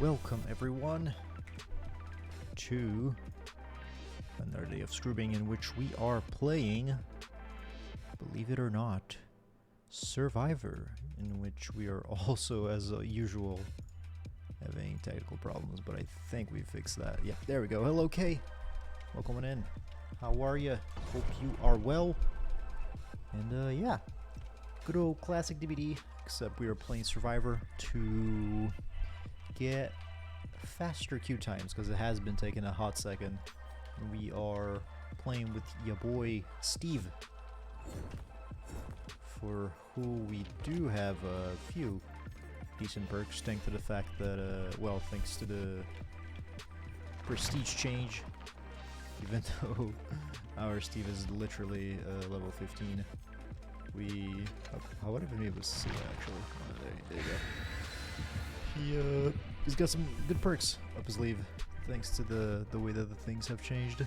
welcome everyone to another day of Screwbing in which we are playing, believe it or not, Survivor, in which we are also, as usual, having technical problems, but I think we fixed that. Yep, there we go. Hello, Kay. Welcome in. How are you? Hope you are well. And yeah, good old classic DVD, except we are playing Survivor to get faster queue times, because it has been taking a hot second. We are playing with your boy Steve, for who we do have a few decent perks, thanks to the fact that, well, thanks to the prestige change, even though our Steve is literally level 15. How would I even be able to see that, actually? Oh, there you go. He's got some good perks up his sleeve, thanks to the way that the things have changed.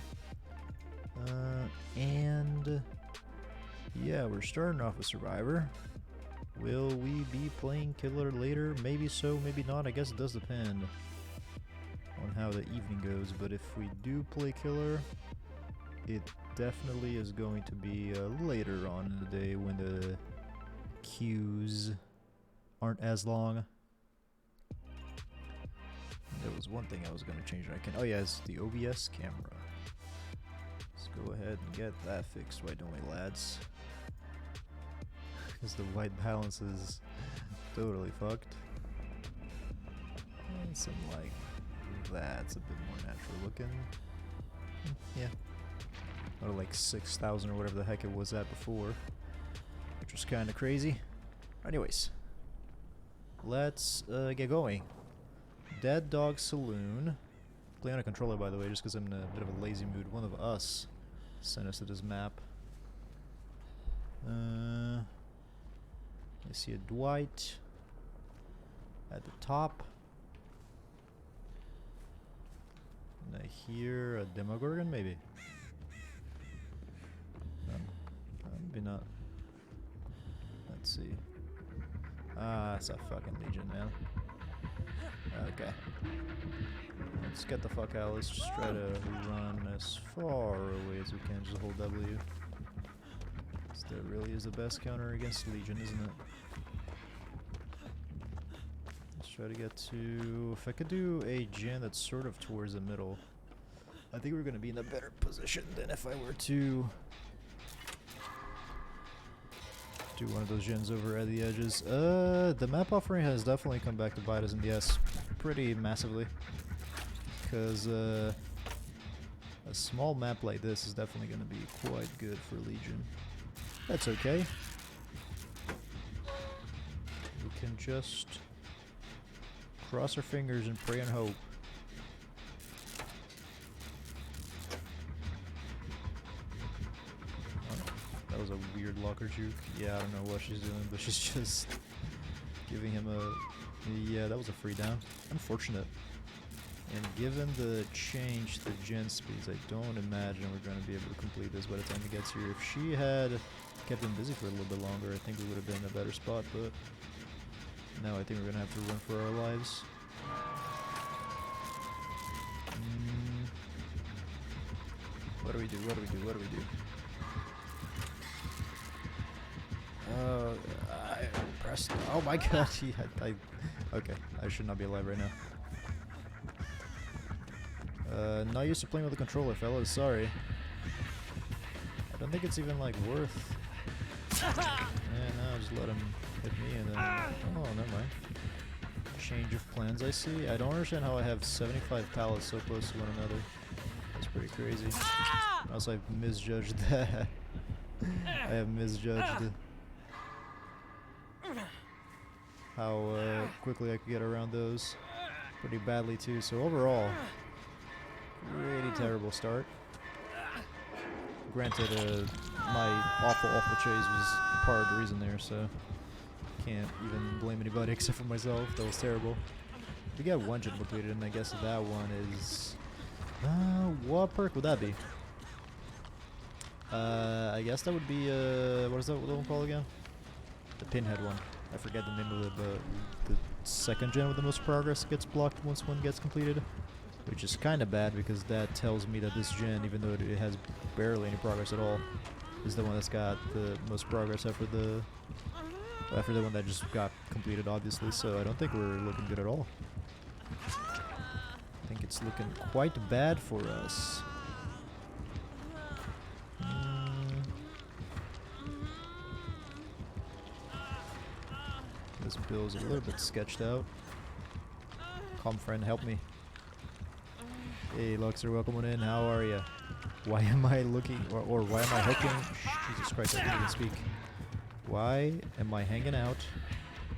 And yeah, we're starting off with Survivor. Will we be playing Killer later? Maybe so, maybe not. I guess it does depend on how the evening goes, but if we do play Killer, it definitely is going to be later on in the day when the queues aren't as long. There was one thing I was going to change. Oh yeah, it's the OBS camera. Let's go ahead and get that fixed, why don't we, lads? Because the white balance is totally fucked. And some like that's a bit more natural looking. Yeah. Or like 6,000 or whatever the heck it was at before, which was kind of crazy. Anyways, let's get going. Dead Dog Saloon. Play on a controller, by the way, just because I'm in a bit of a lazy mood. One of us sent us to this map. I see a Dwight at the top. And I hear a Demogorgon, maybe. Maybe not. Let's see. Ah, it's a fucking Legion, man. Okay. Let's get the fuck out. Let's just try to run as far away as we can. Just hold W. That really is the best counter against Legion, isn't it? Let's try to get to... If I could do a gen that's sort of towards the middle, I think we're going to be in a better position than if I were to do one of those gens over at the edges. The map offering has definitely come back to bite us in the ass pretty massively, because a small map like this is definitely going to be quite good for Legion. That's okay. We can just cross our fingers and pray and hope. That was a weird locker juke. Yeah, I don't know what she's doing, but she's just giving him a... Yeah, that was a free down. Unfortunate. And given the change to gen speeds, I don't imagine we're going to be able to complete this by the time he gets here. If she had kept him busy for a little bit longer, I think we would have been in a better spot, but now I think we're going to have to run for our lives. What do we do? What do we do? What do we do? I pressed... Oh my god, okay, I should not be alive right now. Not used to playing with a controller, fellas, sorry. I don't think it's even, like, worth... Yeah, no, just let him hit me and then... Oh, never mind. Change of plans, I see. I don't understand how I have 75 pallets so close to one another. That's pretty crazy. Also, I've misjudged that. I have misjudged how quickly I could get around those. Pretty badly, too. So, overall... Pretty terrible start. Granted, my awful chase was part of the reason there, so can't even blame anybody except for myself. That was terrible. We got one gen completed, and I guess that one is... what perk would that be? I guess that would be, what is that one called again? The pinhead one. I forget the name of it, but second gen with the most progress gets blocked once one gets completed, which is kind of bad because that tells me that this gen, even though it has barely any progress at all, is the one that's got the most progress after the one that just got completed, obviously. So I don't think we're looking good at all. I think it's looking quite bad for us. This bill's a little bit sketched out. Come friend, help me. Hey Luxor, welcome on in. How are ya? Why am I looking, or why am I hooking? Jesus Christ, I can't even speak. Why am I hanging out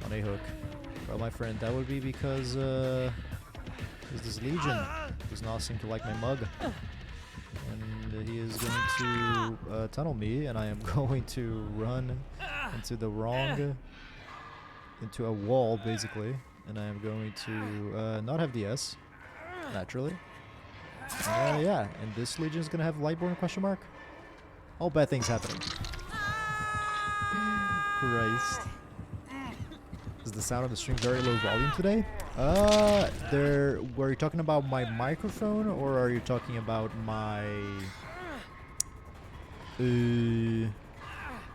on a hook? Well, my friend, that would be because this Legion does not seem to like my mug. And he is going to tunnel me, and I am going to run into the wrong... into a wall, basically. And I am going to not have DS, naturally. Yeah, and this Legion is going to have Lightborn question mark? All bad things happening. Christ. Is the sound on the stream very low volume today? Were you talking about my microphone, or are you talking about my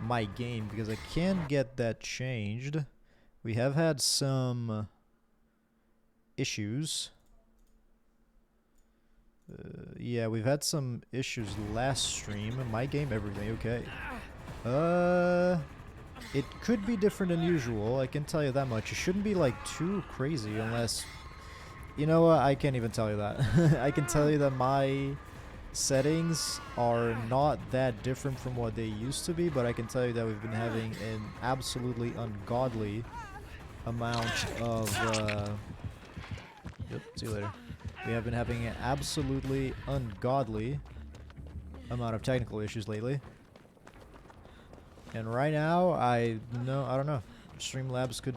my game? Because I can get that changed. We have had some issues. Yeah, we've had some issues last stream. My game, everything okay. It could be different than usual, I can tell you that much. It shouldn't be like too crazy unless... You know what, I can't even tell you that. I can tell you that my settings are not that different from what they used to be, but I can tell you that we've been having an absolutely ungodly amount of... Yep, see you later. We have been having an absolutely ungodly amount of technical issues lately. And right now, I don't know. Streamlabs could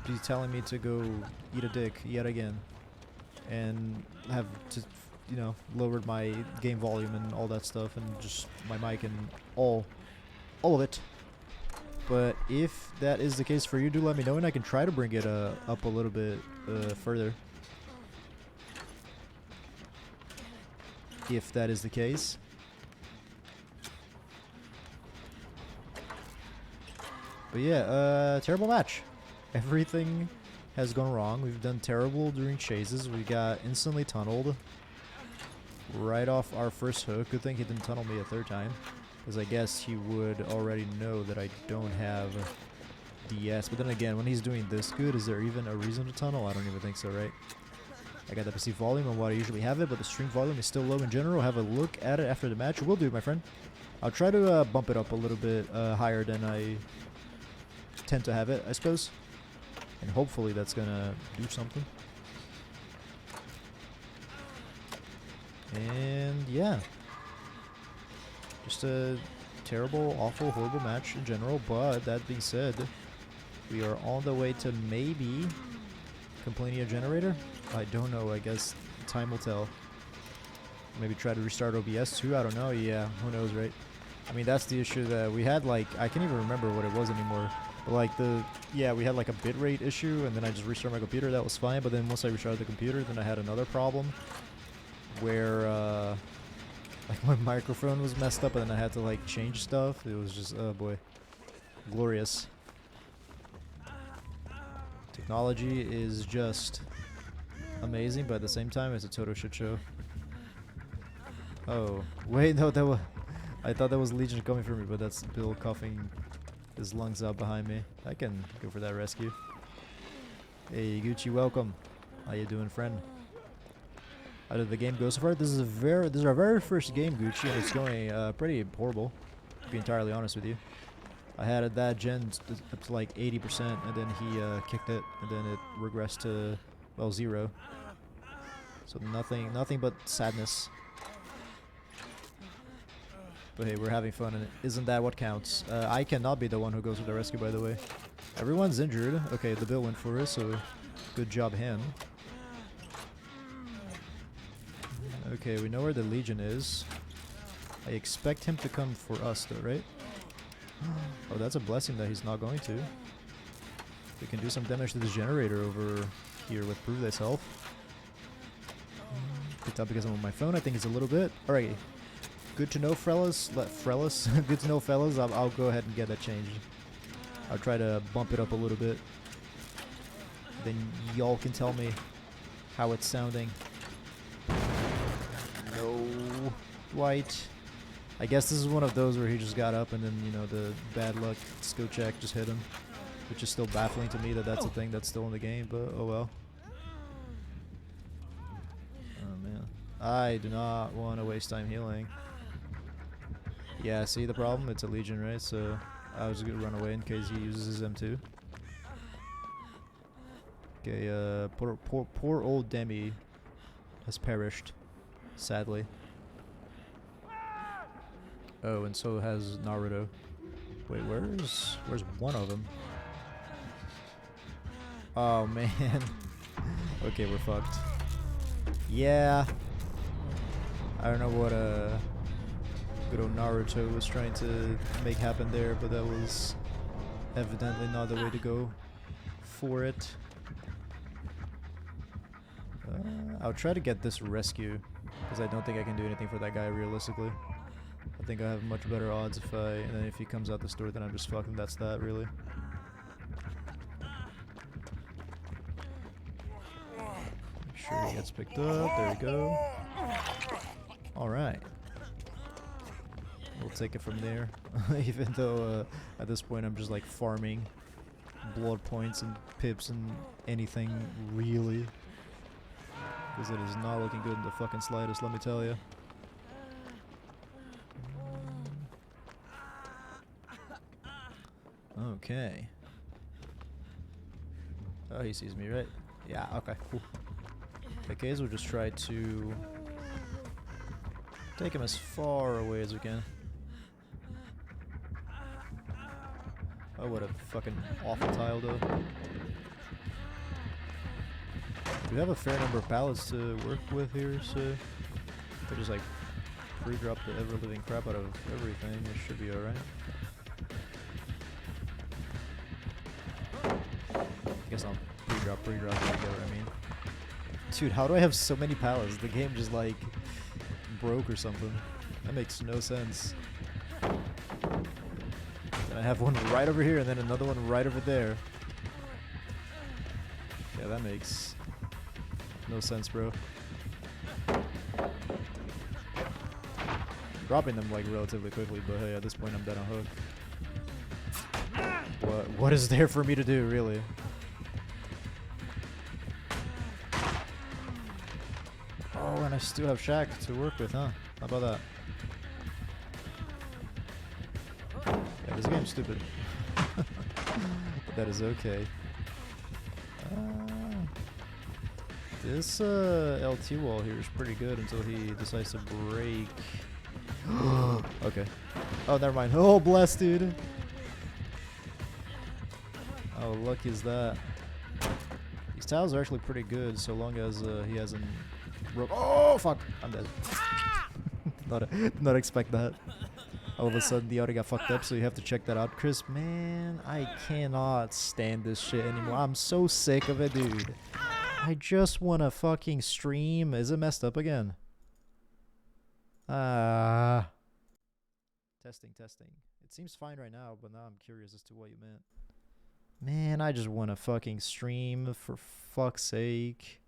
be telling me to go eat a dick yet again. And have to, you know, lowered my game volume and all that stuff, and just my mic and all of it. But if that is the case for you, do let me know, and I can try to bring it up a little bit further. If that is the case. But yeah, terrible match. Everything has gone wrong. We've done terrible during chases. We got instantly tunneled right off our first hook. Good thing he didn't tunnel me a third time, because I guess he would already know that I don't have DS. But then again, when he's doing this good, is there even a reason to tunnel? I don't even think so, right? I got the PC volume on what I usually have it, but the stream volume is still low in general. Have a look at it after the match. Will do, my friend. I'll try to bump it up a little bit higher than I tend to have it, I suppose. And hopefully that's gonna do something. And yeah. Just a terrible, awful, horrible match in general. But that being said, we are on the way to maybe completing a generator. I don't know, I guess time will tell. Maybe try to restart OBS too, I don't know. Yeah, who knows, right? I mean, that's the issue that we had, like, I can't even remember what it was anymore. But like we had like a bitrate issue, and then I just restarted my computer, that was fine. But then once I restarted the computer, then I had another problem where like my microphone was messed up, and then I had to like change stuff. It was just, oh boy, glorious. Technology is just amazing, but at the same time, it's a total shit show. Oh, wait, no, that was... I thought that was Legion coming for me, but that's Bill coughing his lungs out behind me. I can go for that rescue. Hey, Gucci, welcome. How you doing, friend? How did the game go so far? This is our very first game, Gucci, and it's going pretty horrible, to be entirely honest with you. I had that gen up to like 80%, and then he kicked it, and then it regressed to, well, 0. So nothing but sadness. But hey, we're having fun, and isn't that what counts? I cannot be the one who goes with the rescue, by the way. Everyone's injured. Okay, the Bill went for it, so good job him. Okay, we know where the Legion is. I expect him to come for us, though, right? Oh, that's a blessing that he's not going to. We can do some damage to this generator over here with Prove Thyself. Picked up because I'm on my phone. I think it's a little bit. Alright. Good to know, fellas. Good to know, fellas. I'll go ahead and get that changed. I'll try to bump it up a little bit. Then y'all can tell me how it's sounding. No. Dwight. I guess this is one of those where he just got up and then, you know, the bad luck skill check just hit him. Which is still baffling to me that that's a thing that's still in the game, but oh well. Oh man. I do not want to waste time healing. Yeah, see the problem? It's a Legion, right? So I was gonna run away in case he uses his M2. Okay, poor old Demi has perished, sadly. Oh, and so has Naruto. Wait, where's one of them? Oh man. Okay, we're fucked. Yeah. I don't know what good old Naruto was trying to make happen there, but that was evidently not the way to go for it. I'll try to get this rescue, because I don't think I can do anything for that guy realistically. I think I have much better odds and then if he comes out this door, then I'm just fucked, and that's that really. Make sure he gets picked up, there we go. Alright. We'll take it from there, even though at this point I'm just like farming blood points and pips and anything really. Because it is not looking good in the fucking slightest, let me tell you. Okay. Oh, he sees me, right? Yeah, okay, cool. Okay, so we'll just try to take him as far away as we can. Oh, what a fucking awful tile, though. We have a fair number of pallets to work with here, so if I just like pre-drop the ever-living crap out of everything, it should be alright. I guess I'll pre-drop, you get what I mean. Dude, how do I have so many pallets? The game just like broke or something. That makes no sense. Then I have one right over here and then another one right over there. Yeah, that makes no sense, bro. Dropping them like relatively quickly, but hey, at this point I'm dead on hook. What is there for me to do, really? Oh, and I still have Shaq to work with, huh? How about that? Yeah, this game's stupid. But that is okay. This LT wall here is pretty good until he decides to break. Okay. Oh, never mind. Oh, bless, dude. How lucky is that? These tiles are actually pretty good so long as he hasn't... Oh, fuck. I'm dead. Not expect that. All of a sudden the audio got fucked up, so you have to check that out, Chris. Man, I cannot stand this shit anymore. I'm so sick of it, dude. I just want to fucking stream. Is it messed up again? Testing. It seems fine right now, but now I'm curious as to what you meant. Man, I just want to fucking stream, for fuck's sake.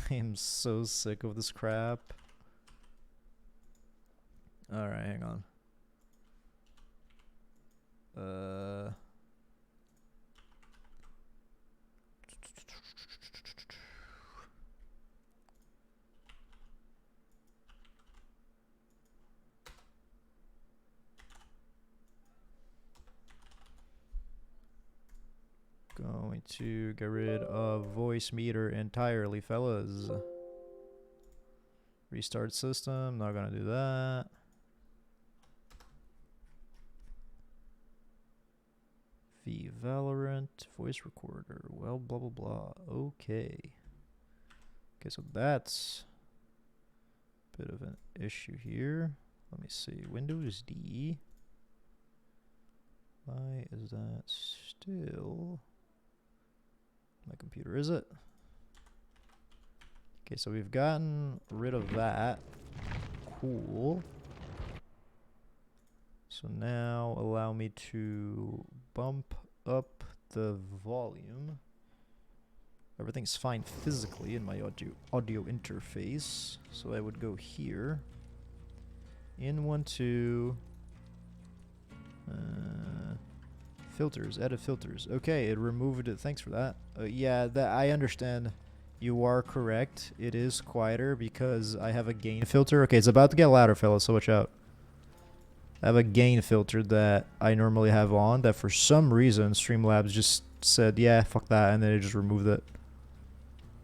I am so sick of this crap. Alright, hang on. Going to get rid of voice meter entirely, fellas. Restart system, not gonna do that. V Valorant, voice recorder, well, blah blah blah. Okay. Okay, so that's a bit of an issue here. Let me see, Windows D. Why is that still My computer, is it? Okay, so we've gotten rid of that. Cool. So now allow me to bump up the volume. Everything's fine physically in my audio interface. So I would go here. In 1, 2. Filters, edit filters. Okay, it removed it. Thanks for that. Yeah, that I understand. You are correct. It is quieter because I have a gain filter. Okay, it's about to get louder, fellas, so watch out. I have a gain filter that I normally have on that for some reason Streamlabs just said, yeah, fuck that, and then it just removed it.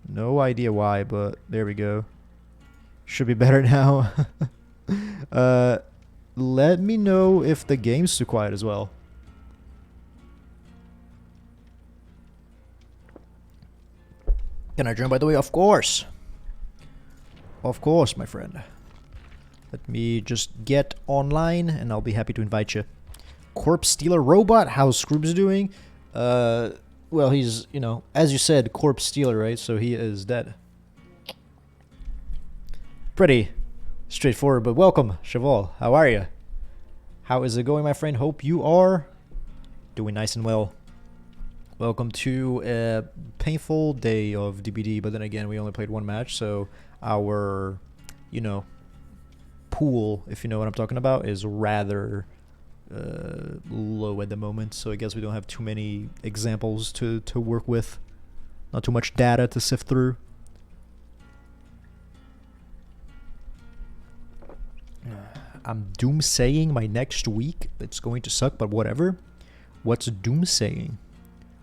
No idea why, but there we go. Should be better now. Let me know if the game's too quiet as well. Can I join, by the way? Of course. Of course, my friend. Let me just get online, and I'll be happy to invite you. Corpse Stealer Robot, how's Scroobs doing? Well, he's, you know, as you said, Corpse Stealer, right? So he is dead. Pretty straightforward, but welcome, Cheval. How are you? How is it going, my friend? Hope you are doing nice and well. Welcome to a painful day of DBD, but then again, we only played one match, so our, you know, pool, if you know what I'm talking about, is rather low at the moment, so I guess we don't have too many examples to work with. Not too much data to sift through. I'm doomsaying my next week. It's going to suck, but whatever. What's doomsaying?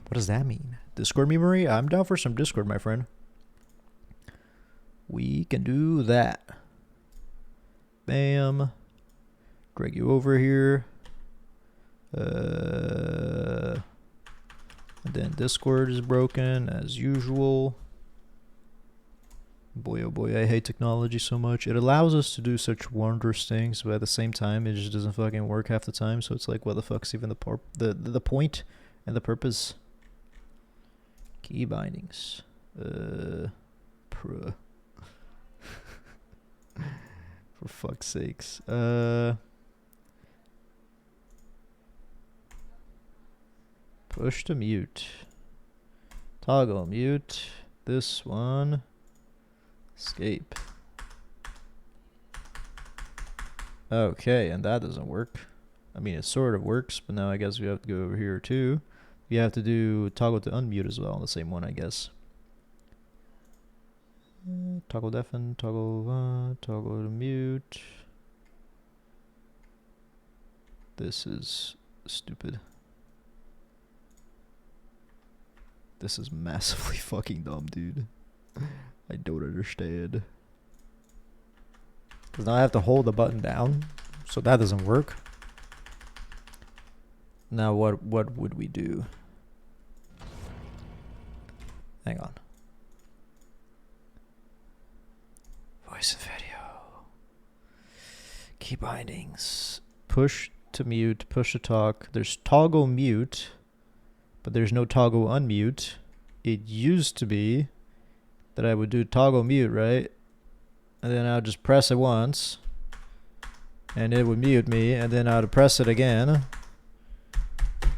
What does that mean? Discord memory? I'm down for some Discord, my friend. We can do that. Bam. Drag you over here. And then Discord is broken as usual. Boy, oh boy, I hate technology so much. It allows us to do such wondrous things, but at the same time, it just doesn't fucking work half the time. So it's like, what the fuck's even the point and the purpose? Key bindings. For fuck's sakes. Push to mute. Toggle mute. This one. Escape. Okay, and that doesn't work. I mean, it sort of works, but now I guess we have to go over here too. We have to do toggle to unmute as well, the same one, I guess. Toggle deafen, toggle to mute. This is stupid. This is massively fucking dumb, dude. I don't understand. Because now I have to hold the button down, so that doesn't work. Now what would we do? Hang on. Voice and video. Key bindings. Push to mute, push to talk. There's toggle mute, but there's no toggle unmute. It used to be that I would do toggle mute, right? And then I would just press it once, and it would mute me, and then I would press it again,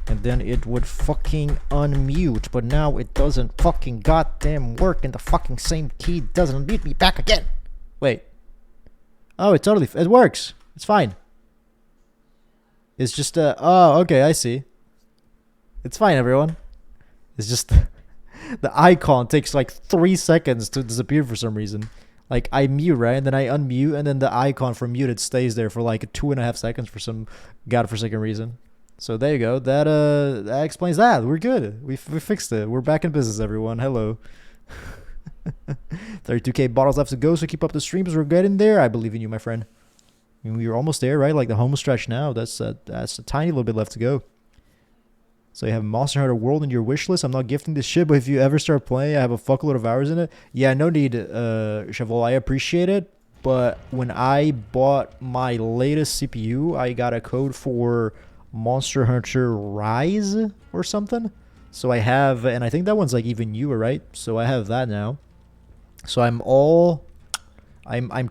and then it would fucking unmute, but now it doesn't fucking goddamn work, and the fucking same key doesn't mute me back again. Wait. Oh, it works. It's fine. It's just, oh, okay, I see. It's fine, everyone. It's just, the icon takes like 3 seconds to disappear for some reason. Like, I mute, right? And then I unmute, and then the icon for muted stays there for like 2.5 seconds for some godforsaken reason. So there you go. That explains that. We're good. We fixed it. We're back in business, everyone. Hello. 32k bottles left to go, so keep up the streams. We're getting there. I believe in you, my friend. I mean, we're almost there, right? Like the home stretch now. That's a tiny little bit left to go. So you have Monster Hunter World in your wish list. I'm not gifting this shit, but if you ever start playing, I have a fuckload of hours in it. Yeah, no need, Cheval. I appreciate it. But when I bought my latest CPU, I got a code for Monster Hunter Rise or something. So I have, and I think that one's like even newer, right? So I have that now. So I'm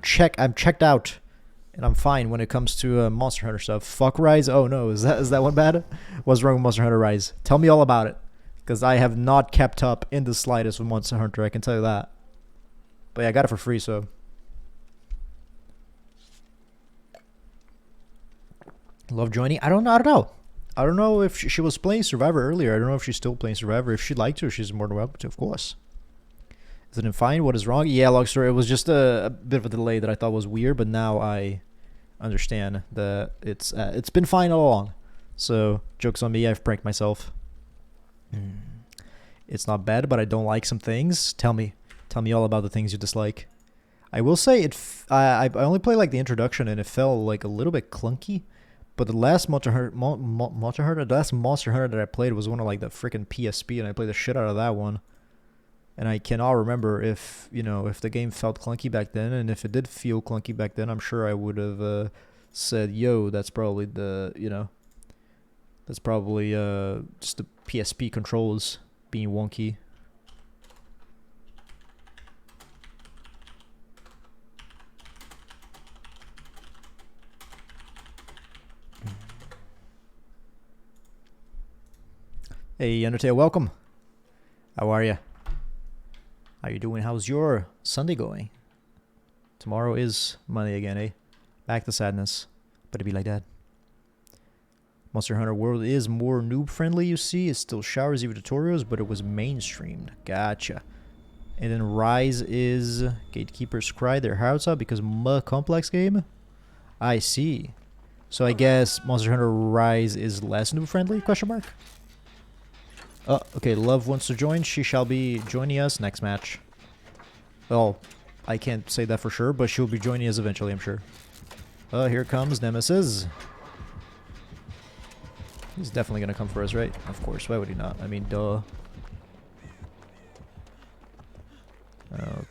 checked out, and I'm fine when it comes to Monster Hunter stuff. Fuck Rise. Oh no, is that one bad? What's wrong with Monster Hunter Rise? Tell me all about it, because I have not kept up in the slightest with Monster Hunter. I can tell you that. But yeah, I got it for free, so. Love joining. I don't know. I don't know if she was playing Survivor earlier. I don't know if she's still playing Survivor. If she'd like to, she's more than welcome to, of course. Is it fine? What is wrong? Yeah, long story. It was just a bit of a delay that I thought was weird, but now I understand that it's been fine all along. So, joke's on me. I've pranked myself. It's not bad, but I don't like some things. Tell me all about the things you dislike. I will say I only played like the introduction, and it felt like a little bit clunky. But the last Monster Hunter that I played was one of like the freaking PSP, and I played the shit out of that one. And I cannot remember if the game felt clunky back then, and if it did feel clunky back then, I'm sure I would have said, "Yo, that's probably just the PSP controls being wonky." Hey, Undertale, welcome. How are you? How you doing? How's your Sunday going? Tomorrow is Monday again, eh? Back to sadness. But it be like that. Monster Hunter World is more noob-friendly, you see. It still showers you with tutorials, but it was mainstreamed. Gotcha. And then Rise is Gatekeepers Cry their hearts out because more complex game? I see. So I guess Monster Hunter Rise is less noob-friendly? Question mark. Oh, okay, Love wants to join. She shall be joining us next match. Well, I can't say that for sure, but she'll be joining us eventually, I'm sure. Oh, here comes Nemesis. He's definitely gonna come for us, right? Of course, why would he not? I mean, duh.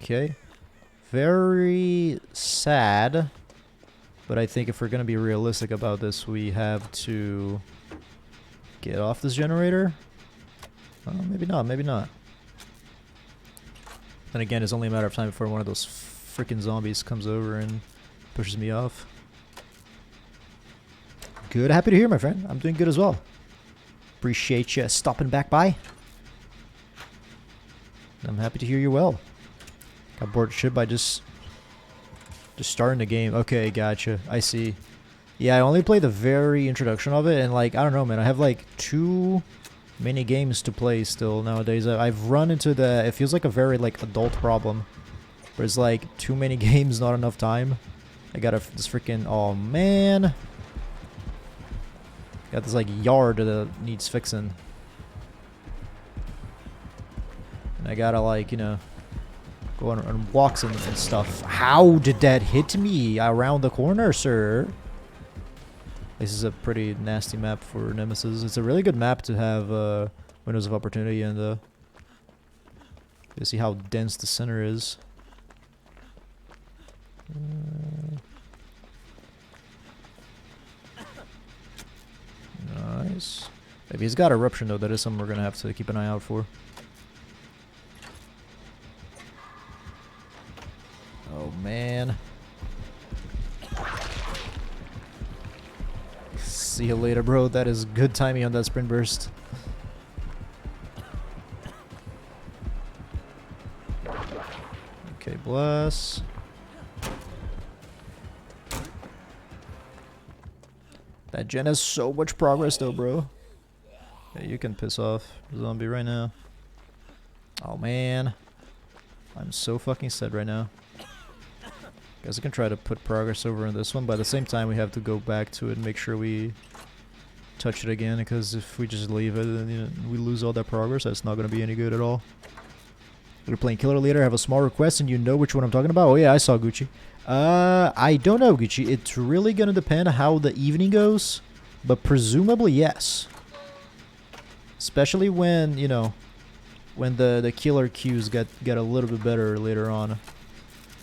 Okay. Very sad. But I think if we're gonna be realistic about this, we have to get off this generator. Oh, maybe not, maybe not. Then again, it's only a matter of time before one of those freaking zombies comes over and pushes me off. Good, happy to hear, my friend. I'm doing good as well. Appreciate you stopping back by. I'm happy to hear you well. Got bored shit by just starting the game. Okay, gotcha. I see. Yeah, I only played the very introduction of it, and like, I don't know, man. I have like too many games to play still nowadays. I've run into it feels like a very like adult problem. Where it's like too many games, not enough time. I got this freaking, oh man. Got this like yard that needs fixing. And I gotta like, go on walks and stuff. How did that hit me around the corner, sir? This is a pretty nasty map for Nemesis. It's a really good map to have Windows of Opportunity, and you see how dense the center is. Nice. Maybe he's got Eruption though. That is something we're gonna have to keep an eye out for. Oh man. See you later, bro. That is good timing on that sprint burst. Okay, bless. That gen has so much progress though, bro. Yeah, you can piss off, zombie, right now. Oh man. I'm so fucking sad right now. Guess I can try to put progress over in this one, but at the same time we have to go back to it and make sure we touch it again, because if we just leave it, then we lose all that progress. That's not going to be any good at all. We're playing Killer Leader. I have a small request, and you know which one I'm talking about. Oh yeah, I saw Gucci. I don't know, Gucci. It's really going to depend on how the evening goes, but presumably yes. Especially when, when the killer queues get a little bit better later on.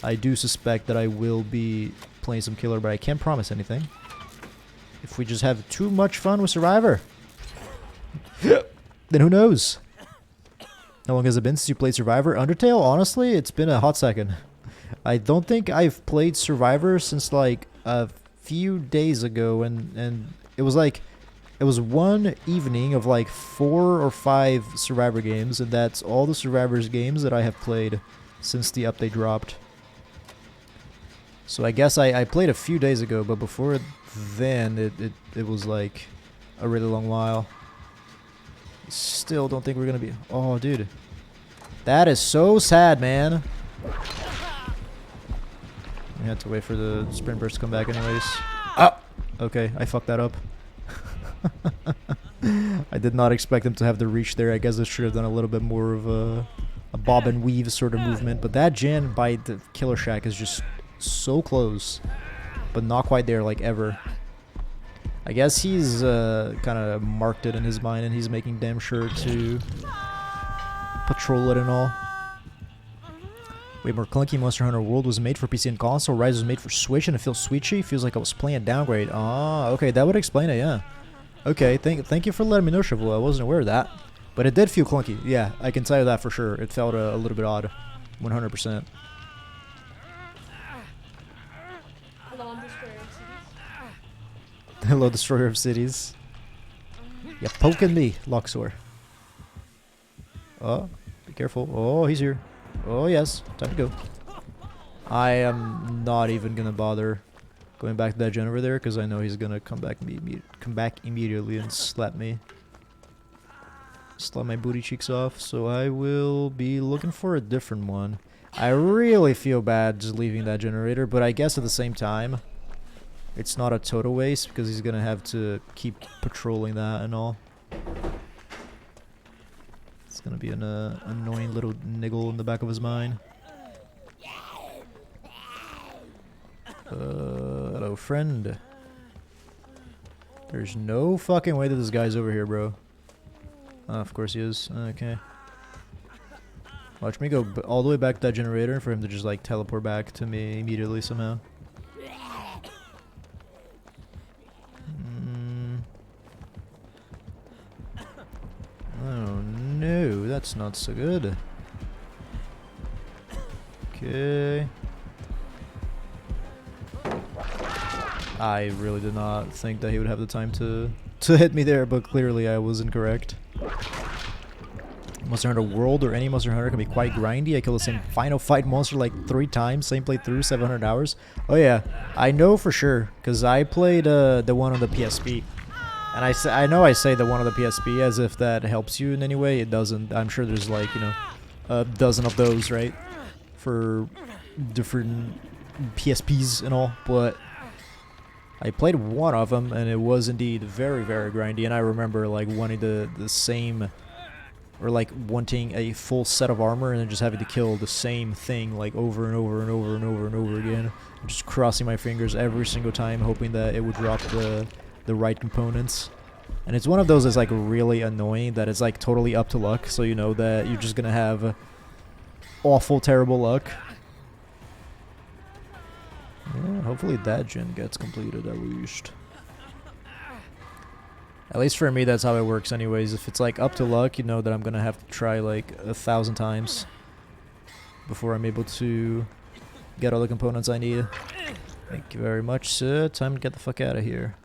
I do suspect that I will be playing some killer, but I can't promise anything. If we just have too much fun with Survivor. then who knows? How long has it been since you played Survivor? Undertale? Honestly, it's been a hot second. I don't think I've played Survivor since like a few days ago, and it was like it was one evening of like 4 or 5 Survivor games, and that's all the Survivors games that I have played since the update dropped. So I guess I played a few days ago, but before then it was like a really long while. Still don't think we're gonna be... Oh, dude. That is so sad, man. We had to wait for the sprint burst to come back anyways. Ah! Okay, I fucked that up. I did not expect them to have the reach there. I guess I should have done a little bit more of a bob and weave sort of movement. But that gen by the Killer Shack is just so close. But not quite there, like, ever. I guess he's kind of marked it in his mind, and he's making damn sure to patrol it and all. Way more clunky. Monster Hunter World was made for PC and console. Rise was made for Switch, and it feels switchy. Feels like I was playing a downgrade. Ah, okay, that would explain it, yeah. Okay, thank you for letting me know, Chevrolet. I wasn't aware of that. But it did feel clunky. Yeah, I can tell you that for sure. It felt a little bit odd. 100%. Hello, Destroyer of Cities. You're poking me, Luxor. Oh, be careful. Oh, he's here. Oh, yes. Time to go. I am not even going to bother going back to that gen over there, because I know he's going to come back immediately and slap me. Slap my booty cheeks off. So I will be looking for a different one. I really feel bad just leaving that generator, but I guess at the same time, it's not a total waste, because he's going to have to keep patrolling that and all. It's going to be an annoying little niggle in the back of his mind. Hello, friend. There's no fucking way that this guy's over here, bro. Of course he is. Okay. Watch me go all the way back to that generator for him to just, like, teleport back to me immediately somehow. Oh no, that's not so good. Okay. I really did not think that he would have the time to hit me there, but clearly I was incorrect. Monster Hunter World or any Monster Hunter can be quite grindy. I killed the same final fight monster like 3 times, same playthrough, 700 hours. Oh yeah, I know for sure, because I played the one on the PSP. And I know I say the one on the PSP as if that helps you in any way. It doesn't. I'm sure there's like, you know, a dozen of those, right? For different PSPs and all. But I played one of them, and it was indeed very, very grindy. And I remember like wanting the same, or like wanting a full set of armor and then just having to kill the same thing like over and over and over and over and over again. Just crossing my fingers every single time, hoping that it would drop the right components. And it's one of those that's like really annoying, that it's like totally up to luck, so you know that you're just gonna have awful terrible luck. Yeah, hopefully that gen gets completed at least. At least for me, that's how it works anyways. If it's like up to luck, you know that I'm gonna have to try like 1,000 times before I'm able to get all the components I need. Thank you very much, sir. Time to get the fuck out of here.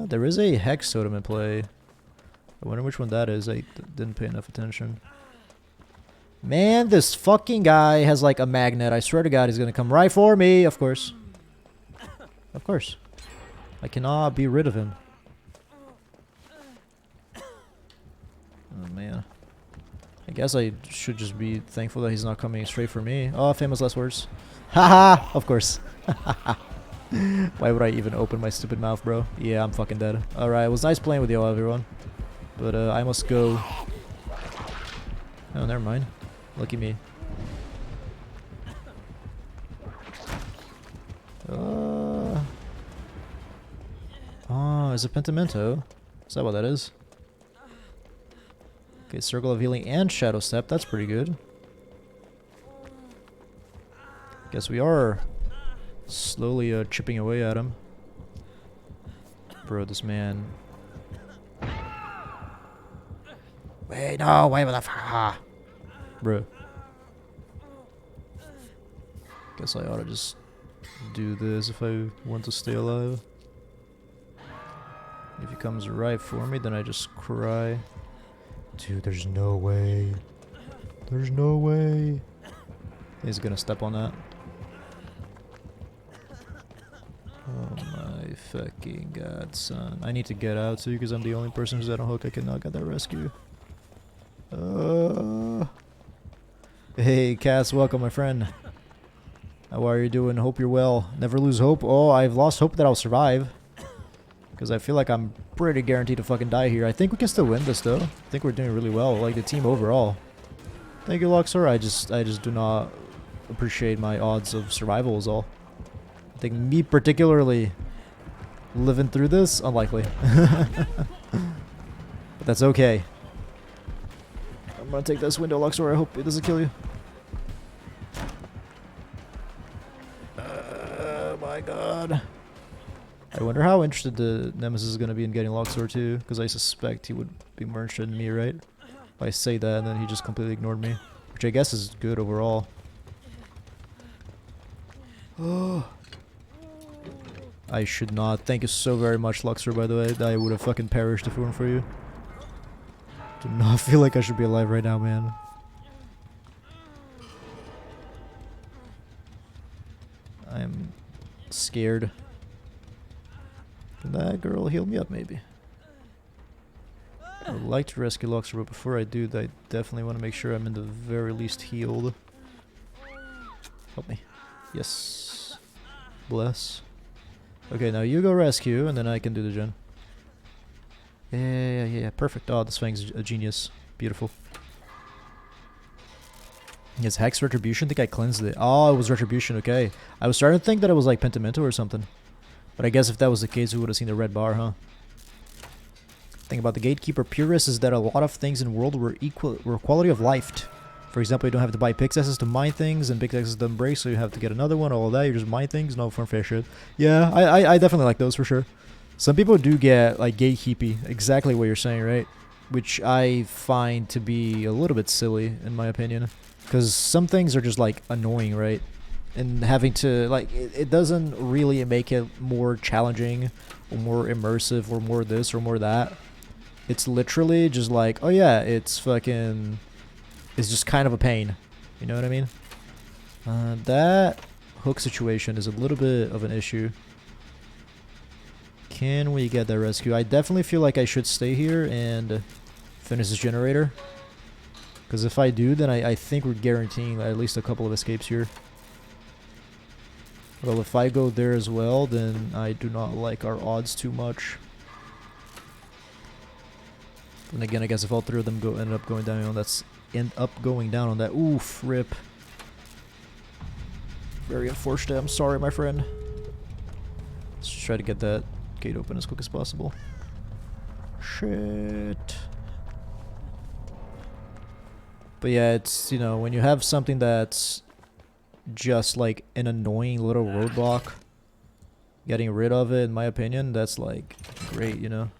There is a Hex Totem in play. I wonder which one that is. I didn't pay enough attention. Man, this fucking guy has like a magnet. I swear to God, he's gonna come right for me. Of course. Of course. I cannot be rid of him. Oh, man. I guess I should just be thankful that he's not coming straight for me. Oh, famous last words. Haha! Of course. Why would I even open my stupid mouth, bro? Yeah, I'm fucking dead. Alright, it was nice playing with you all, everyone. But I must go. Oh, never mind. Lucky me. Oh, is it Pentimento? Is that what that is? Okay, Circle of Healing and Shadow Step. That's pretty good. Guess we are slowly chipping away at him. Bro, this man. Wait, no, wait, what the fuck? Bro. Guess I ought to just do this if I want to stay alive. If he comes right for me, then I just cry. Dude, there's no way. There's no way. He's gonna step on that. Oh my fucking god, son. I need to get out too because I'm the only person who's at a hook. I cannot get that rescue. Hey, Cass, welcome, my friend. How are you doing? Hope you're well. Never lose hope. Oh, I've lost hope that I'll survive. Because I feel like I'm pretty guaranteed to fucking die here. I think we can still win this, though. I think we're doing really well, like the team overall. Thank you, Luxor. I just do not appreciate my odds of survival is all. I think me particularly living through this, unlikely. But that's okay. I'm gonna take this window, Luxor. I hope it doesn't kill you. My god. I wonder how interested the Nemesis is going to be in getting Luxor too, because I suspect he would be more interested in me, right? If I say that and then he just completely ignored me, which I guess is good overall. Oh. I should not. Thank you so very much, Luxor, by the way. I would have fucking perished if it weren't for you. Do not feel like I should be alive right now, man. I'm scared. Can that girl heal me up, maybe? I would like to rescue Luxor, but before I do, I definitely want to make sure I'm in the very least healed. Help me. Yes. Bless. Okay, now you go rescue, and then I can do the gen. Yeah. Perfect. Oh, this thing's a genius. Beautiful. Yes, Hex Retribution? I think I cleansed it. Oh, it was Retribution, okay. I was starting to think that it was like Pentimento or something. But I guess if that was the case, we would have seen the red bar, huh? Thing about the Gatekeeper Purist is that a lot of things in world were quality of life. For example, you don't have to buy pickaxes to mine things, and pickaxes don't break, so you have to get another one, all of that. You just mine things, no fun fair shit. Yeah, I definitely like those for sure. Some people do get like gatekeepy, exactly what you're saying, right? Which I find to be a little bit silly, in my opinion. Because some things are just like annoying, right? And having to, like, it doesn't really make it more challenging or more immersive or more this or more that. It's literally just like, oh yeah, it's fucking, it's just kind of a pain. You know what I mean? That hook situation is a little bit of an issue. Can we get that rescue? I definitely feel like I should stay here and finish this generator. Because if I do, then I think we're guaranteeing at least a couple of escapes here. Well, if I go there as well, then I do not like our odds too much. And again, I guess if all three of them end up going down on that. Oof, rip. Very unfortunate. I'm sorry, my friend. Let's try to get that gate open as quick as possible. Shit. But yeah, it's, you know, when you have something that's just like an annoying little roadblock, getting rid of it, in my opinion, that's like great, you know.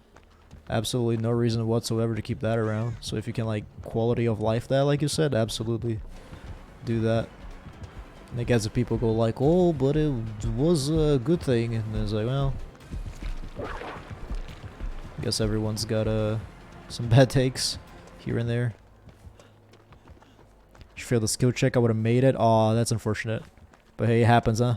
Absolutely no reason whatsoever to keep that around. So if you can like quality of life that, like you said, absolutely do that. And I guess if people go like, oh, but it was a good thing, and it's like, well, I guess everyone's got some bad takes here and there. If you failed the skill check, I would have made it. Aw, that's unfortunate. But hey, it happens, huh?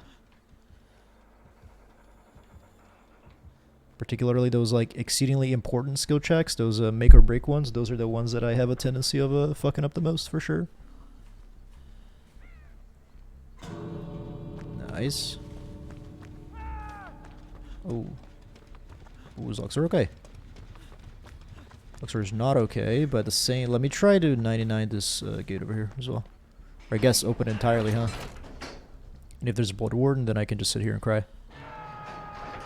Particularly those like exceedingly important skill checks, those make or break ones, those are the ones that I have a tendency of fucking up the most, for sure. Nice. Oh. Ooh, is Luxor okay? Luxor is not okay, but the same. Let me try to 99 this gate over here as well. Or I guess open entirely, huh? And if there's a Blood Warden, then I can just sit here and cry.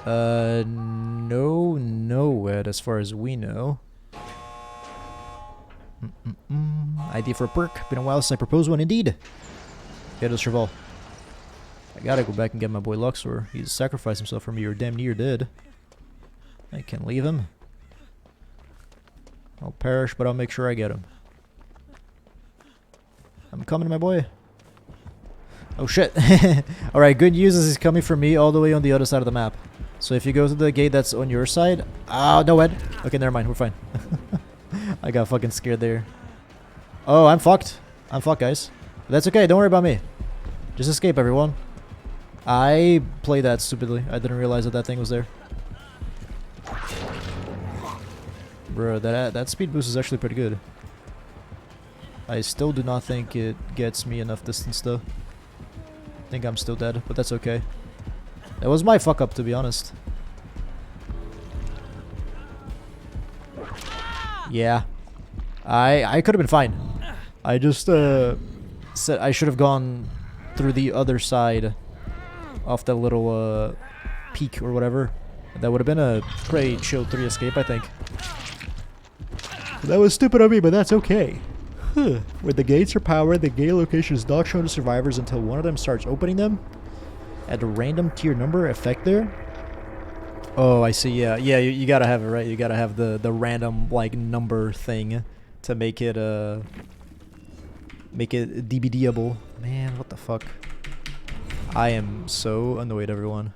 No, Ed, as far as we know. Idea for a perk. Been a while since I proposed one, indeed. Get us Cheval. I gotta go back and get my boy Luxor. He's sacrificed himself for me, or damn near did. I can leave him. I'll perish, but I'll make sure I get him. I'm coming, my boy. Oh, shit. Alright, good news is he's coming for me all the way on the other side of the map. So if you go to the gate that's on your side... Oh, no, Ed. Okay, never mind. We're fine. I got fucking scared there. Oh, I'm fucked. I'm fucked, guys. But that's okay. Don't worry about me. Just escape, everyone. I played that stupidly. I didn't realize that that thing was there. Bro, that speed boost is actually pretty good. I still do not think it gets me enough distance, though. I think I'm still dead, but that's okay. That was my fuck up, to be honest. Yeah. I could have been fine. I just said I should have gone through the other side off that little peak or whatever. That would have been a pretty chill 3 escape, I think. That was stupid of me, but that's okay. When the gates are powered, the gate location is not shown to survivors until one of them starts opening them. Add a random tier number effect there. Oh, I see. Yeah, yeah. You gotta have it, right? You gotta have the random like number thing to make it DBD-able. Man, what the fuck? I am so annoyed, everyone.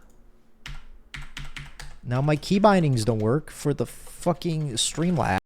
Now my key bindings don't work for the fucking Streamlabs.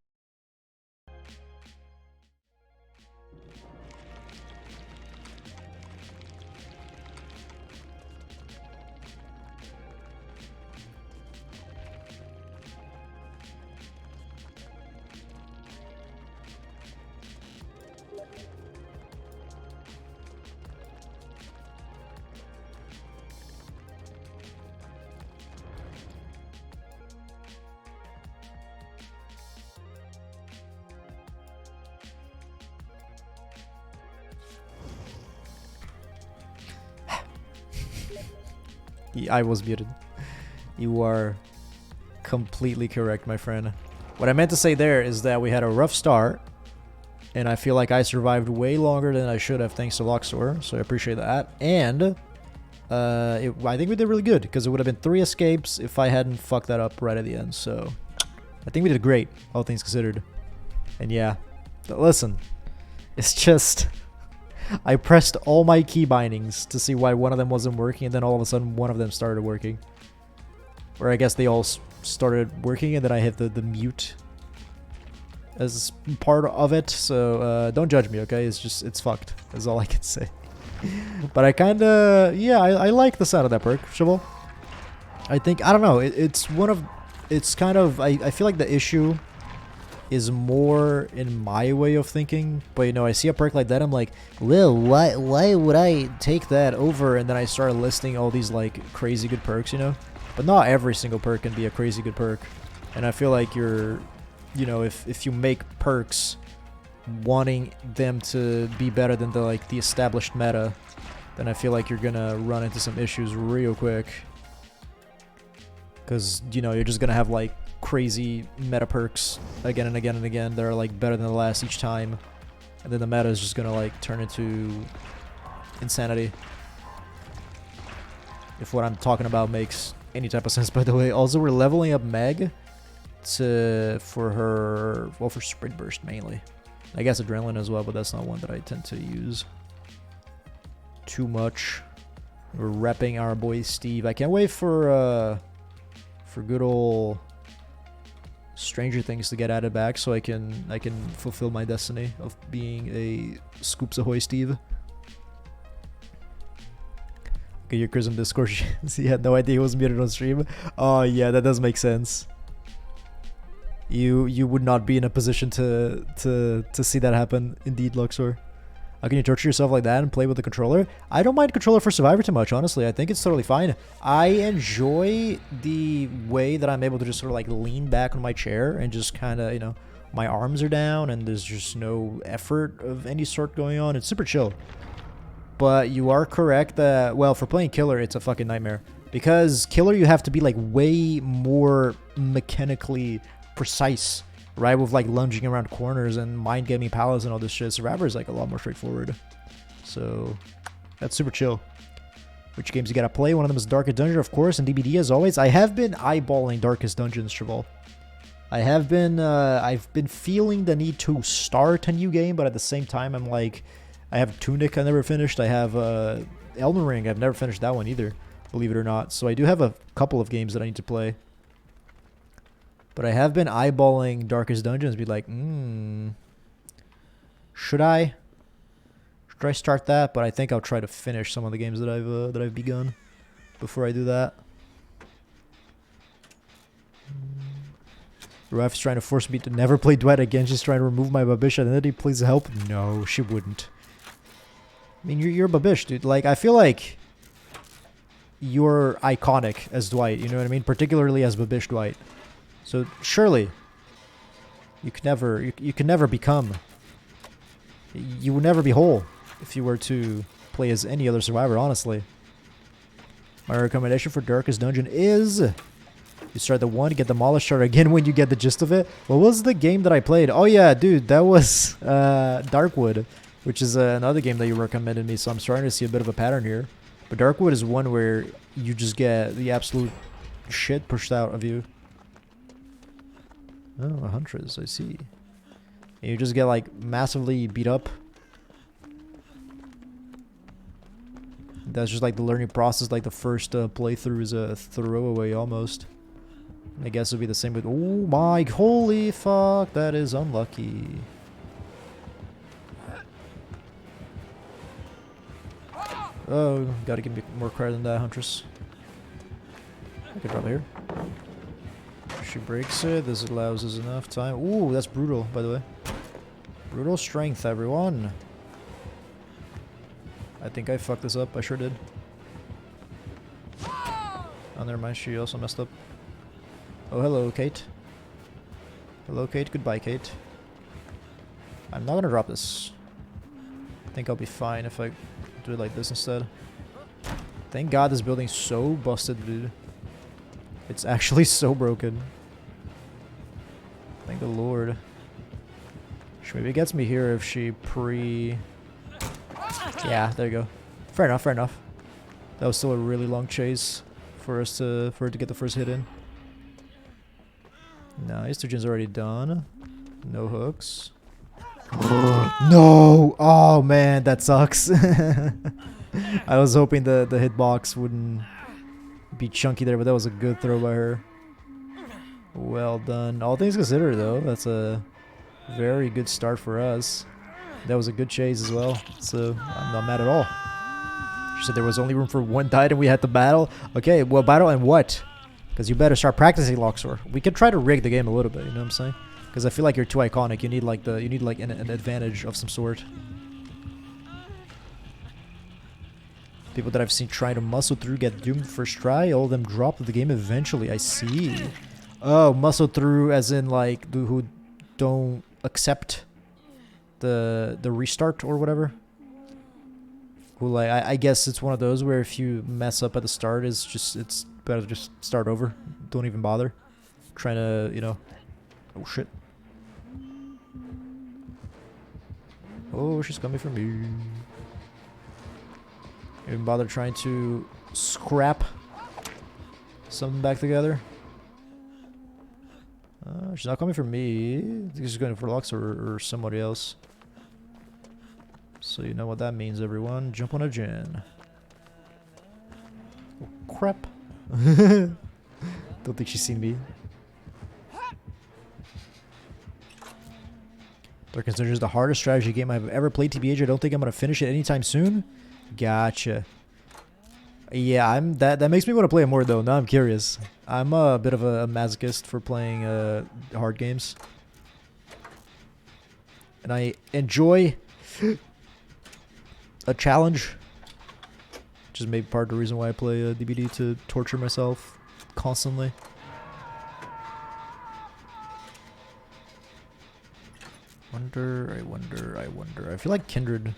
I was muted. You are completely correct, my friend. What I meant to say there is that we had a rough start, and I feel like I survived way longer than I should have thanks to Luxor, so I appreciate that. And I think we did really good, because it would have been 3 escapes if I hadn't fucked that up right at the end, so I think we did great, all things considered. And yeah, but listen, it's just... I pressed all my key bindings to see why one of them wasn't working, and then all of a sudden one of them started working. Or I guess they all started working, and then I hit the mute as part of it. So don't judge me, okay? It's just, it's fucked. That's all I can say. But I kind of, yeah, I like the sound of that perk, Shovel. I think, I don't know, it's one of, it's kind of, I feel like the issue is more in my way of thinking, but you know, I see a perk like that, I'm like, well, why would I take that over? And then I start listing all these like crazy good perks, you know, but not every single perk can be a crazy good perk. And I feel like you're, you know, if you make perks wanting them to be better than the established meta, then I feel like you're gonna run into some issues real quick, because you know, you're just gonna have like crazy meta perks again and again and again that are like better than the last each time, and then the meta is just gonna like turn into insanity, if what I'm talking about makes any type of sense, by the way. Also, we're leveling up Meg for her, well, for Sprint Burst mainly. I guess Adrenaline as well, but that's not one that I tend to use too much. We're repping our boy Steve. I can't wait for good old Stranger Things to get added back, so I can fulfill my destiny of being a Scoops Ahoy Steve. Okay, your Chrism Discord, he had no idea he was muted on stream. Oh yeah, that does make sense. You would not be in a position to see that happen, indeed, Luxor. How can you torture yourself like that and play with the controller? I don't mind controller for Survivor too much, honestly. I think it's totally fine. I enjoy the way that I'm able to just sort of like lean back on my chair and just kind of, you know, my arms are down and there's just no effort of any sort going on. It's super chill. But you are correct that, well, for playing Killer, it's a fucking nightmare. Because Killer, you have to be like way more mechanically precise, right, with like lunging around corners and mind gaming palace and all this shit. Survivor is like a lot more straightforward, so that's super chill. Which games you gotta play? One of them is Darkest Dungeon, of course, and DBD as always. I have been eyeballing Darkest Dungeons, Cheval. I've been feeling the need to start a new game, but at the same time, I'm like, I have Tunic I never finished. I have Elden Ring. I've never finished that one either, believe it or not. So I do have a couple of games that I need to play. But I have been eyeballing Darkest Dungeons, be like, should I start that? But I think I'll try to finish some of the games that I've begun before I do that. Raf's trying to force me to never play Duet again. She's trying to remove my Babish identity. Please help. No, she wouldn't. I mean, you're Babish, dude. Like, I feel like you're iconic as Dwight. You know what I mean? Particularly as Babish Dwight. So surely you could never become. You would never be whole if you were to play as any other survivor. Honestly, my recommendation for Darkest Dungeon is you start the one, get demolished, start again when you get the gist of it. What was the game that I played? Oh yeah, dude, that was Darkwood, which is another game that you recommended me. So I'm starting to see a bit of a pattern here. But Darkwood is one where you just get the absolute shit pushed out of you. Oh, a Huntress, I see. And you just get like massively beat up. That's just like the learning process. Like the first playthrough is a throwaway almost. I guess it'll be the same with. Oh my, holy fuck, that is unlucky. Oh, gotta give me more credit than that, Huntress. I could drop it here. She breaks it. This allows us enough time. Ooh, that's brutal, by the way. Brutal strength, everyone. I think I fucked this up. I sure did. Oh, never mind. She also messed up. Oh, hello, Kate. Hello, Kate. Goodbye, Kate. I'm not gonna drop this. I think I'll be fine if I do it like this instead. Thank God this building's so busted, dude. It's actually so broken. Thank the Lord. She maybe gets me here if she Yeah, there you go. Fair enough, fair enough. That was still a really long chase for her to get the first hit in. Nice, 2 gens already done. No hooks. No! Oh man, that sucks. I was hoping the hitbox wouldn't be chunky there, but that was a good throw by her. Well done. All things considered, though, that's a very good start for us. That was a good chase as well, so I'm not mad at all. She said there was only room for 1 died and we had to battle. Okay, well, battle and what? Because you better start practicing Loxor. We could try to rig the game a little bit, you know what I'm saying? Because I feel like you're too iconic. You need like an advantage of some sort. People that I've seen try to muscle through get doomed first try. All of them drop the game eventually. I see. Oh, muscle through as in like who don't accept the restart or whatever. Who like I guess it's one of those where if you mess up at the start, it's better to just start over. Don't even bother trying to, you know. Oh shit. Oh, she's coming for me. Even bother trying to scrap something back together. She's not coming for me. I think she's going for Lux or somebody else. So you know what that means, everyone. Jump on a gen. Oh, crap. Don't think she's seen me. Darkest Dungeon is the hardest strategy game I've ever played, TBH. I don't think I'm going to finish it anytime soon. Gotcha. Yeah, that makes me want to play it more, though. Now I'm curious. I'm a bit of a masochist for playing hard games. And I enjoy a challenge. Which is maybe part of the reason why I play DBD, to torture myself constantly. I wonder. I feel like Kindred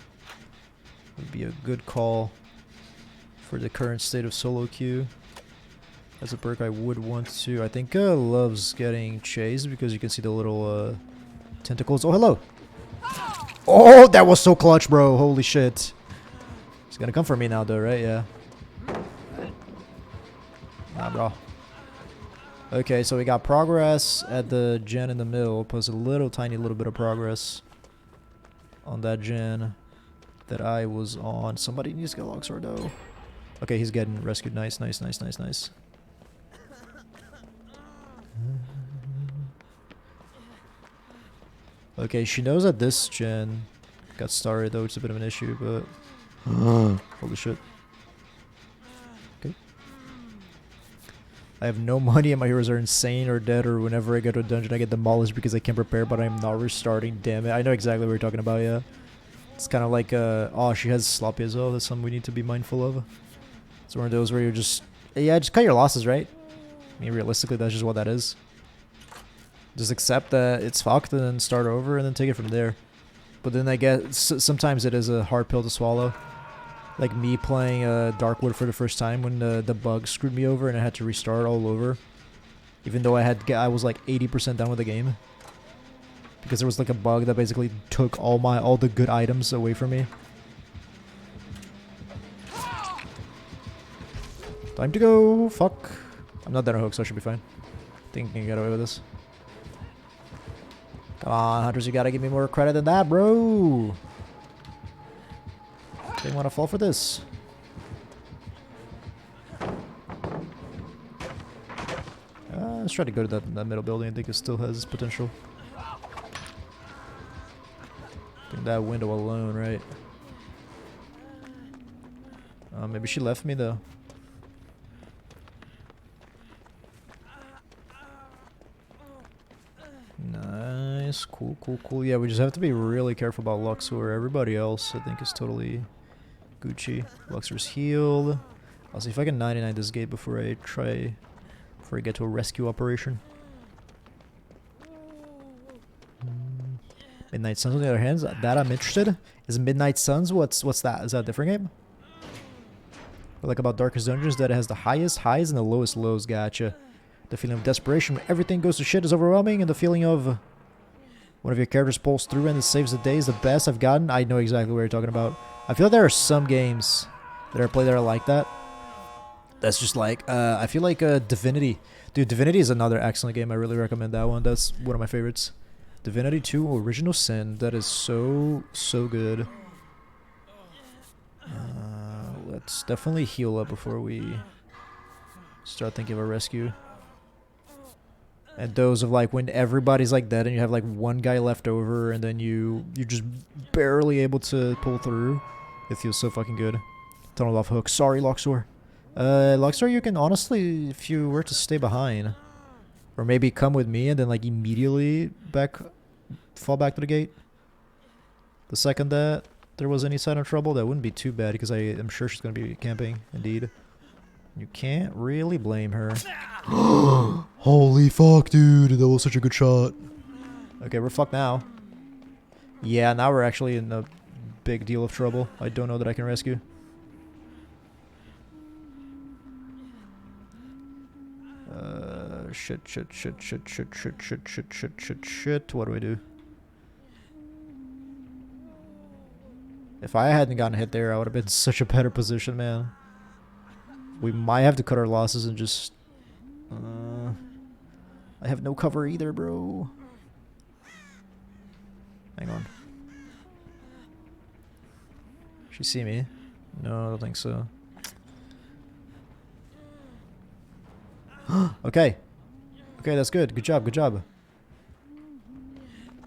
would be a good call for the current state of solo queue. That's a perk I would want to. I think Love's getting chased because you can see the little tentacles. Oh, hello! Oh, that was so clutch, bro. Holy shit. He's gonna come for me now, though, right? Yeah. Nah, bro. Okay, so we got progress at the gen in the middle, plus a little tiny little bit of progress on that gen that I was on. Somebody needs to get Longsword though. Okay, he's getting rescued. Nice, nice, nice, nice, nice. Okay, she knows that this gen got started though, it's a bit of an issue, but holy shit. Okay. I have no money and my heroes are insane or dead, or whenever I go to a dungeon I get demolished because I can't prepare, but I'm not restarting. Damn it. I know exactly what you're talking about, yeah. It's kind of like, oh, she has sloppy as well. That's something we need to be mindful of. It's one of those where you're just, yeah, just cut your losses, right? I mean, realistically, that's just what that is. Just accept that it's fucked and then start over and then take it from there. But then I guess sometimes it is a hard pill to swallow. Like me playing Darkwood for the first time when the bug screwed me over and I had to restart all over. Even though I was like 80% done with the game. Because there was like a bug that basically took all the good items away from me. Time to go. Fuck. I'm not that on hook, so I should be fine. I think I can get away with this. Come on, Hunters, you gotta give me more credit than that, bro. Didn't want to fall for this. Let's try to go to that middle building. I think it still has potential. I think that window alone, right? Maybe she left me though. Nice, cool, cool, cool. Yeah, we just have to be really careful about Luxor. Everybody else, I think, is totally Gucci. Luxor's healed. I'll see if I can 99 this gate before I get to a rescue operation. Midnight Suns on the other hand, that I'm interested. Is Midnight Suns, what's that? Is that a different game? I like about Darkest Dungeons that it has the highest highs and the lowest lows. Gotcha. The feeling of desperation when everything goes to shit is overwhelming, and the feeling of one of your characters pulls through and it saves the day is the best I've gotten. I know exactly what you're talking about. I feel like there are some games that I play that are like that. That's just like, I feel like Divinity. Dude, Divinity is another excellent game. I really recommend that one. That's one of my favorites. Divinity 2 Original Sin. That is so, so good. Let's definitely heal up before we start thinking of a rescue. And those of like when everybody's like dead and you have like one guy left over and then you're just barely able to pull through. It feels so fucking good. Tunnel off hook. Sorry, Luxor. Luxor, you can honestly, if you were to stay behind, or maybe come with me and then like immediately fall back to the gate. The second that there was any sign of trouble, that wouldn't be too bad because I am sure she's gonna be camping. Indeed. You can't really blame her. Holy fuck, dude. That was such a good shot. Okay, we're fucked now. Yeah, now we're actually in a big deal of trouble. I don't know that I can rescue. Shit. What do I do? If I hadn't gotten hit there, I would have been in such a better position, man. We might have to cut our losses and just... I have no cover either, bro. Hang on. She see me? No, I don't think so. Okay. Okay, that's good. Good job, good job.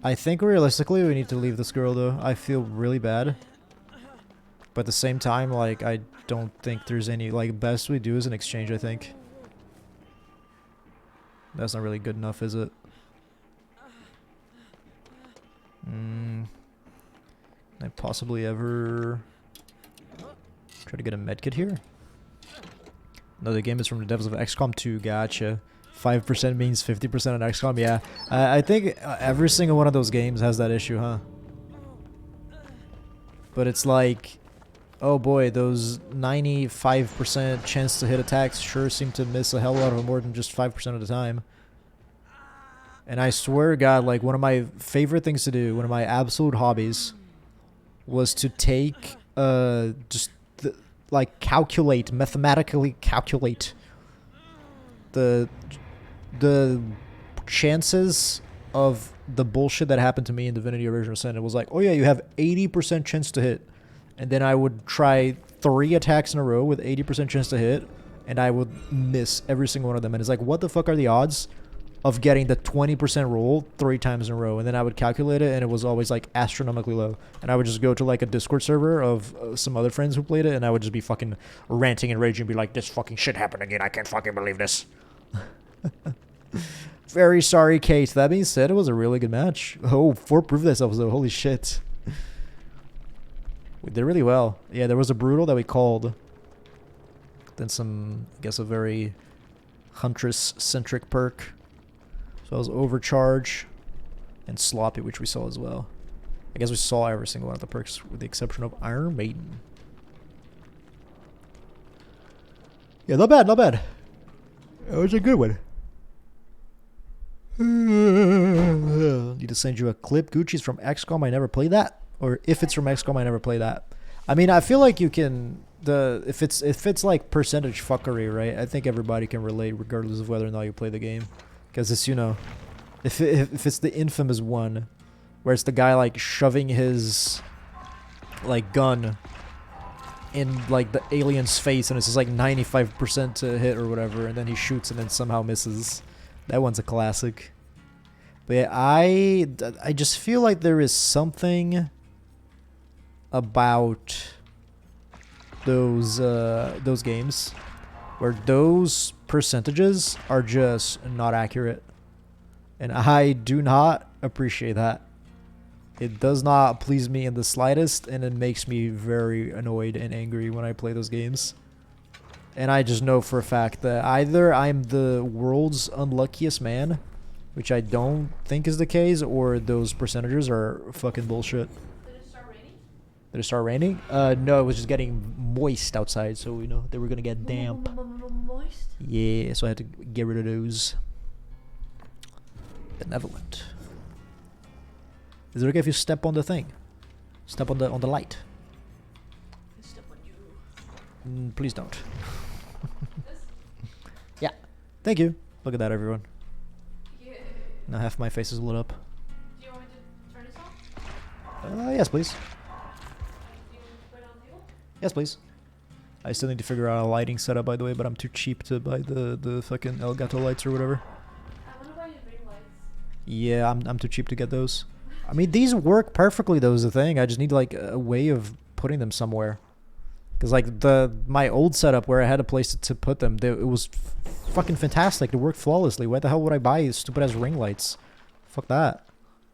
I think realistically we need to leave this girl, though. I feel really bad. But at the same time, like, I don't think there's any... Like, best we do is an exchange, I think. That's not really good enough, is it? Can I possibly ever... try to get a medkit here? No, the game is from the devs of XCOM 2. Gotcha. 5% means 50% on XCOM. Yeah. I think every single one of those games has that issue, huh? But it's like... Oh boy, those 95% chance to hit attacks sure seem to miss a hell lot of them more than just 5% of the time. And I swear to God, like, one of my favorite things to do, one of my absolute hobbies, was to take, mathematically calculate the the chances of the bullshit that happened to me in Divinity Original Sin, it was like, oh yeah, you have 80% chance to hit. And then I would try 3 attacks in a row with 80% chance to hit, and I would miss every single one of them. And it's like, what the fuck are the odds of getting the 20% roll 3 times in a row? And then I would calculate it, and it was always like astronomically low. And I would just go to like a Discord server of some other friends who played it, and I would just be fucking ranting and raging and be like, this fucking shit happened again. I can't fucking believe this. Very sorry, Kate. That being said, it was a really good match. Oh, 4 proved themselves though. Holy shit. We did really well. Yeah, there was a brutal that we called. Then some, I guess, a very Huntress-centric perk. So it was Overcharge and Sloppy, which we saw as well. I guess we saw every single one of the perks with the exception of Iron Maiden. Yeah, not bad, not bad. It was a good one. Need to send you a clip. Gucci's from XCOM. I never played that. Or if it's from XCOM, I never play that. I mean, I feel like you can if it's like percentage fuckery, right? I think everybody can relate regardless of whether or not you play the game, because it's, you know, if it's the infamous one, where it's the guy like shoving his like gun in like the alien's face, and it's just like 95% to hit or whatever, and then he shoots and then somehow misses. That one's a classic. But yeah, I just feel like there is something about those games where those percentages are just not accurate, and I do not appreciate that. It does not please me in the slightest, and it makes me very annoyed and angry when I play those games. And I just know for a fact that either I'm the world's unluckiest man, which I don't think is the case, or those percentages are fucking bullshit. Did it start raining? No, it was just getting moist outside, so you know they were gonna get damp. Moist? Yeah, so I had to get rid of those. Benevolent. Is it okay if you step on the thing? Step on the light. Step on you. Please don't. Yeah. Thank you. Look at that, everyone. Yeah. Now half my face is lit up. Do you want me to turn this off? Yes, please. Yes, please. I still need to figure out a lighting setup, by the way, but I'm too cheap to buy the fucking Elgato lights or whatever. I want to buy you ring lights. Yeah, I'm too cheap to get those. I mean, these work perfectly, though, is the thing. I just need, like, a way of putting them somewhere. Because, like, my old setup where I had a place to put them, it was fucking fantastic. It worked flawlessly. Why the hell would I buy stupid-ass ring lights? Fuck that.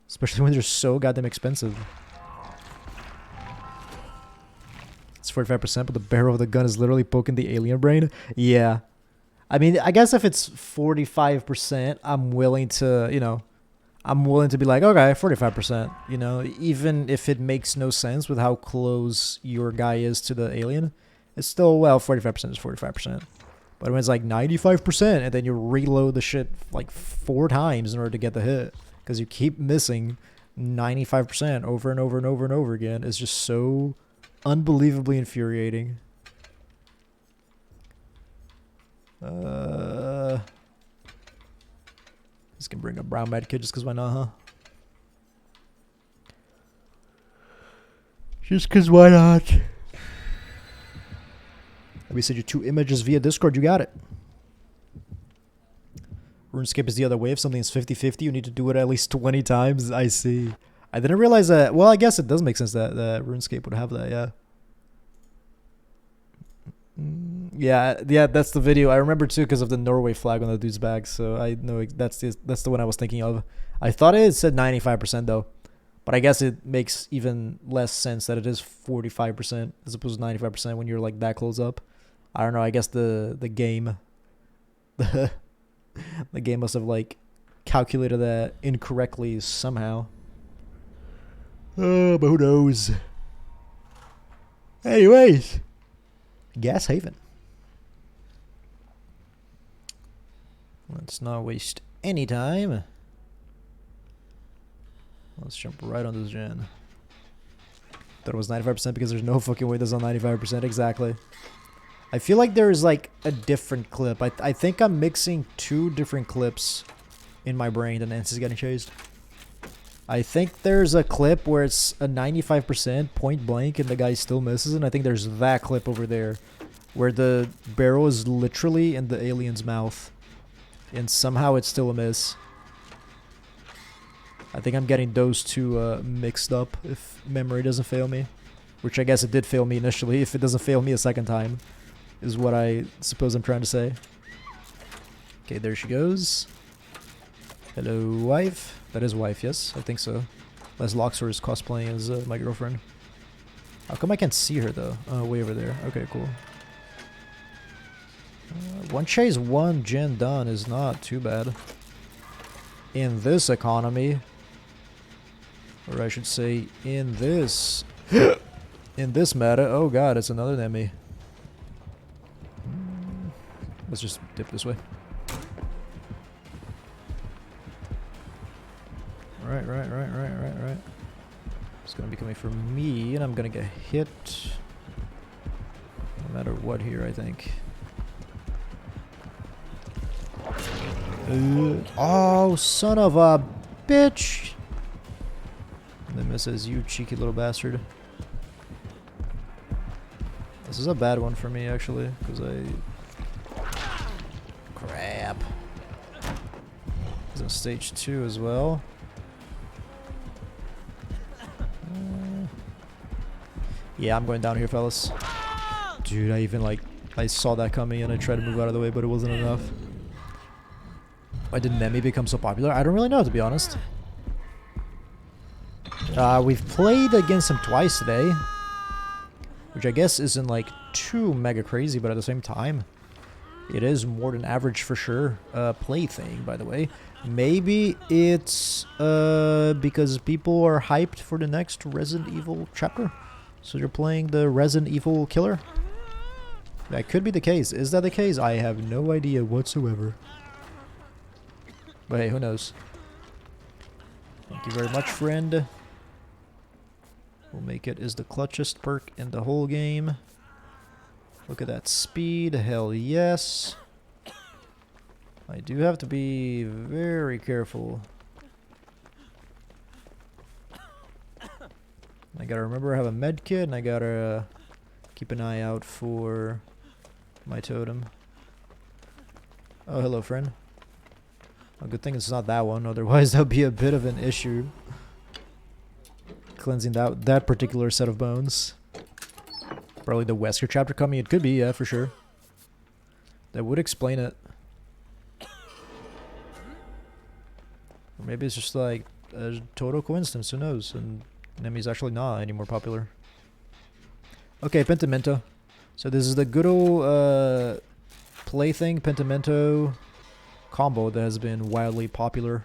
Especially when they're so goddamn expensive. It's 45%, but the barrel of the gun is literally poking the alien brain. Yeah. I mean, I guess if it's 45%, I'm willing to, you know, I'm willing to be like, okay, 45%, you know, even if it makes no sense with how close your guy is to the alien, it's still, well, 45% is 45%. But when it's like 95% and then you reload the shit like 4 times in order to get the hit, because you keep missing 95% over and over and over and over again, it's just so unbelievably infuriating. This can bring a brown med kit just because why not, huh? Just because why not? We sent you 2 images via Discord. You got it. RuneScape is the other way. If something is 50-50, you need to do it at least 20 times. I see. I didn't realize that. Well, I guess it does make sense that RuneScape would have that, yeah. Yeah, that's the video. I remember too because of the Norway flag on the dude's back, so I know that's the one I was thinking of. I thought it said 95% though, but I guess it makes even less sense that it is 45% as opposed to 95% when you're like that close up. I don't know. I guess the game, the game must have like calculated that incorrectly somehow. But who knows? Anyways. Gas Haven. Let's not waste any time. Let's jump right on this gen. Thought it was 95% because there's no fucking way this is on 95%. Exactly. I feel like there's like a different clip. I think I'm mixing two different clips in my brain and Nance is getting chased. I think there's a clip where it's a 95% point blank and the guy still misses, and I think there's that clip over there where the barrel is literally in the alien's mouth and somehow it's still a miss. I think I'm getting those two mixed up if memory doesn't fail me, which I guess it did fail me initially. If it doesn't fail me a second time is what I suppose I'm trying to say. Okay, there she goes. Hello, wife. That is wife, yes, I think so. Les Loxor is cosplaying as my girlfriend. How come I can't see her though? Oh, way over there. Okay, cool. One chase, one gen done is not too bad. In this economy. Or I should say, in this... in this meta. Oh god, it's another than me. Let's just dip this way. Right. It's gonna be coming for me, and I'm gonna get hit. No matter what here, I think. Oh, son of a bitch! And then misses, you cheeky little bastard. This is a bad one for me, actually, because crap. He's on stage 2 as well. Yeah, I'm going down here, fellas. Dude, I saw that coming and I tried to move out of the way, but it wasn't enough. Why did Nemi become so popular? I don't really know, to be honest. We've played against him twice today, which I guess isn't like too mega crazy, but at the same time, it is more than average for sure. Play thing, by the way. Maybe it's because people are hyped for the next Resident Evil chapter. So you're playing the Resident Evil killer? That could be the case. Is that the case? I have no idea whatsoever. But hey, who knows? Thank you very much, friend. We'll make it is the clutchest perk in the whole game. Look at that speed. Hell yes. I do have to be very careful. I gotta remember I have a med kit, and I gotta keep an eye out for my totem. Oh, hello, friend. A good thing it's not that one, otherwise that would be a bit of an issue. Cleansing that particular set of bones. Probably the Wesker chapter coming. It could be, yeah, for sure. That would explain it. Or maybe it's just like a total coincidence, who knows? And Nemi's actually not any more popular. Okay, Pentimento. So this is the good old plaything Pentimento combo that has been wildly popular.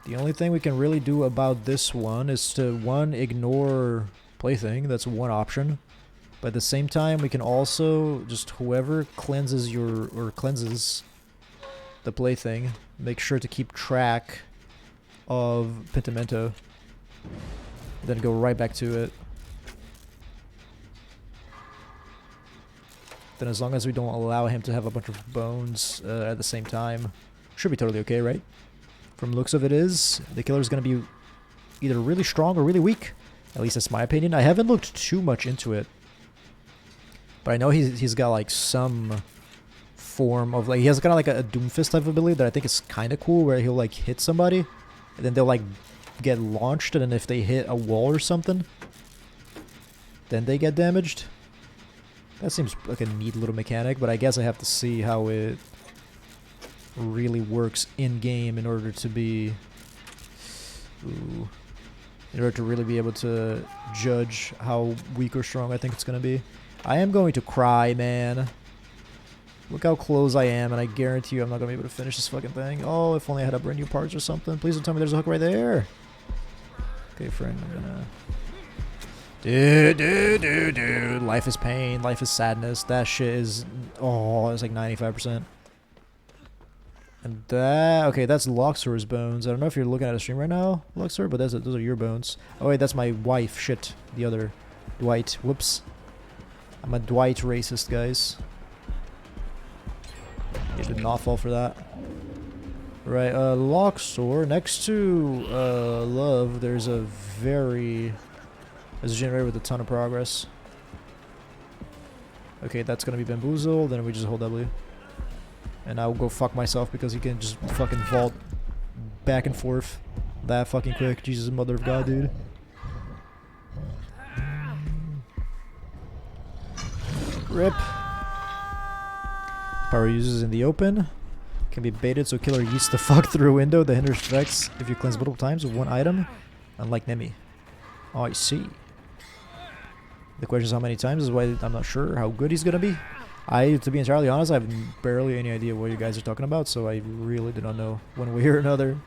The only thing we can really do about this one is to, one, ignore plaything. That's one option. But at the same time, we can also just whoever cleanses cleanses the plaything, make sure to keep track of Pentimento. Then go right back to it. Then as long as we don't allow him to have a bunch of bones at the same time, should be totally okay, right? From looks of it is, the killer's gonna be either really strong or really weak. At least that's my opinion. I haven't looked too much into it. But I know he's got like some form of like, he has kind of like a Doomfist type of ability that I think is kind of cool, where he'll like hit somebody and then they'll like get launched, and then if they hit a wall or something, then they get damaged. That seems like a neat little mechanic, but I guess I have to see how it really works in game in order to be in order to really be able to judge how weak or strong I think it's gonna be. I am going to cry, man. Look how close I am, and I guarantee you I'm not gonna be able to finish this fucking thing. Oh, if only I had a brand new parts or something. Please don't tell me there's a hook right there. Okay, friend, I'm gonna... Dude. Life is pain. Life is sadness. That shit is... Oh, it's like 95%. And that... Okay, that's Loxor's bones. I don't know if you're looking at a stream right now, Loxor, but those are your bones. Oh, wait, that's my wife. Shit. The other Dwight. Whoops. I'm a Dwight racist, guys. You did not fall for that. Right, Loxor. Next to Love, there's a generator with a ton of progress. Okay, that's gonna be Bamboozle, then we just hold W. And I'll go fuck myself because he can just fucking vault back and forth that fucking quick. Jesus, mother of God, dude. Rip. Power uses in the open. Can be baited so killer yeets the fuck through a window that hinders effects if you cleanse multiple times with one item. Unlike Nemi. Oh, I see. The question is how many times is why I'm not sure how good he's gonna be. To be entirely honest, I have barely any idea what you guys are talking about, so I really do not know one way or another.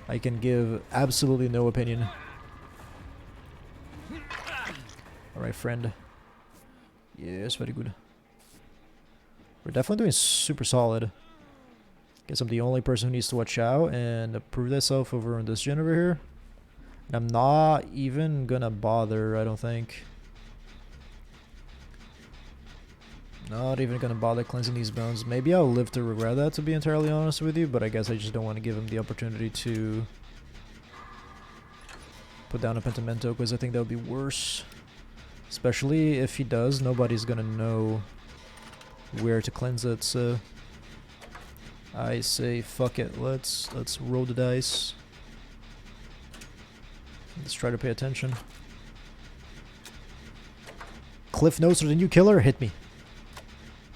I can give absolutely no opinion. Alright, friend. Yes, very good. We're definitely doing super solid. Guess I'm the only person who needs to watch out and prove myself over on this gen over here. And I'm not even gonna bother, I don't think. Not even gonna bother cleansing these bones. Maybe I'll live to regret that, to be entirely honest with you, but I guess I just don't want to give him the opportunity to put down a Pentimento, because I think that would be worse. Especially if he does, nobody's gonna know where to cleanse it, so I say fuck it. Let's roll the dice. Let's try to pay attention. Cliff Notes are the new killer? Hit me.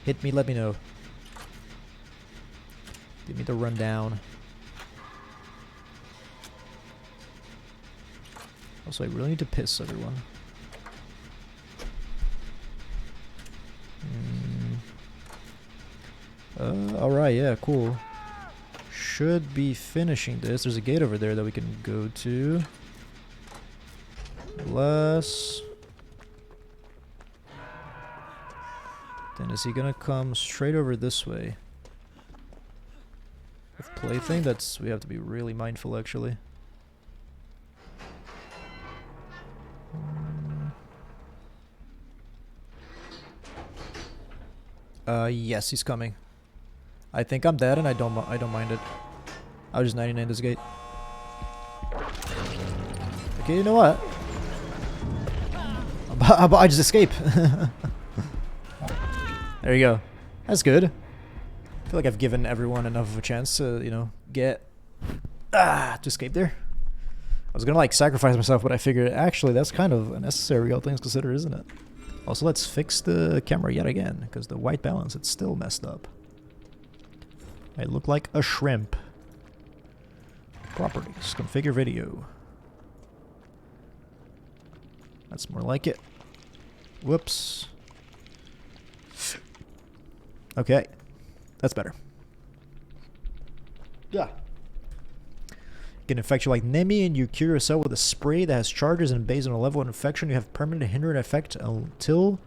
Hit me, let me know. Give me the rundown. Also, I really need to piss everyone. Alright, yeah, cool. Should be finishing this. There's a gate over there that we can go to. Bless. Then is he gonna come straight over this way? With plaything, we have to be really mindful actually. Yes, he's coming. I think I'm dead and I don't mind it. I'll just 99 this gate. Okay, you know what? I just escape. There you go. That's good. I feel like I've given everyone enough of a chance to, you know, to escape there. I was gonna like sacrifice myself, but I figured actually that's kind of a necessary, all things considered, isn't it? Also, let's fix the camera yet again, because the white balance, it's still messed up. I look like a shrimp. Properties, configure video. That's more like it. Whoops. Okay. That's better. Yeah. Can infect you like Nemi, and you cure yourself with a spray that has charges, and based on a level of infection, you have permanent hindering effect until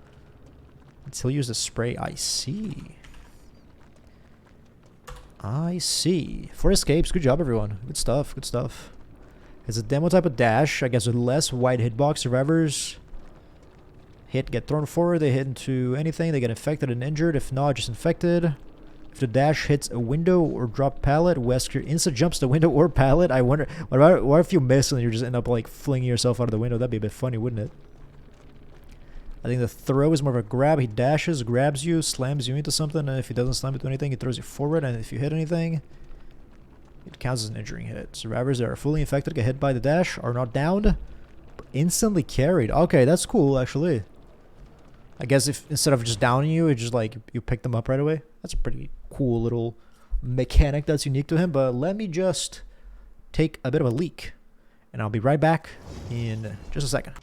you use the spray. I see. I see. 4 escapes. Good job, everyone. Good stuff. Good stuff. It's a demo type of dash. I guess with less wide hitbox, survivors get thrown forward. They hit into anything. They get infected and injured. If not, just infected. If the dash hits a window or drop pallet, Wesker insta jumps the window or pallet. I wonder, what if you miss and you just end up like flinging yourself out of the window? That'd be a bit funny, wouldn't it? I think the throw is more of a grab. He dashes, grabs you, slams you into something, and if he doesn't slam into anything, he throws you forward, and if you hit anything, it counts as an injuring hit. Survivors that are fully infected get hit by the dash are not downed, but instantly carried. Okay, that's cool, actually. I guess if instead of just downing you, it's just like you pick them up right away. That's a pretty cool little mechanic that's unique to him. But let me just take a bit of a leak, and I'll be right back in just a second.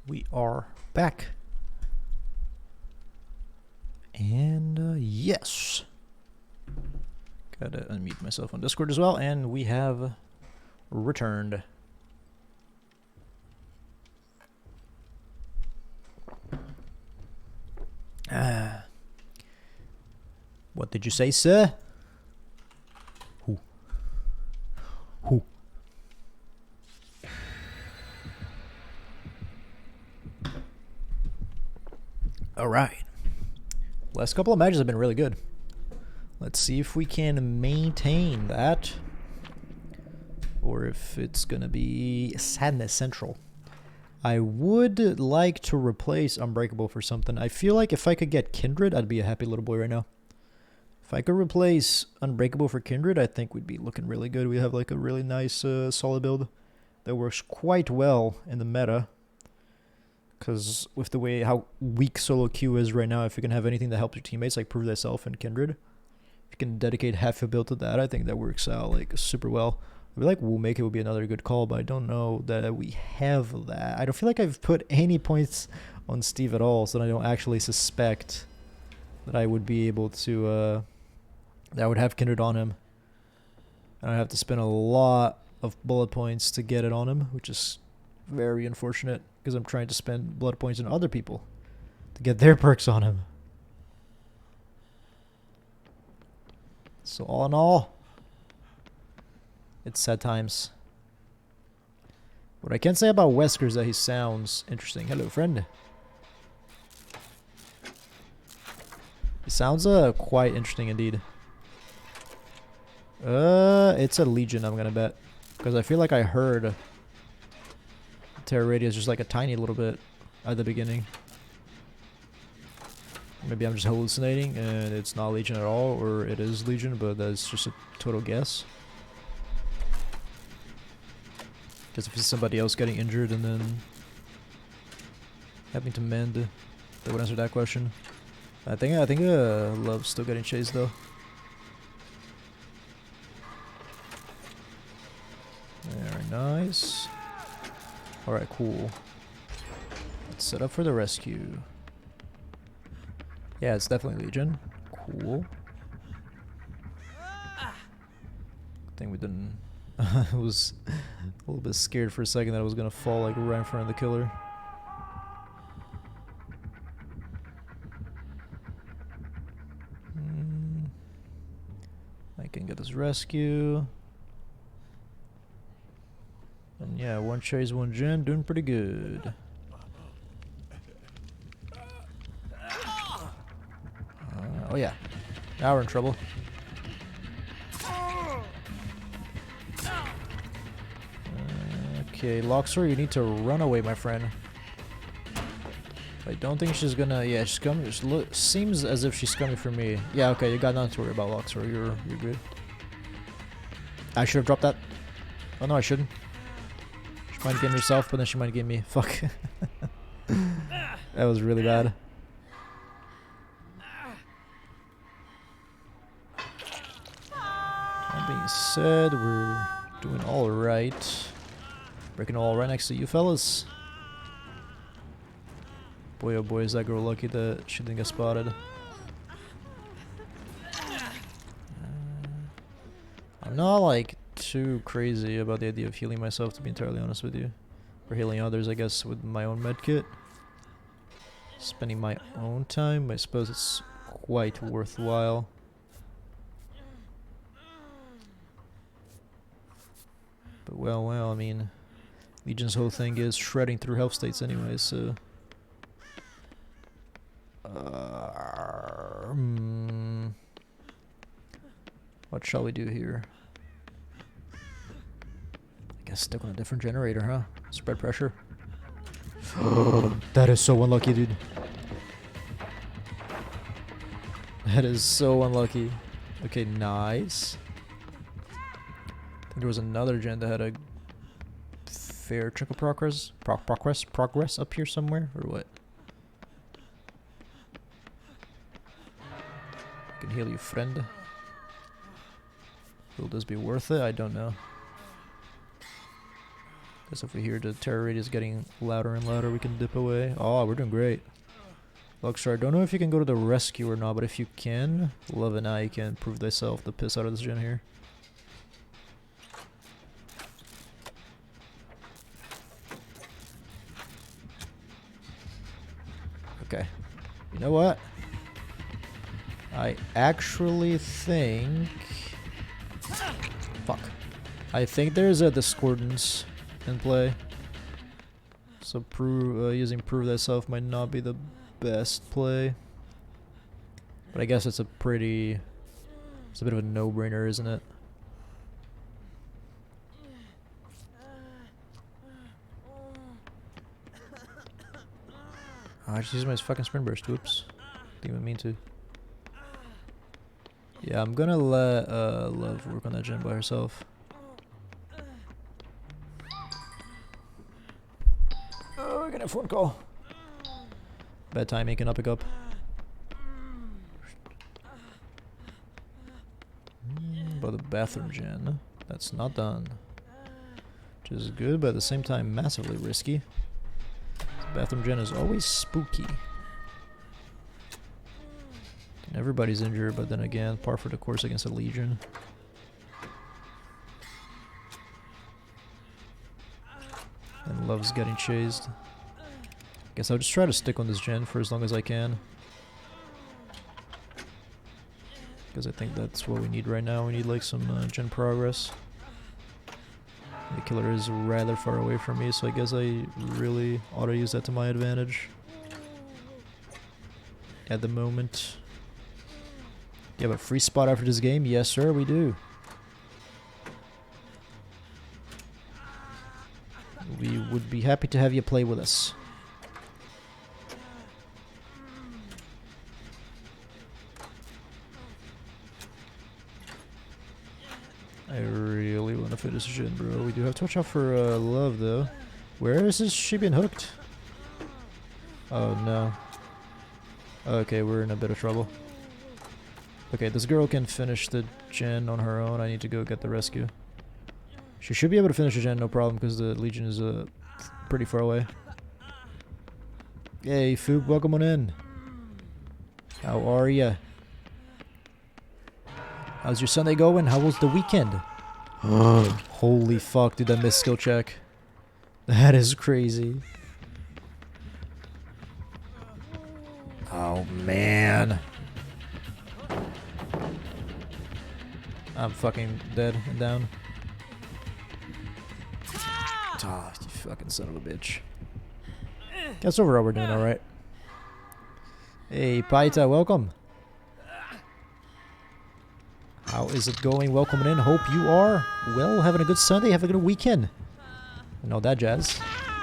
We are back. And yes. Gotta unmute myself on Discord as well, and we have returned. What did you say, sir? Who? Who? All right. Last couple of matches have been really good. Let's see if we can maintain that, or if it's gonna be Sadness Central. I would like to replace Unbreakable for something. I feel like if I could get Kindred, I'd be a happy little boy right now. If I could replace Unbreakable for Kindred, I think we'd be looking really good. We have like a really nice solid build that works quite well in the meta. Because with the way how weak solo queue is right now, if you can have anything that helps your teammates, like Prove Thyself and Kindred, if you can dedicate half your build to that, I think that works out like super well. I feel like We'll Make It would be another good call, but I don't know that we have that. I don't feel like I've put any points on Steve at all, so I don't actually suspect that I would be able to... that I would have Kindred on him. And I have to spend a lot of bullet points to get it on him, which is very unfortunate because I'm trying to spend blood points on other people to get their perks on him. So all in all, it's sad times. What I can say about Wesker is that he sounds interesting. Hello, friend. He sounds quite interesting indeed. It's a Legion, I'm gonna bet, because I feel like I heard Terra radius just like a tiny little bit at the beginning. Maybe I'm just hallucinating and it's not Legion at all, or it is Legion, but that's just a total guess. Because if it's somebody else getting injured and then having to mend, that would answer that question. I think Love's still getting chased though. Very nice. Alright, cool. Let's set up for the rescue. Yeah, it's definitely Legion. Cool. I think we didn't... I was a little bit scared for a second that I was gonna fall like right in front of the killer. I can get this rescue. And yeah, one chase, one gen, doing pretty good. Oh yeah, now we're in trouble. Okay, Loxor, you need to run away, my friend. I don't think she's gonna. Yeah, she's coming. Seems as if she's coming for me. Yeah, okay, you got nothing to worry about, Loxor. You're good. I should have dropped that. Oh no, I shouldn't. She might get herself, but then she might get me. Fuck. That was really bad. That being said, we're doing all right. Breaking all right next to you fellas. Boy oh boy, is that girl lucky that she didn't get spotted. I'm not like too crazy about the idea of healing myself, to be entirely honest with you. Or healing others, I guess, with my own medkit. Spending my own time, I suppose it's quite worthwhile. But well, I mean, Legion's whole thing is shredding through health states anyway, so... what shall we do here? I guess stick on a different generator, huh? Spread pressure. That is so unlucky, dude. That is so unlucky. Okay, nice. I think there was another gen that had a fair trickle progress up here somewhere, or what? I can heal you, friend. Will this be worth it? I don't know. Because if we hear the terror rate is getting louder and louder, we can dip away. Oh, we're doing great. Luxor, I don't know if you can go to the rescue or not, but if you can, love it now, you can prove thyself the piss out of this gen here. Okay. You know what? I actually think... Fuck. I think there's a discordance in play. So using prove thyself might not be the best play. But I guess it's a pretty... It's a bit of a no-brainer, isn't it? Oh, I just used my fucking sprint burst. Whoops. Didn't even mean to. Yeah, I'm gonna let Love work on that gen by herself. Oh, I got a phone call. Bad timing, cannot pick up. About the bathroom gen. That's not done. Which is good, but at the same time massively risky. Bathroom gen is always spooky. Everybody's injured, but then again, par for the course against a Legion. And Love's getting chased. Guess I'll just try to stick on this gen for as long as I can. Because I think that's what we need right now. We need like some gen progress. The killer is rather far away from me, so I guess I really ought to use that to my advantage. At the moment. You have a free spot after this game? Yes, sir, we do. We would be happy to have you play with us. I really want to fit this gen, bro. We do have to watch out for Love, though. Where is she being hooked? Oh, no. Okay, we're in a bit of trouble. Okay, this girl can finish the gen on her own. I need to go get the rescue. She should be able to finish the gen, no problem, because the Legion is pretty far away. Hey, Foop, welcome on in. How are ya? How's your Sunday going? How was the weekend? Holy fuck, dude, I missed skill check. That is crazy. Oh, man. I'm fucking dead and down. Ah, you fucking son of a bitch. Guess overall we're doing alright. Hey, Paita, welcome. How is it going? Welcome in. Hope you are well, having a good Sunday, having a good weekend. And all that jazz.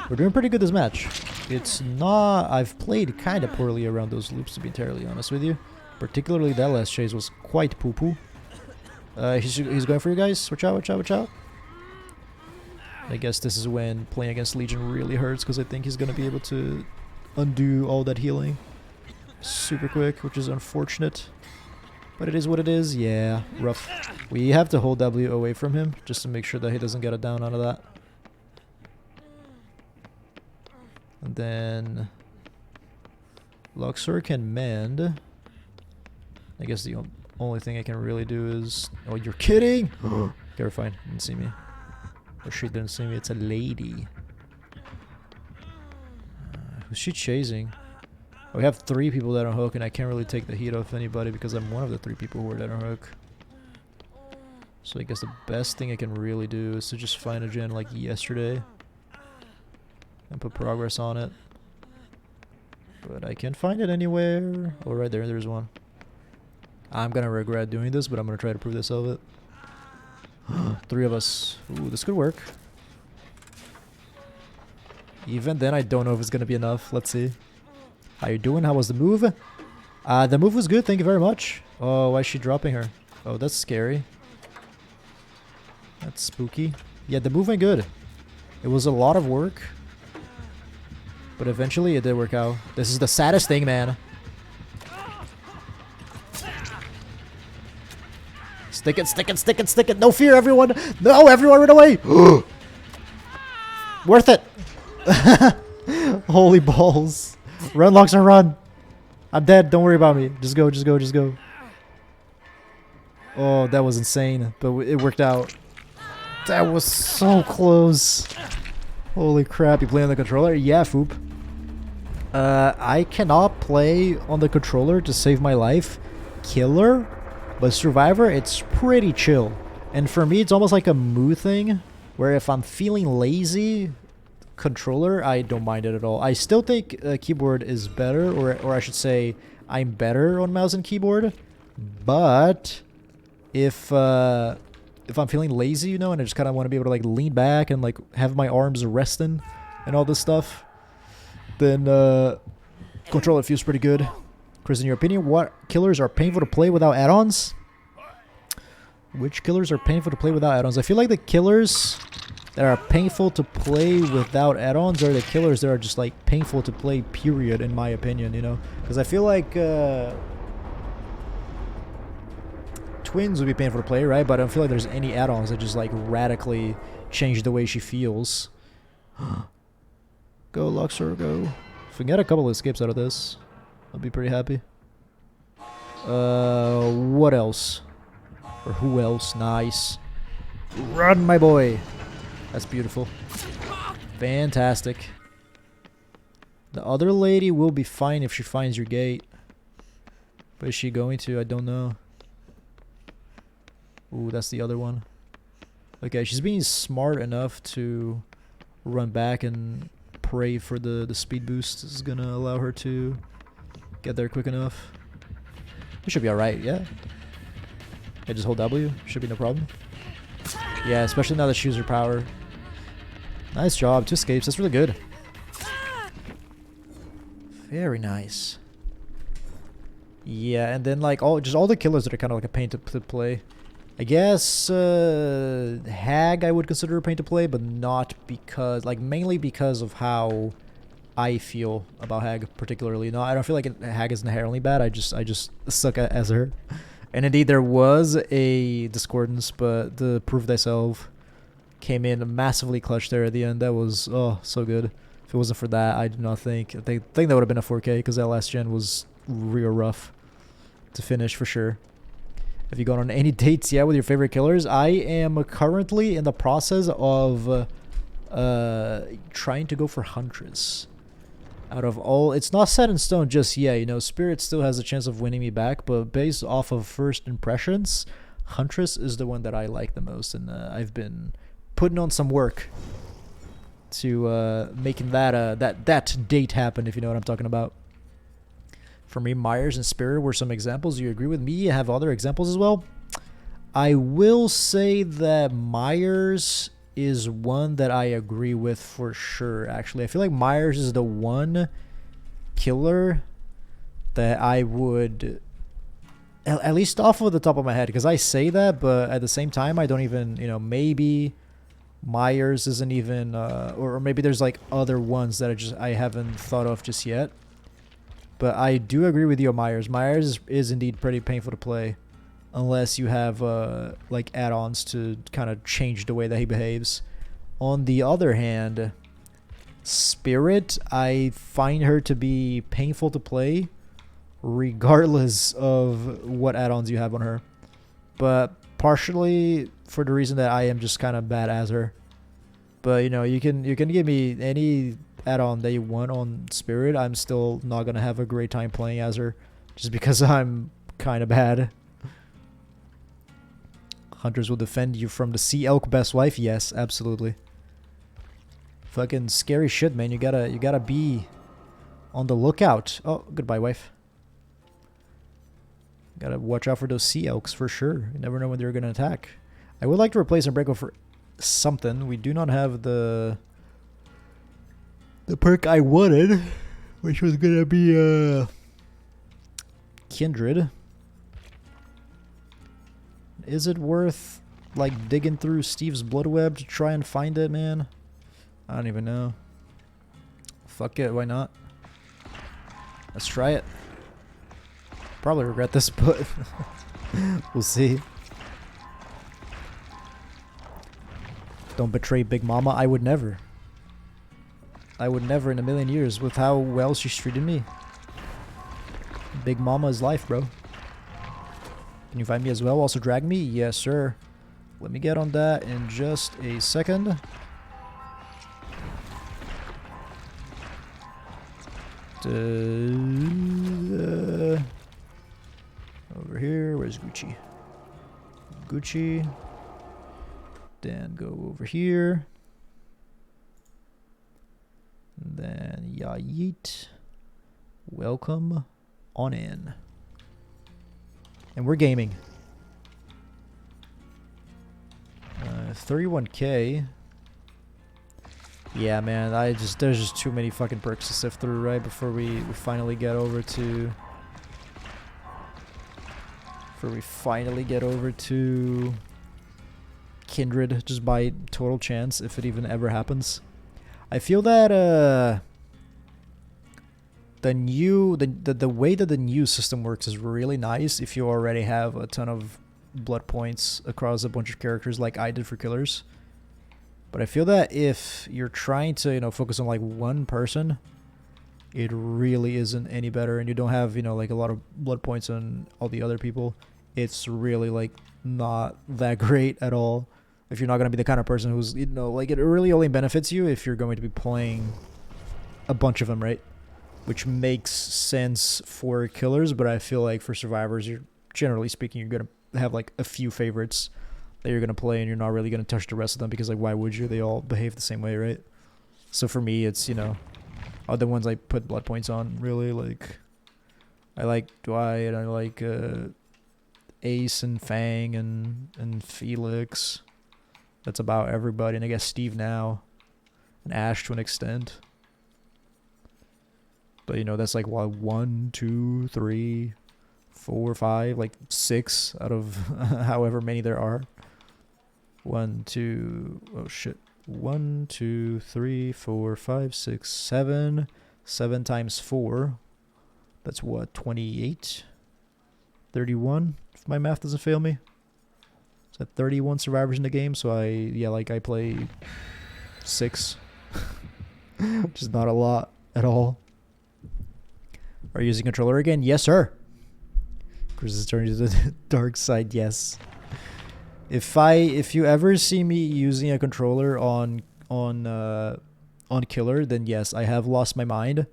We're doing pretty good this match. It's not... I've played kind of poorly around those loops, to be entirely honest with you. Particularly that last chase was quite poo-poo. He's going for you guys. Watch out, watch out, watch out. I guess this is when playing against Legion really hurts, because I think he's going to be able to undo all that healing super quick, which is unfortunate. But it is what it is. Yeah, rough. We have to hold W away from him, just to make sure that he doesn't get a down out of that. And then... Luxor can mend. I guess the only thing I can really do is... Oh, you're kidding? Okay, we're fine. Didn't see me. Or she didn't see me. It's a lady. Who's she chasing? Oh, we have 3 people that are on hook, and I can't really take the heat off anybody because I'm one of the 3 people who are dead on hook. So I guess the best thing I can really do is to just find a gen like yesterday and put progress on it. But I can't find it anywhere. Oh, right there. There's one. I'm gonna regret doing this, but I'm gonna try to prove this of it. 3 of us. Ooh, this could work. Even then, I don't know if it's gonna be enough. Let's see. How you doing? How was the move? The move was good. Thank you very much. Oh, why is she dropping her? Oh, that's scary. That's spooky. Yeah, the move went good. It was a lot of work, but eventually it did work out. This is the saddest thing, man. Stick it, stick it, stick it, stick it. No fear, everyone. No, everyone run away. Worth it! Holy balls. Run, Loxer, run! I'm dead, don't worry about me. Just go, just go, just go. Oh, that was insane, but it worked out. That was so close. Holy crap, you play on the controller? Yeah, Foop. I cannot play on the controller to save my life. Killer? But Survivor, it's pretty chill. And for me, it's almost like a mood thing, where if I'm feeling lazy, controller, I don't mind it at all. I still think keyboard is better, or I should say, I'm better on mouse and keyboard. But if I'm feeling lazy, you know, and I just kind of want to be able to like lean back and like have my arms resting and all this stuff, then controller feels pretty good. Chris, in your opinion, what killers are painful to play without add-ons? Which killers are painful to play without add-ons? I feel like the killers that are painful to play without add-ons are the killers that are just like painful to play, period, in my opinion, you know? Because I feel like Twins would be painful to play, right? But I don't feel like there's any add-ons that just like radically change the way she feels. Go, Luxor, go. If we can get a couple of escapes out of this, I'll be pretty happy. What else? Or who else? Nice. Run, my boy. That's beautiful. Fantastic. The other lady will be fine if she finds your gate. But is she going to? I don't know. Ooh, that's the other one. Okay, she's being smart enough to run back and pray for the speed boost. This is gonna allow her to get there quick enough. We should be alright, yeah. Yeah, just hold W. Should be no problem. Yeah, especially now that she used her power. Nice job. 2 escapes. That's really good. Very nice. Yeah, and then like all the killers that are kind of like a pain to play. I guess Hag I would consider a pain to play, but not because mainly because of how I feel about Hag particularly. No, I don't feel like Hag is inherently bad. I just suck as her. And indeed there was a discordance, but the proof thyself came in massively clutch there at the end. That was so good. If it wasn't for that, I do not think that would have been a 4K, because that last gen was real rough to finish for sure. Have you gone on any dates yet with your favorite killers? I am currently in the process of trying to go for Huntress. Out of all, it's not set in stone just yet. You know, Spirit still has a chance of winning me back, but based off of first impressions, Huntress is the one that I like the most, and I've been putting on some work to making that date happen, if you know what I'm talking about. For me, Myers and Spirit were some examples. Do you agree with me? You have other examples as well? I will say that Myers is one that I agree with for sure, actually. I feel like Myers is the one killer that I would, at least off of the top of my head, because I say that, but at the same time, I don't even, you know, maybe Myers isn't even, or maybe there's like other ones that I haven't thought of just yet. But I do agree with you on Myers. Myers is indeed pretty painful to play, unless you have like add-ons to kind of change the way that he behaves. On the other hand, Spirit, I find her to be painful to play regardless of what add-ons you have on her. But partially for the reason that I am just kind of bad as her. But you know, you can give me any add-on that you want on Spirit, I'm still not gonna have a great time playing as her, just because I'm kind of bad. Hunters will defend you from the sea elk, best wife. Yes, absolutely. Fucking scary shit, man. You gotta be on the lookout. Oh, goodbye, wife. Gotta watch out for those sea elks for sure. You never know when they're gonna attack. I would like to replace Unbreakable for something. We do not have the perk I wanted, which was gonna be Kindred. Is it worth like digging through Steve's blood web to try and find it, man? I don't even know. Fuck it, why not? Let's try it. Probably regret this, but we'll see. Don't betray Big Mama. I would never. I would never in a million years with how well she's treated me. Big Mama is life, bro. Can you find me as well? Also drag me? Yes, sir. Let me get on that in just a second. Over here. Where's Gucci? Gucci. Then go over here. And then Yeet. Welcome on in. And we're gaming. 31k. Yeah, man, there's just too many fucking perks to sift through right before we finally get over to Kindred, just by total chance, if it even ever happens. I feel that the way that the new system works is really nice if you already have a ton of blood points across a bunch of characters like I did for killers. But I feel that if you're trying to, focus on like one person, it really isn't any better, and you don't have, like a lot of blood points on all the other people. It's really like not that great at all. If you're not going to be the kind of person who's, like it really only benefits you if you're going to be playing a bunch of them, right? Which makes sense for killers, but I feel like for survivors, generally speaking, you're going to have like a few favorites that you're going to play, and you're not really going to touch the rest of them because, like, why would you? They all behave the same way, right? So for me, it's, other ones I put blood points on, really. Like, I like Dwight, I like Ace and Fang and Felix. That's about everybody, and I guess Steve now, and Ash to an extent. But, that's like, 1, 2, 3, 4, 5, like 6 out of however many there are. 1, 2, oh shit. 1, 2, 3, 4, 5, 6, 7. 7 times 4. That's what, 28? 31, if my math doesn't fail me. Is that 31 survivors in the game? So I play 6. Which is not a lot at all. Are you using a controller again? Yes, sir. Chris is turning to the dark side, yes. If you ever see me using a controller on killer, then yes, I have lost my mind,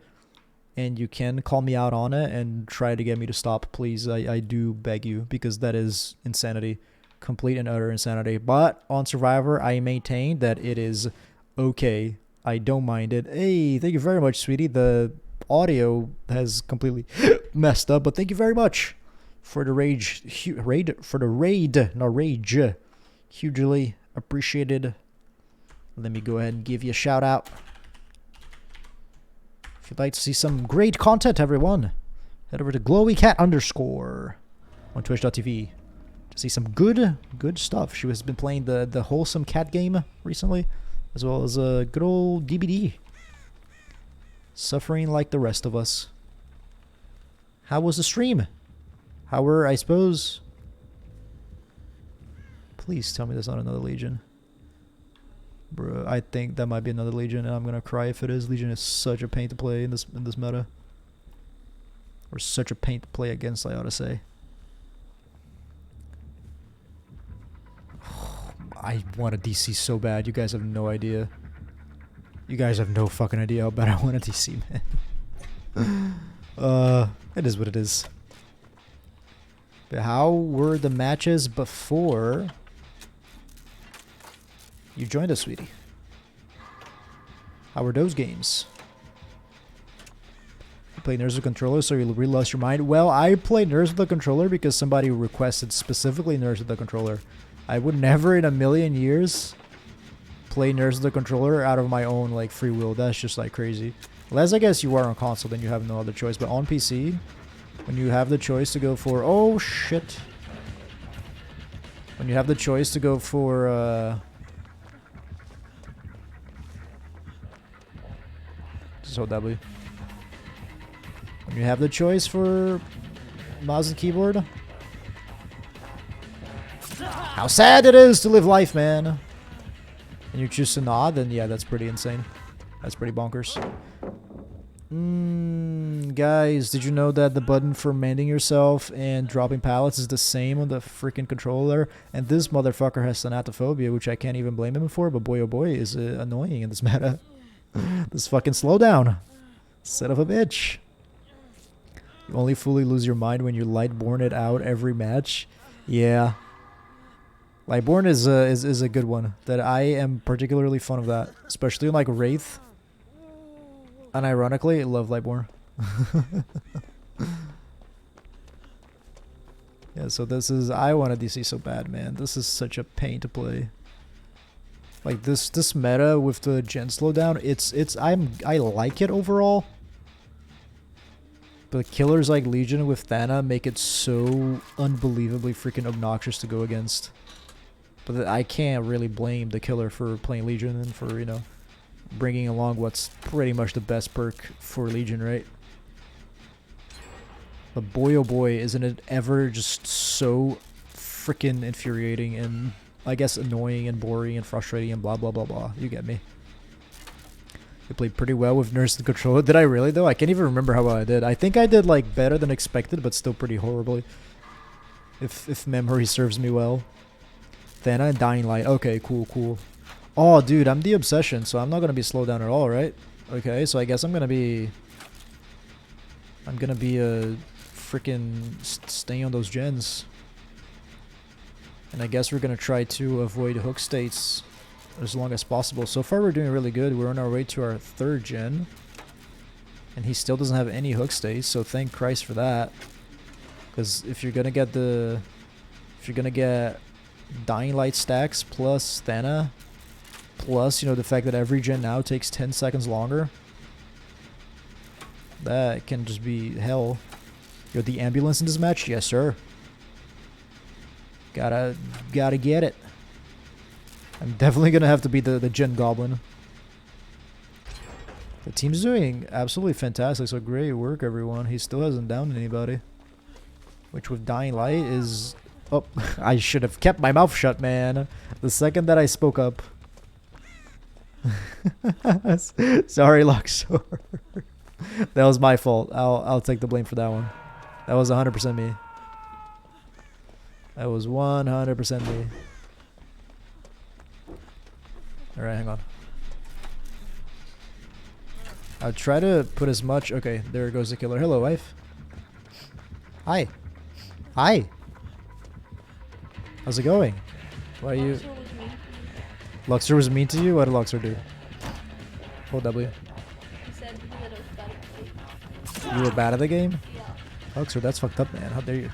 and you can call me out on it and try to get me to stop, please. I do beg you, because that is insanity, complete and utter insanity. But on Survivor, I maintain that it is okay. I don't mind it. Hey, thank you very much, sweetie. The audio has completely messed up, but thank you very much for the rage, hugely appreciated. Let me go ahead and give you a shout out. If you'd like to see some great content, everyone, head over to glowycat_ on twitch.tv to see some good stuff. She has been playing the wholesome cat game recently, as well as a good old DBD. Suffering like the rest of us. How was the stream? How were, I suppose... Please tell me there's not another Legion. Bruh, I think that might be another Legion, and I'm gonna cry if it is. Legion is such a pain to play in this meta. Or such a pain to play against, I ought to say. I want a DC so bad, you guys have no idea. You guys have no fucking idea how bad I want a DC, man. It is what it is. But how were the matches before you joined us, sweetie? How were those games? You play Nerds with Controller, so you really lost your mind? Well, I play Nerds with the Controller because somebody requested specifically Nerds with the Controller. I would never in a million years play Nerds with the Controller out of my own like free will. That's just like crazy. Unless I guess you are on console, then you have no other choice. But on PC, when you have the choice to go for... Oh, shit. When you have the choice to go for... So W. When you have the choice for mouse and keyboard... How sad it is to live life, man. And you choose to nod, then yeah, that's pretty insane. That's pretty bonkers. Guys, did you know that the button for mending yourself and dropping pallets is the same on the freaking controller? And this motherfucker has thanatophobia, which I can't even blame him for, but boy oh boy is it annoying in this meta. This fucking slowdown. Son of a bitch. You only fully lose your mind when you Lightborn it out every match. Yeah. Lightborn is a good one. That I am particularly fond of that. Especially in like Wraith. And ironically, I love Lightborn. Yeah, so this is... I want a DC so bad, man. This is such a pain to play. Like this meta with the gen slowdown, I like it overall. But killers like Legion with Thana make it so unbelievably freaking obnoxious to go against. But I can't really blame the killer for playing Legion and for, you know, bringing along what's pretty much the best perk for Legion, right? But boy oh boy, isn't it ever just so freaking infuriating and I guess annoying and boring and frustrating and blah blah blah blah. You get me. I played pretty well with Nurse and Controller. Did I really though? I can't even remember how well I did. I think I did like better than expected, but still pretty horribly. If memory serves me well. Thana and Dying Light. Okay, cool, cool. Oh, dude, I'm the Obsession, so I'm not gonna be slowed down at all, right? Okay, so I guess I'm gonna be freaking staying on those gens. And I guess we're gonna try to avoid hook states as long as possible. So far we're doing really good. We're on our way to our 3rd gen. And he still doesn't have any hook states, so thank Christ for that. Because if you're gonna get Dying Light stacks plus Thana, plus, you know, the fact that every gen now takes 10 seconds longer, that can just be hell. You're the ambulance in this match? Yes, sir. Gotta get it. I'm definitely gonna have to be the gen goblin. The team's doing absolutely fantastic, so great work, everyone. He still hasn't downed anybody. Which with Dying Light is... Oh, I should have kept my mouth shut, man. The second that I spoke up. Sorry, Luxor. That was my fault. I'll take the blame for that one. That was 100% me. That was 100% me. Alright, hang on. I'll try to put as much... Okay, there goes the killer. Hello, wife. Hi. Hi. How's it going? Why are you... Luxor was mean to you? What did Luxor do? Hold W. He said that I was bad at the game. You were bad at the game? Yeah. Luxor, that's fucked up, man. How dare you?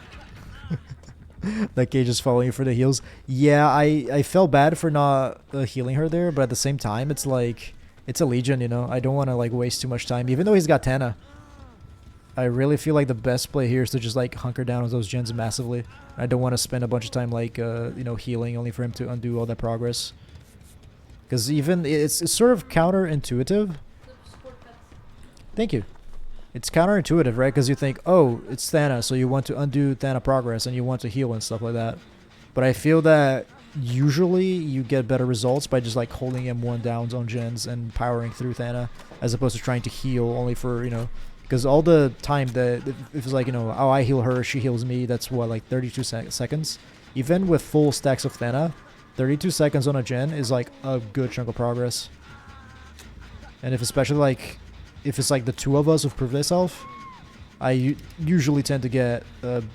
That cage is following you for the heals. Yeah, I felt bad for not healing her there, but at the same time, it's like... It's a Legion, you know? I don't want to like waste too much time, even though he's got Tana. I really feel like the best play here is to just like hunker down on those gens massively. I don't want to spend a bunch of time like, you know, healing only for him to undo all that progress. Because even, it's sort of counterintuitive. Thank you. It's counterintuitive, right? Because you think, oh, it's Thana, so you want to undo Thana progress and you want to heal and stuff like that. But I feel that usually you get better results by just like holding M1 downs on gens and powering through Thana, as opposed to trying to heal only for, you know, because all the time that if it's like, you know, oh, I heal her, she heals me, that's what, like 32 seconds. Even with full stacks of Thana, 32 seconds on a gen is like a good chunk of progress. And if especially like, if it's like the two of us who've proved themselves, I usually tend to get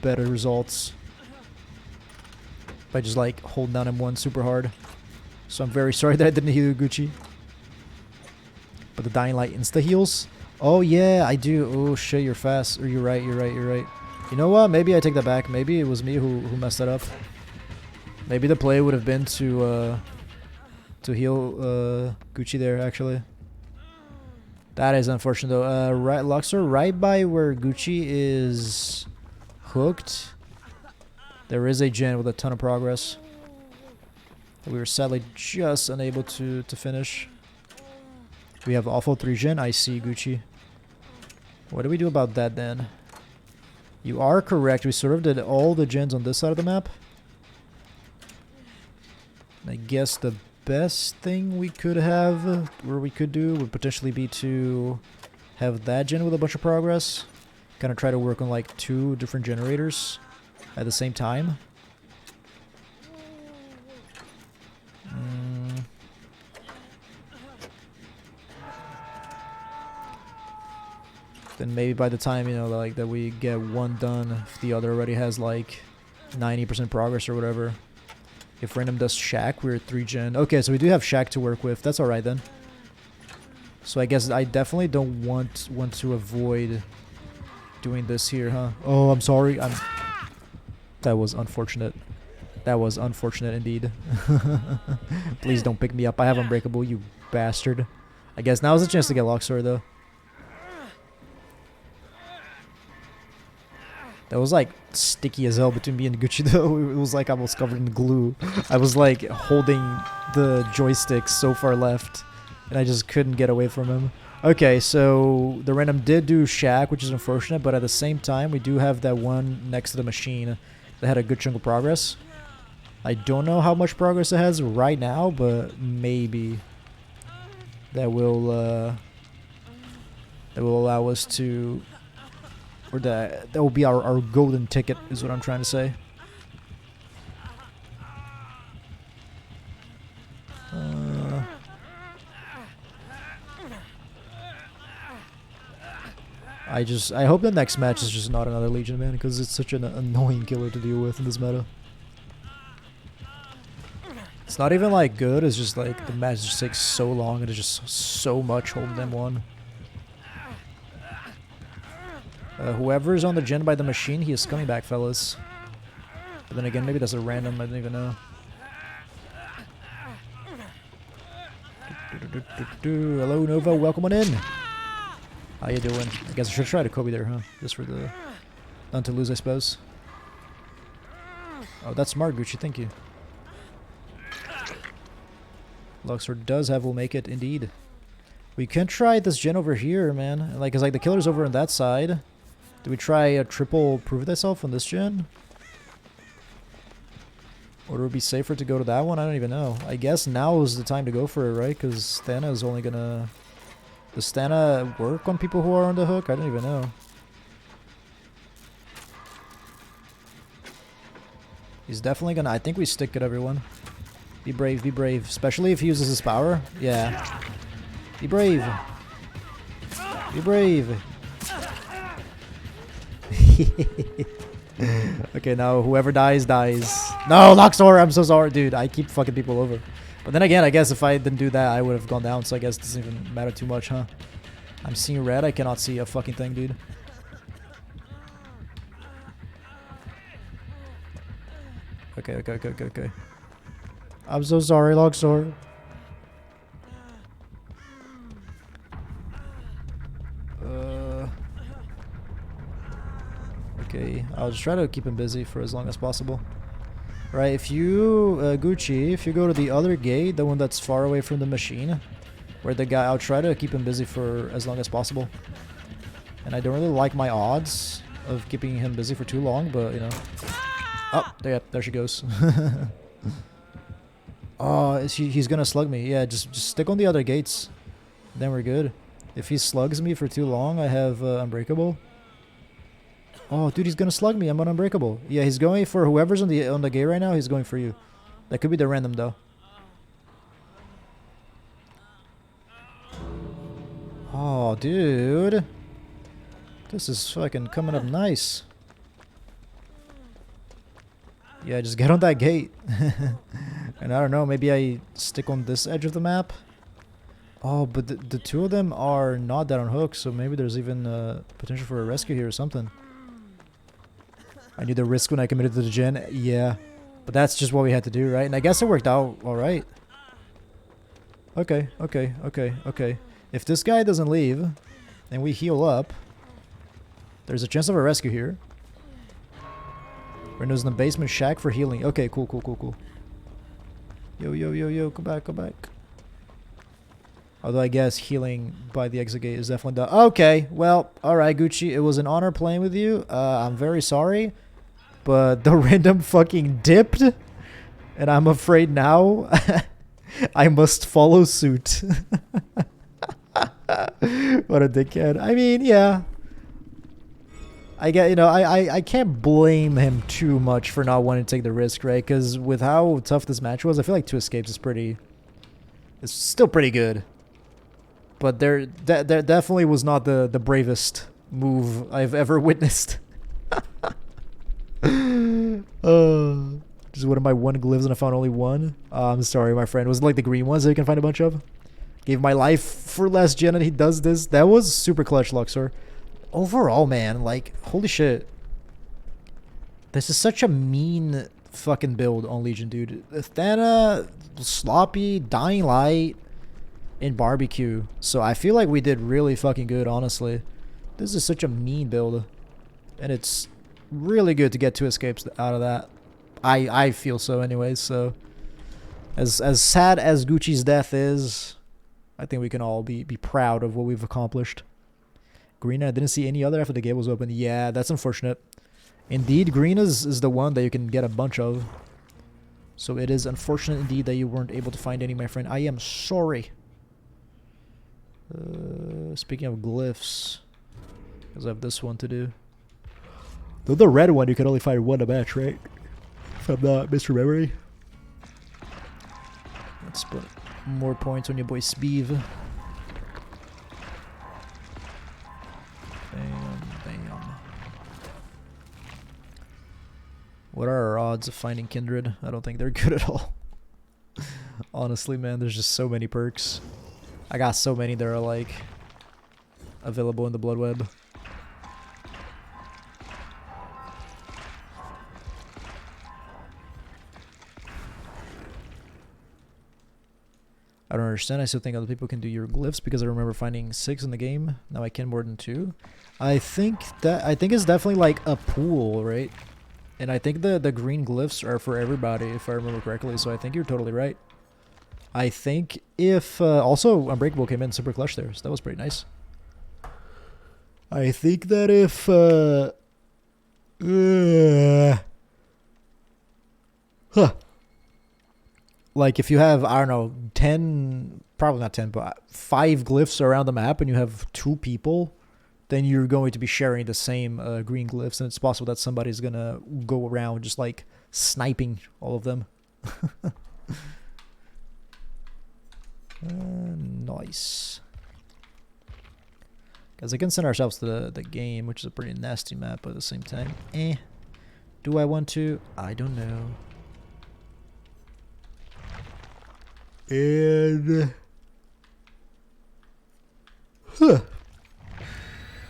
better results by just like holding down M1 super hard. So I'm very sorry that I didn't heal Gucci. But the Dying Light insta heals. Oh yeah, I do. Oh shit, you're fast. Or you're right. You know what? Maybe I take that back. Maybe it was me who messed that up. Maybe the play would have been to heal Gucci there actually. That is unfortunate though. Right, Luxor, right by where Gucci is hooked, there is a gen with a ton of progress that we were sadly just unable to finish. We have awful 3 gen. I see Gucci. What do we do about that then? You are correct. We sort of did all the gens on this side of the map. I guess the best thing we could have, or we could do, would potentially be to have that gen with a bunch of progress. Kind of try to work on like 2 different generators at the same time. Then maybe by the time, you know, like that we get one done, if the other already has like 90% progress or whatever. If random does Shack, we're 3 gen. Okay, so we do have Shack to work with. That's alright then. So I guess I definitely don't want to avoid doing this here, huh? Oh, I'm sorry. That was unfortunate. That was unfortunate indeed. Please don't pick me up. I have Unbreakable, you bastard. I guess now's the chance to get Lockstore though. That was like sticky as hell between me and Gucci though. It was like almost covered in glue. I was like holding the joystick so far left and I just couldn't get away from him. Okay, so the random did do Shack, which is unfortunate, but at the same time we do have that one next to the machine that had a good chunk of progress. I don't know how much progress it has right now, but maybe that will allow us to, or that will be our golden ticket, is what I'm trying to say. I hope the next match is just not another Legion, man, because it's such an annoying killer to deal with in this meta. It's not even like good, it's just like the match just takes so long and it's just so much holding them one. Whoever's on the gen by the machine, he is coming back, fellas. But then again, maybe that's a random, I don't even know. Hello Nova, welcome on in. How you doing? I guess I should try to Kobe there, huh? Just for the none to lose, I suppose. Oh, that's smart, Gucci, thank you. Luxor does have will make it, indeed. We can try this gen over here, man. Like, cause like the killer's over on that side. Do we try a triple prove thyself on this gen? Or would it be safer to go to that one? I don't even know. I guess now is the time to go for it, right? Because Stana is only gonna... Does Stana work on people who are on the hook? I don't even know. He's definitely gonna... I think we stick it, everyone. Be brave, be brave. Especially if he uses his power. Yeah. Be brave. Be brave. Okay, now whoever dies, dies. No, Luxor, I'm so sorry. Dude, I keep fucking people over. But then again, I guess if I didn't do that, I would have gone down. So I guess it doesn't even matter too much, huh? I'm seeing red. I cannot see a fucking thing, dude. Okay. I'm so sorry, Luxor. Okay, I'll just try to keep him busy for as long as possible. Right, if you, Gucci, if you go to the other gate, the one that's far away from the machine, where the guy, I'll try to keep him busy for as long as possible. And I don't really like my odds of keeping him busy for too long, but, you know. Oh, there she goes. Oh, he's gonna slug me. Yeah, just stick on the other gates. Then we're good. If he slugs me for too long, I have Unbreakable. Oh, dude, he's gonna slug me. I'm on Unbreakable. Yeah, he's going for whoever's on the gate right now. He's going for you. That could be the random though. Oh, dude, this is fucking coming up nice. Yeah, just get on that gate. And I don't know, maybe I stick on this edge of the map. Oh, but the two of them are not that on hook, so maybe there's even potential for a rescue here or something. I knew the risk when I committed to the gen. Yeah, but that's just what we had to do, right? And I guess it worked out all right. Okay. If this guy doesn't leave and we heal up, there's a chance of a rescue here. Rendo's in the basement shack for healing. Okay, cool. Yo, come back. Although I guess healing by the exit gate is definitely done. Okay, well, alright, Gucci. It was an honor playing with you. I'm very sorry. But the random fucking dipped. And I'm afraid now I must follow suit. What a dickhead. I mean, yeah. I get, you know, I can't blame him too much for not wanting to take the risk, right? Because with how tough this match was, I feel like 2 escapes is pretty... It's still pretty good. But there definitely was not the bravest move I've ever witnessed. Just one of my 1 glyphs and I found only 1. I'm sorry, my friend. Was it like the green ones that you can find a bunch of? Gave my life for last gen and he does this. That was super clutch, Luxor. Overall, man, like, holy shit. This is such a mean fucking build on Legion, dude. Athena, Sloppy, Dying Light, and Barbecue. So I feel like we did really fucking good, honestly. This is such a mean build. And it's really good to get 2 escapes out of that. I feel so anyways, so... As sad as Gucci's death is, I think we can all be proud of what we've accomplished. Green, I didn't see any other after the gate was open. Yeah, that's unfortunate. Indeed, green is the one that you can get a bunch of. So it is unfortunate indeed that you weren't able to find any, my friend. I am sorry. Speaking of glyphs, because I have this one to do. The red one, you can only find 1 a match, right? If I'm not misremembering. Let's put more points on your boy Speeve. Bam. What are our odds of finding Kindred? I don't think they're good at all. Honestly, man, there's just so many perks. I got so many that are like available in the Blood Web. I don't understand. I still think other people can do your glyphs because I remember finding 6 in the game. Now I can more than 2. I think it's definitely like a pool, right? And I think the green glyphs are for everybody, if I remember correctly. So I think you're totally right. I think if also Unbreakable came in super clutch there, so that was pretty nice. I think that if like if you have, I don't know, 10, probably not 10, but 5 glyphs around the map and you have 2 people, then you're going to be sharing the same green glyphs, and it's possible that somebody's gonna go around just like sniping all of them. Nice. Guys, I can send ourselves to the game, which is a pretty nasty map, but at the same time, do I want to? I don't know. And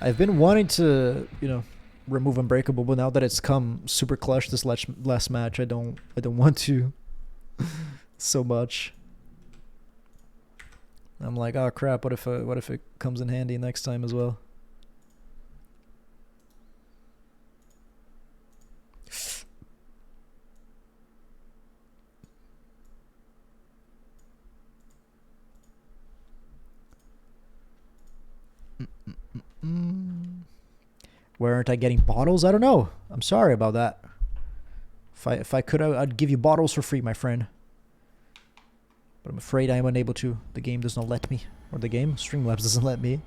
I've been wanting to, you know, remove Unbreakable, but now that it's come super clutch this last match, I don't want to so much. I'm like, oh crap, what if it comes in handy next time as well? Where aren't I getting bottles? I don't know. I'm sorry about that. If I could, I'd give you bottles for free, my friend. But I'm afraid I am unable to. The game does not let me. Or the game? Streamlabs doesn't let me.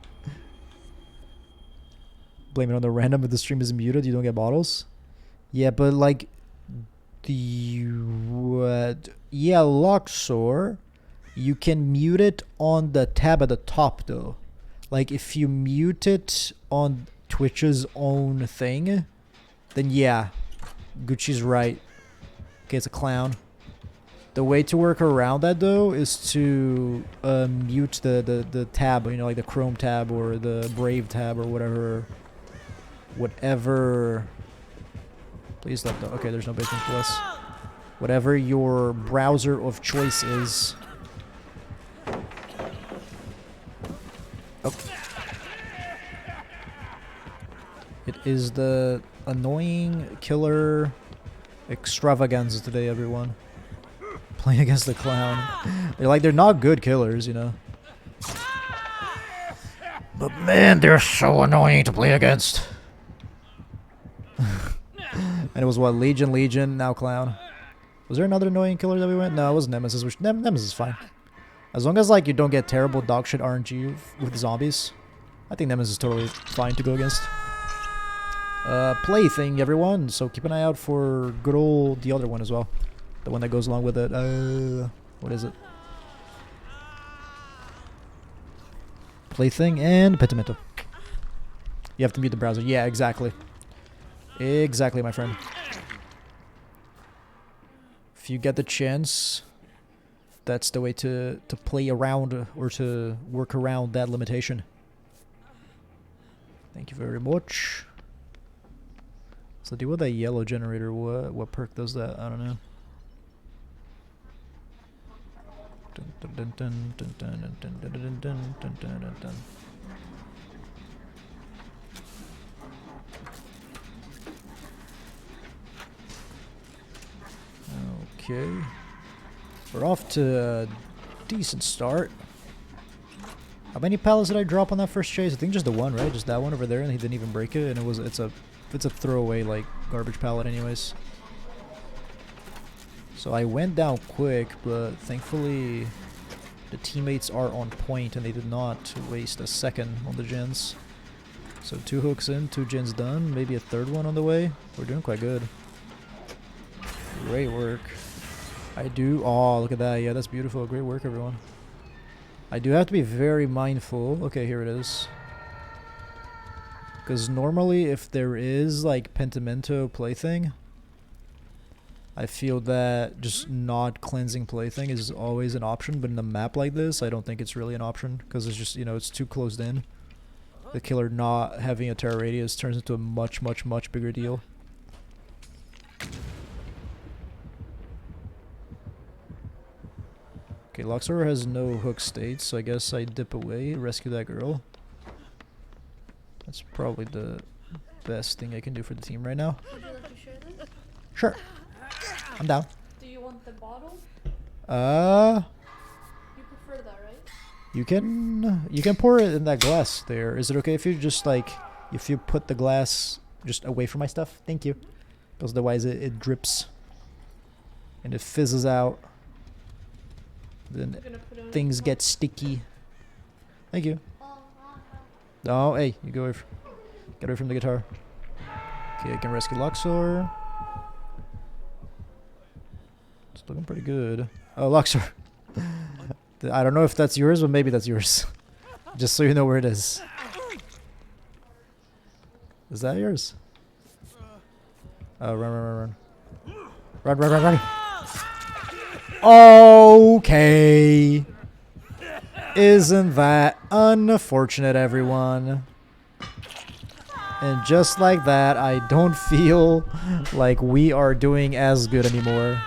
Blame it on the random. If the stream is muted, you don't get bottles? Yeah, but like... Yeah, Luxor. You can mute it on the tab at the top, though. Like, if you mute it on Twitch's own thing, then yeah. Gucci's right. Okay, it's a clown. The way to work around that, though, is to mute the tab, you know, like the Chrome tab or the Brave tab or whatever. Please let the... Okay, there's no Basement Plus. Whatever your browser of choice is. Oh. It is the annoying killer extravaganza today, everyone. Playing against the clown. They're not good killers, you know. But man, they're so annoying to play against. And it was what? Legion, now clown. Was there another annoying killer that we went? No, it was Nemesis, which Nemesis is fine. As long as like you don't get terrible dog shit RNG with zombies, I think Nemesis is totally fine to go against. Plaything, everyone. So keep an eye out for good old the other one as well, the one that goes along with it. What is it? Plaything and Pentimento. You have to mute the browser. Yeah, exactly. Exactly, my friend. If you get the chance, that's the way to play around or to work around that limitation. Thank you very much. So deal with that yellow generator. What perk does that? I don't know. Okay. We're off to a decent start. How many pallets did I drop on that first chase? I think just the one, right? Just that one over there, and he didn't even break it. And it's a throwaway like garbage pallet, anyways. So I went down quick, but thankfully the teammates are on point, and they did not waste a second on the gens. So 2 hooks in, 2 gens done, maybe a third one on the way. We're doing quite good. Great work. I do. Oh, look at that. Yeah, that's beautiful. Great work, everyone. I do have to be very mindful. Okay, here it is. Because normally if there is like Pentimento plaything, I feel that just not cleansing plaything is always an option. But in a map like this, I don't think it's really an option. Because it's just, you know, it's too closed in. The killer not having a terror radius turns into a much, much, much bigger deal. Okay, Luxor has no hook states, so I guess I dip away, rescue that girl. That's probably the best thing I can do for the team right now. Would you like to share this? Sure. I'm down. Do you want the bottle? You prefer that, right? You can pour it in that glass there. Is it okay if you just like, if you put the glass just away from my stuff? Thank you. Because otherwise it drips. And it fizzes out. Then things get sticky. Thank you. Oh, hey, you go away get away from the guitar. Okay, I can rescue Luxor. It's looking pretty good. Oh, Luxor. I don't know if that's yours, but maybe that's yours. Just so you know where it is. Is that yours? Oh, run. Run. Okay. Isn't that unfortunate, everyone? And just like that, I don't feel like we are doing as good anymore.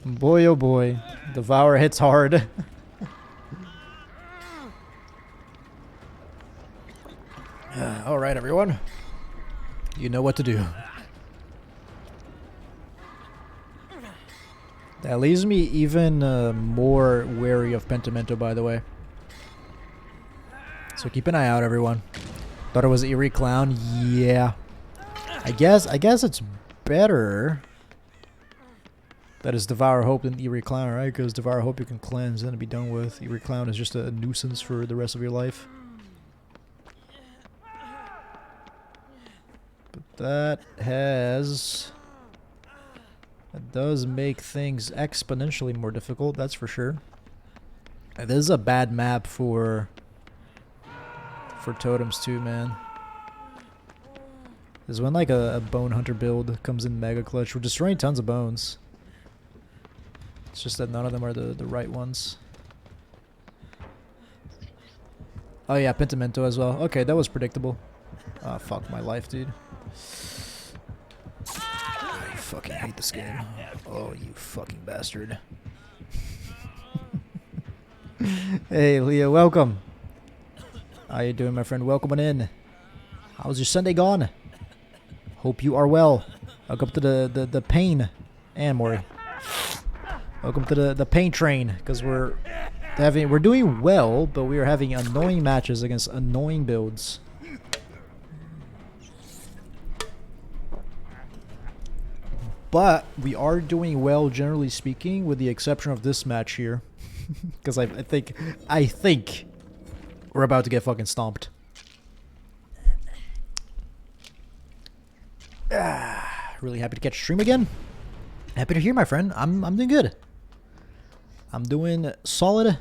Boy, oh boy. Devour hits hard. Alright, everyone. You know what to do. That leaves me even more wary of Pentimento, by the way. So keep an eye out, everyone. Thought it was Eerie Clown? Yeah. I guess it's better that it's Devour Hope than Eerie Clown, right? Because Devour Hope you can cleanse and be done with. Eerie Clown is just a nuisance for the rest of your life. But that does make things exponentially more difficult, that's for sure. This is a bad map for totems too, man. This is when like a bone hunter build comes in mega clutch. We're destroying tons of bones. It's just that none of them are the right ones. Oh yeah, Pentimento as well. Okay, that was predictable. Oh, fuck my life, dude. I fucking hate this game. Oh, you fucking bastard. Hey, Leah, welcome. How you doing, my friend? Welcome on in. How's your Sunday gone? Hope you are well. Welcome to the pain. And Maury. Welcome to the pain train, because we're doing well, but we are having annoying matches against annoying builds. But we are doing well, generally speaking, with the exception of this match here. Because I think we're about to get fucking stomped. Really happy to catch a stream again. Happy to hear, my friend. I'm doing good. I'm doing solid.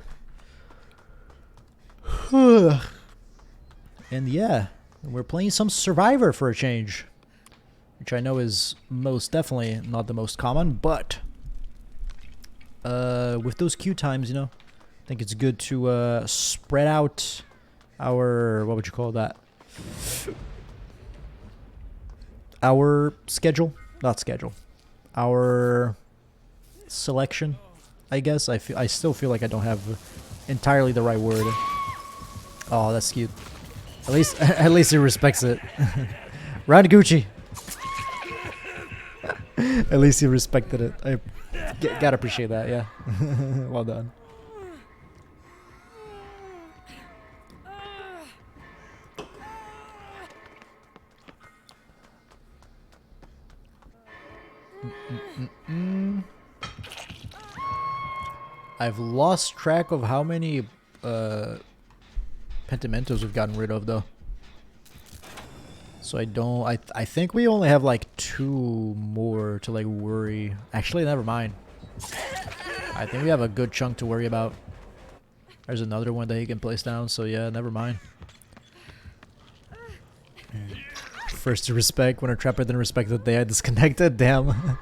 And yeah, we're playing some Survivor for a change, which I know is most definitely not the most common, but with those queue times, you know, I think it's good to spread out our, what would you call that? Our schedule, not schedule, our selection, I guess. I still feel like I don't have entirely the right word. Oh, that's cute. At least he respects it. Round Gucci. At least he respected it. I gotta appreciate that. Yeah. Well done. I've lost track of how many Pentamentos we've gotten rid of, though. So I think we only have like 2 more to like worry. Actually, never mind. I think we have a good chunk to worry about. There's another one that he can place down, so yeah, never mind. First to respect when a trapper didn't respect that they had disconnected. Damn.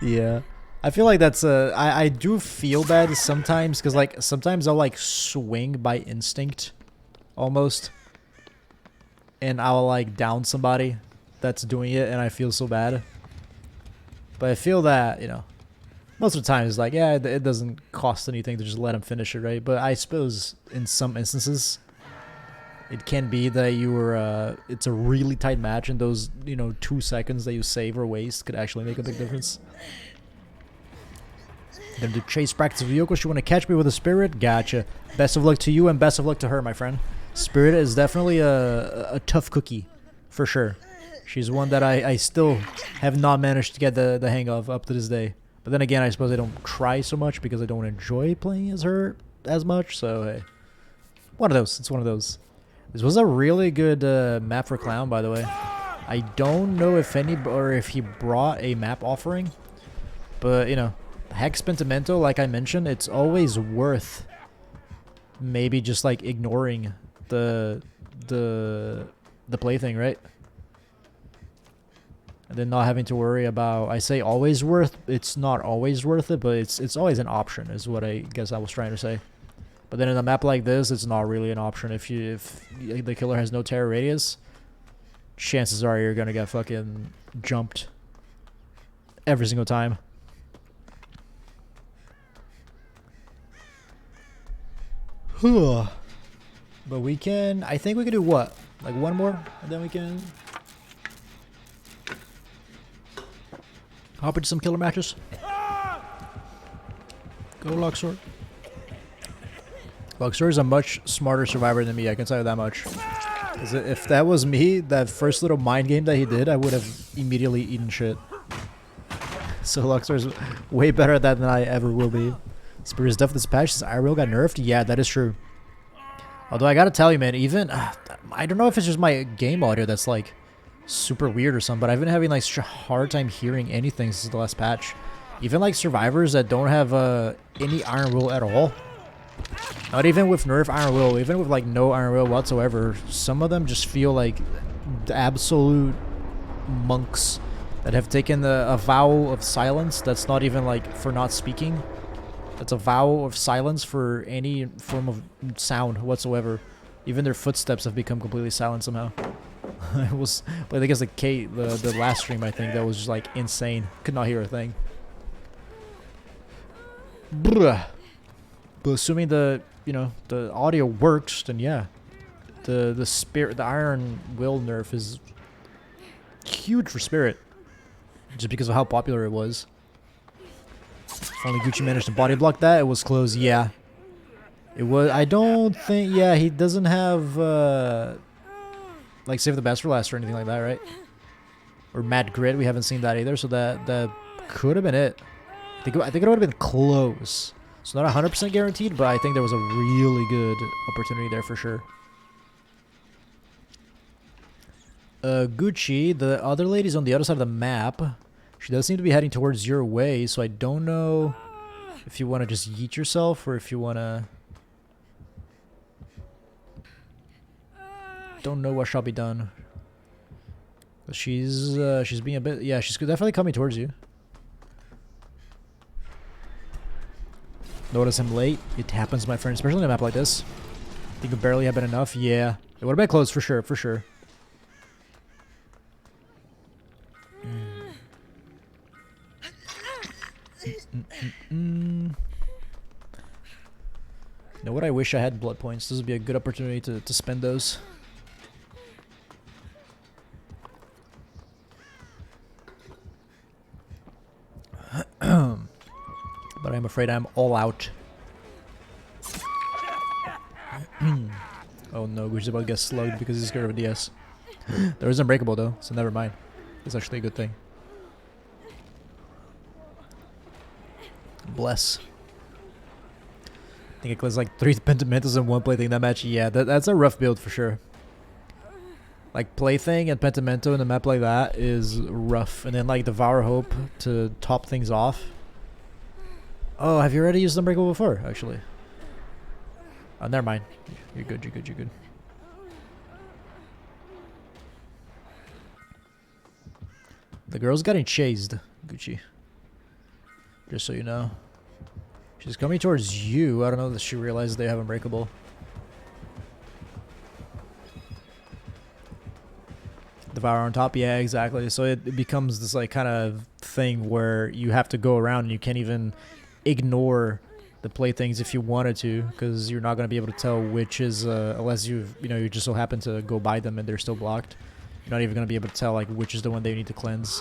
Yeah. I feel like that's I do feel bad sometimes, because like sometimes I'll like swing by instinct almost, and I'll like down somebody that's doing it, and I feel so bad. But I feel that, you know, most of the time it's like, yeah, it doesn't cost anything to just let him finish it, right? But I suppose in some instances it can be that you were it's a really tight match, and those, you know, 2 seconds that you save or waste could actually make a big difference. Gonna do chase practice with Yoko. She want to catch me with a spirit? Gotcha. Best of luck to you, and best of luck to her, my friend. Spirit is definitely a tough cookie, for sure. She's one that I still have not managed to get the hang of up to this day. But then again, I suppose I don't try so much because I don't enjoy playing as her as much. So hey, one of those. It's one of those. This was a really good map for Clown, by the way. I don't know if he brought a map offering, but you know, Hex Pentimento, like I mentioned, it's always worth maybe just like ignoring the plaything, right? And then not having to worry about, I say always worth, it's not always worth it, but it's always an option is what I guess I was trying to say. But then in a map like this, it's not really an option. If the killer has no terror radius, chances are you're gonna get fucking jumped every single time. But we can, I think we can do what? Like one more, and then we can hop into some killer matches. Go Luxor. Luxor is a much smarter survivor than me, I can tell you that much. 'Cause if that was me, that first little mind game that he did, I would have immediately eaten shit. So Luxor is way better at that than I ever will be. Spirit is deaf this patch since IRL got nerfed. Yeah, that is true. Although I gotta tell you, man, even I don't know if it's just my game audio that's like super weird or something, but I've been having like such a hard time hearing anything since the last patch. Even like survivors that don't have any Iron Will at all. Not even with nerf Iron Will, even with like no Iron Will whatsoever. Some of them just feel like the absolute monks that have taken a vow of silence. That's not even like for not speaking. That's a vow of silence for any form of sound whatsoever. Even their footsteps have become completely silent somehow. It was, but I guess the last stream, I think, that was just like insane. Could not hear a thing. Bruh. But assuming the audio works, then yeah, the Iron Will nerf is huge for Spirit, just because of how popular it was. If only Gucci managed to body block that, it was close. Yeah, it was. I don't think. Yeah, he doesn't have like save the best for last or anything like that, right? Or Mad Grit. We haven't seen that either, so that could have been it. I think it would have been close. It's not 100% guaranteed, but I think there was a really good opportunity there for sure. Gucci, the other lady's on the other side of the map. She does seem to be heading towards your way, so I don't know if you want to just yeet yourself or if you want to... Don't know what shall be done. She's being a bit... Yeah, she's definitely coming towards you. Notice him late. It happens, my friend, especially on a map like this. I think it barely have been enough. Yeah. It would have been close for sure, for sure. You know what? I wish I had blood points. This would be a good opportunity to spend those. But I'm afraid I'm all out. Oh no, Gucci's about to get slugged because he's scared of a DS. There is Unbreakable though, so never mind. It's actually a good thing. Bless. I think it was like 3 Pentamentos and 1 Plaything that match. Yeah, that's a rough build for sure. Like Plaything and Pentamento in a map like that is rough. And then like Devour Hope to top things off. Oh, have you already used Unbreakable before, actually? Oh, never mind. You're good, you're good, you're good. The girl's getting chased, Gucci. Just so you know. She's coming towards you. I don't know that she realizes they have Unbreakable. Devour on top, yeah, exactly. So it becomes this like kind of thing where you have to go around and you can't even ignore the playthings if you wanted to, because you're not going to be able to tell which is unless you just so happen to go by them and they're still blocked. You're not even going to be able to tell like which is the one they need to cleanse.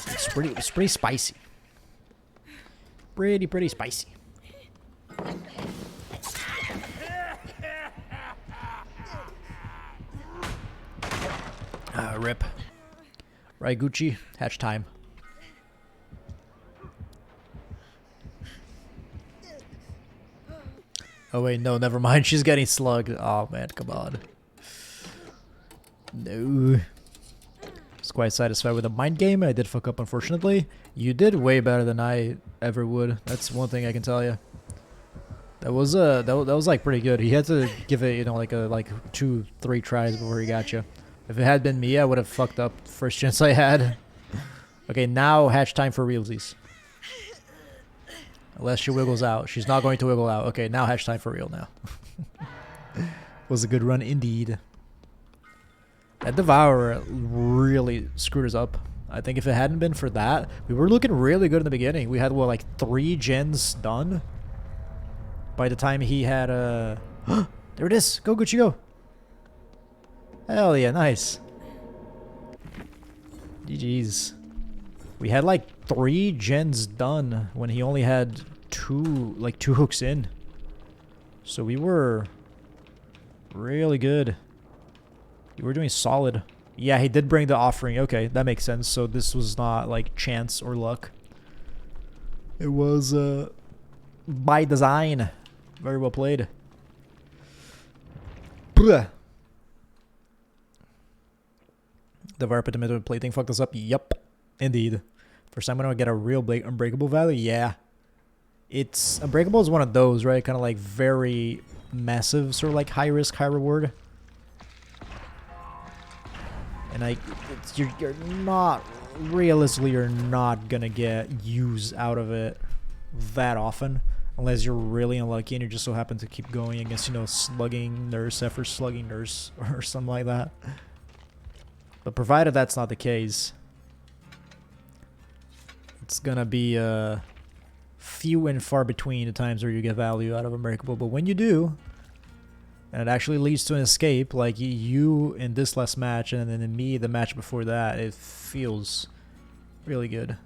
It's pretty spicy. Pretty spicy. Rip. Right, Gucci. Hatch time. Oh wait, no, never mind. She's getting slugged. Oh man, come on. No. I was quite satisfied with the mind game. I did fuck up, unfortunately. You did way better than I ever would. That's one thing I can tell you. That was like pretty good. He had to give it, like 2-3 tries before he got you. If it had been me, I would have fucked up first chance I had. Okay, now hatch time for realsies. Unless she wiggles out. She's not going to wiggle out. Okay, now hatch time for real now. Was a good run indeed. That Devourer really screwed us up. I think if it hadn't been for that, we were looking really good in the beginning. We had, what, like 3 gens done? By the time he had there it is! Go, Gucci, go! Hell yeah, nice. GG's. We had like 3 gens done when he only had 2 hooks in. So we were really good. We were doing solid. Yeah, he did bring the offering. Okay, that makes sense. So this was not like chance or luck. It was by design. Very well played. The Varpitometer plating fucked us up. Yup. Indeed. First time I'm gonna get a real Unbreakable value. Yeah. It's Unbreakable is one of those, right? Kind of like very massive, sort of like high risk, high reward. And you're not realistically, you're not gonna get use out of it that often, unless you're really unlucky and you just so happen to keep going against slugging nurse, effort slugging nurse, or something like that. But provided that's not the case, it's gonna be few and far between the times where you get value out of Unbreakable. But when you do, and it actually leads to an escape, like you in this last match, and then in me the match before that, it feels really good.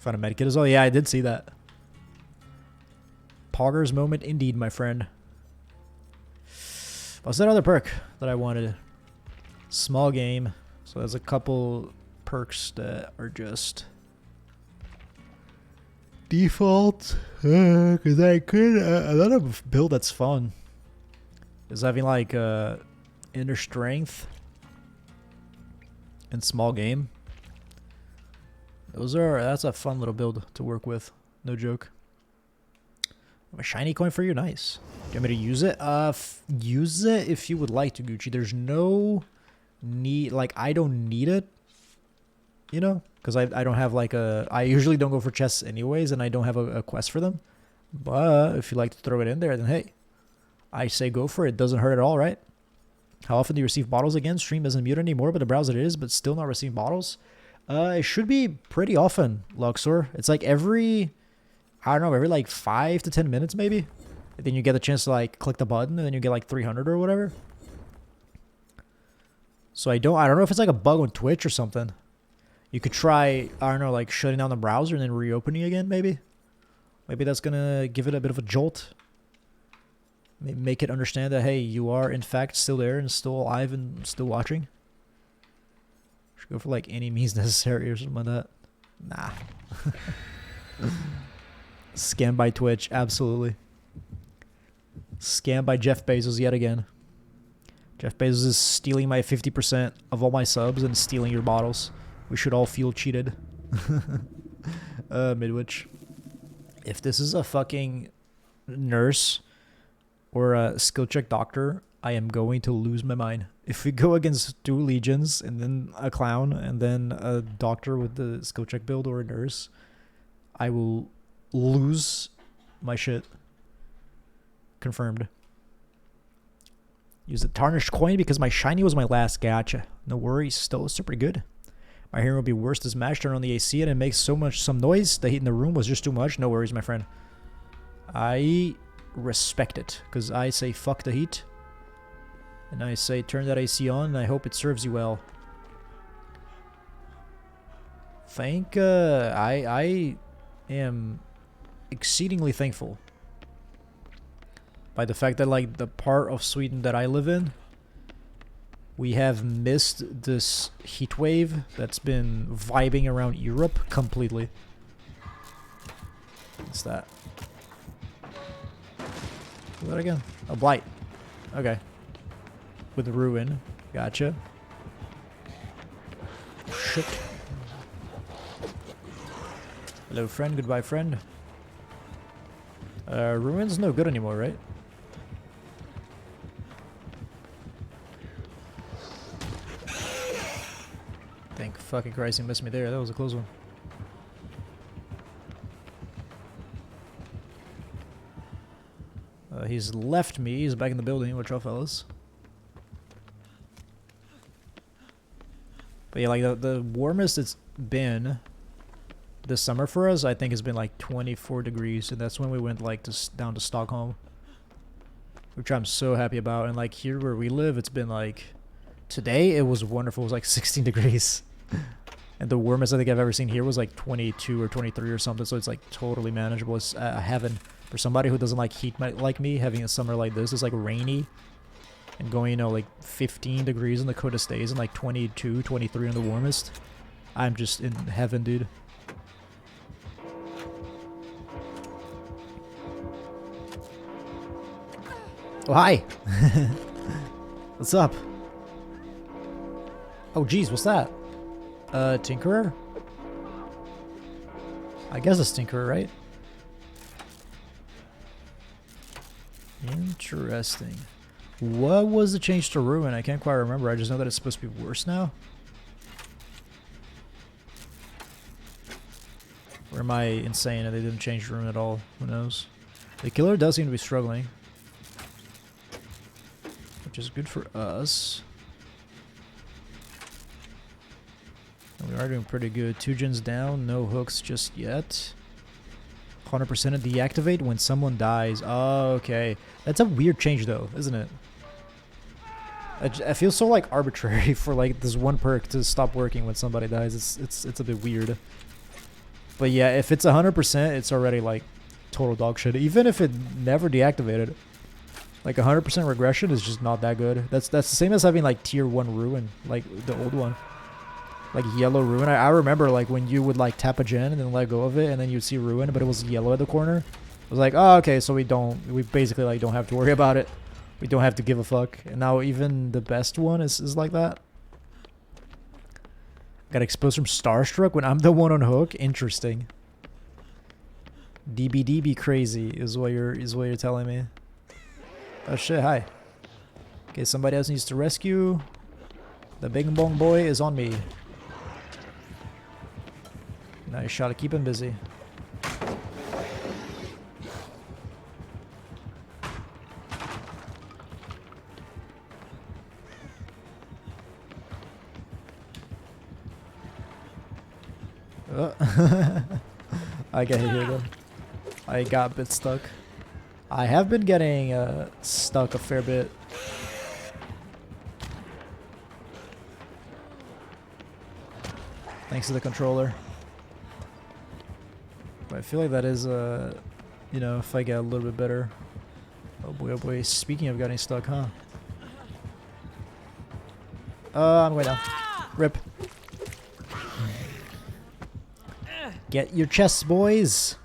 Found a medkit as well. Yeah, I did see that. Pogger's moment indeed, my friend. What's that other perk that I wanted? Small game. So there's a couple perks that are just default. Because I could another build that's fun is having like inner strength and small game. That's a fun little build to work with. No joke. A shiny coin for you, nice. Do you want me to use it? Use it if you would like to, Gucci. There's no need, like, I don't need it, you know, because I don't have like I usually don't go for chests anyways, and I don't have a quest for them. But if you like to throw it in there, then hey, I say go for it. Doesn't hurt at all, right? How often do you receive bottles again? Stream isn't mute anymore, but the browser it is, but still not receiving bottles. It should be pretty often, Luxor. It's like every, I don't know, every like 5 to 10 minutes maybe. And then you get the chance to like click the button, and then you get like 300 or whatever. So I don't know if it's like a bug on Twitch or something. You could try, I don't know, like shutting down the browser and then reopening again maybe. Maybe that's gonna give it a bit of a jolt. Make it understand that, hey, you are in fact still there and still alive and still watching. Should go for like any means necessary or something like that. Nah. Scammed by Twitch, absolutely. Scammed by Jeff Bezos yet again. Jeff Bezos is stealing my 50% of all my subs and stealing your bottles. We should all feel cheated. Midwich. If this is a fucking nurse or a skill check doctor, I am going to lose my mind. If we go against 2 legions and then a clown and then a doctor with the skill check build or a nurse, I will lose my shit. Confirmed. Use the tarnished coin because my shiny was my last. Gotcha. No worries. Still pretty good. My hearing will be worse this match. Turn on the AC and it makes some noise. The heat in the room was just too much. No worries, my friend. I respect it because I say fuck the heat. And I say turn that AC on and I hope it serves you well. I am exceedingly thankful by the fact that like the part of Sweden that I live in, we have missed this heat wave that's been vibing around Europe completely. What's that? Do that again. A blight. Okay. With ruin. Gotcha. Shit. Hello, friend. Goodbye, friend. Ruin's no good anymore, right? Thank fucking Christ, he missed me there. That was a close one. He's left me. He's back in the building. Watch out, fellas. But yeah, like the warmest it's been this summer for us, I think, has been like 24 degrees, and that's when we went like down to Stockholm, which I'm so happy about. And like here where we live, it's been like today it was wonderful. It was like 16 degrees. And the warmest I think I've ever seen here was like 22 or 23 or something, so it's like totally manageable. It's heaven. For somebody who doesn't like heat like me, having a summer like this is like rainy and going, you know, like 15 degrees in the Dakota stays and like 22, 23 in the warmest. I'm just in heaven, dude. Oh, hi. What's up? Oh, geez, what's that? Tinkerer? I guess it's Tinkerer, right? Interesting. What was the change to Ruin? I can't quite remember. I just know that it's supposed to be worse now. Or am I insane and they didn't change Ruin at all? Who knows? The killer does seem to be struggling, which is good for us. And we are doing pretty good. 2 gens down, no hooks just yet. 100% of deactivate when someone dies. Oh, okay. That's a weird change though, isn't it? I feel so like arbitrary for like this one perk to stop working when somebody dies. It's a bit weird. But yeah, if it's 100%, it's already like total dog shit. Even if it never deactivated, like 100% regression is just not that good. That's the same as having like tier 1 ruin, like the old one. like yellow ruin. I remember like when you would like tap a gen and then let go of it and then you'd see ruin, but it was yellow at the corner. I was like, oh, okay, so we basically like don't have to worry about it. We don't have to give a fuck. And now even the best one is like that. Got exposed from Starstruck when I'm the one on hook. Interesting. DBDB crazy is what you're telling me. Oh shit, hi. Okay, somebody else needs to rescue. The bing bong boy is on me. Nice shot to keep him busy. I get hit here though. I got a bit stuck. I have been getting stuck a fair bit. Thanks to the controller. But I feel like that is, you know, if I get a little bit better. Oh boy, speaking of getting stuck, huh? I'm going down. Rip. Get your chests, boys!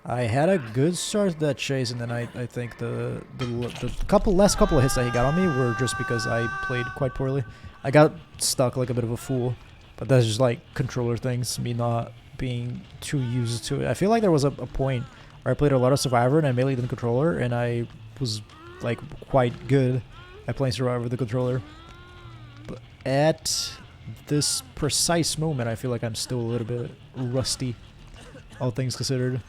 I had a good start to that chase, and then I think the last couple of hits that he got on me were just because I played quite poorly. I got stuck like a bit of a fool, but that's just like controller things, me not being too used to it. I feel like there was a point where I played a lot of Survivor and I mainly did the controller, and I was like quite good at playing Survivor with the controller. But at this precise moment, I feel like I'm still a little bit rusty, all things considered.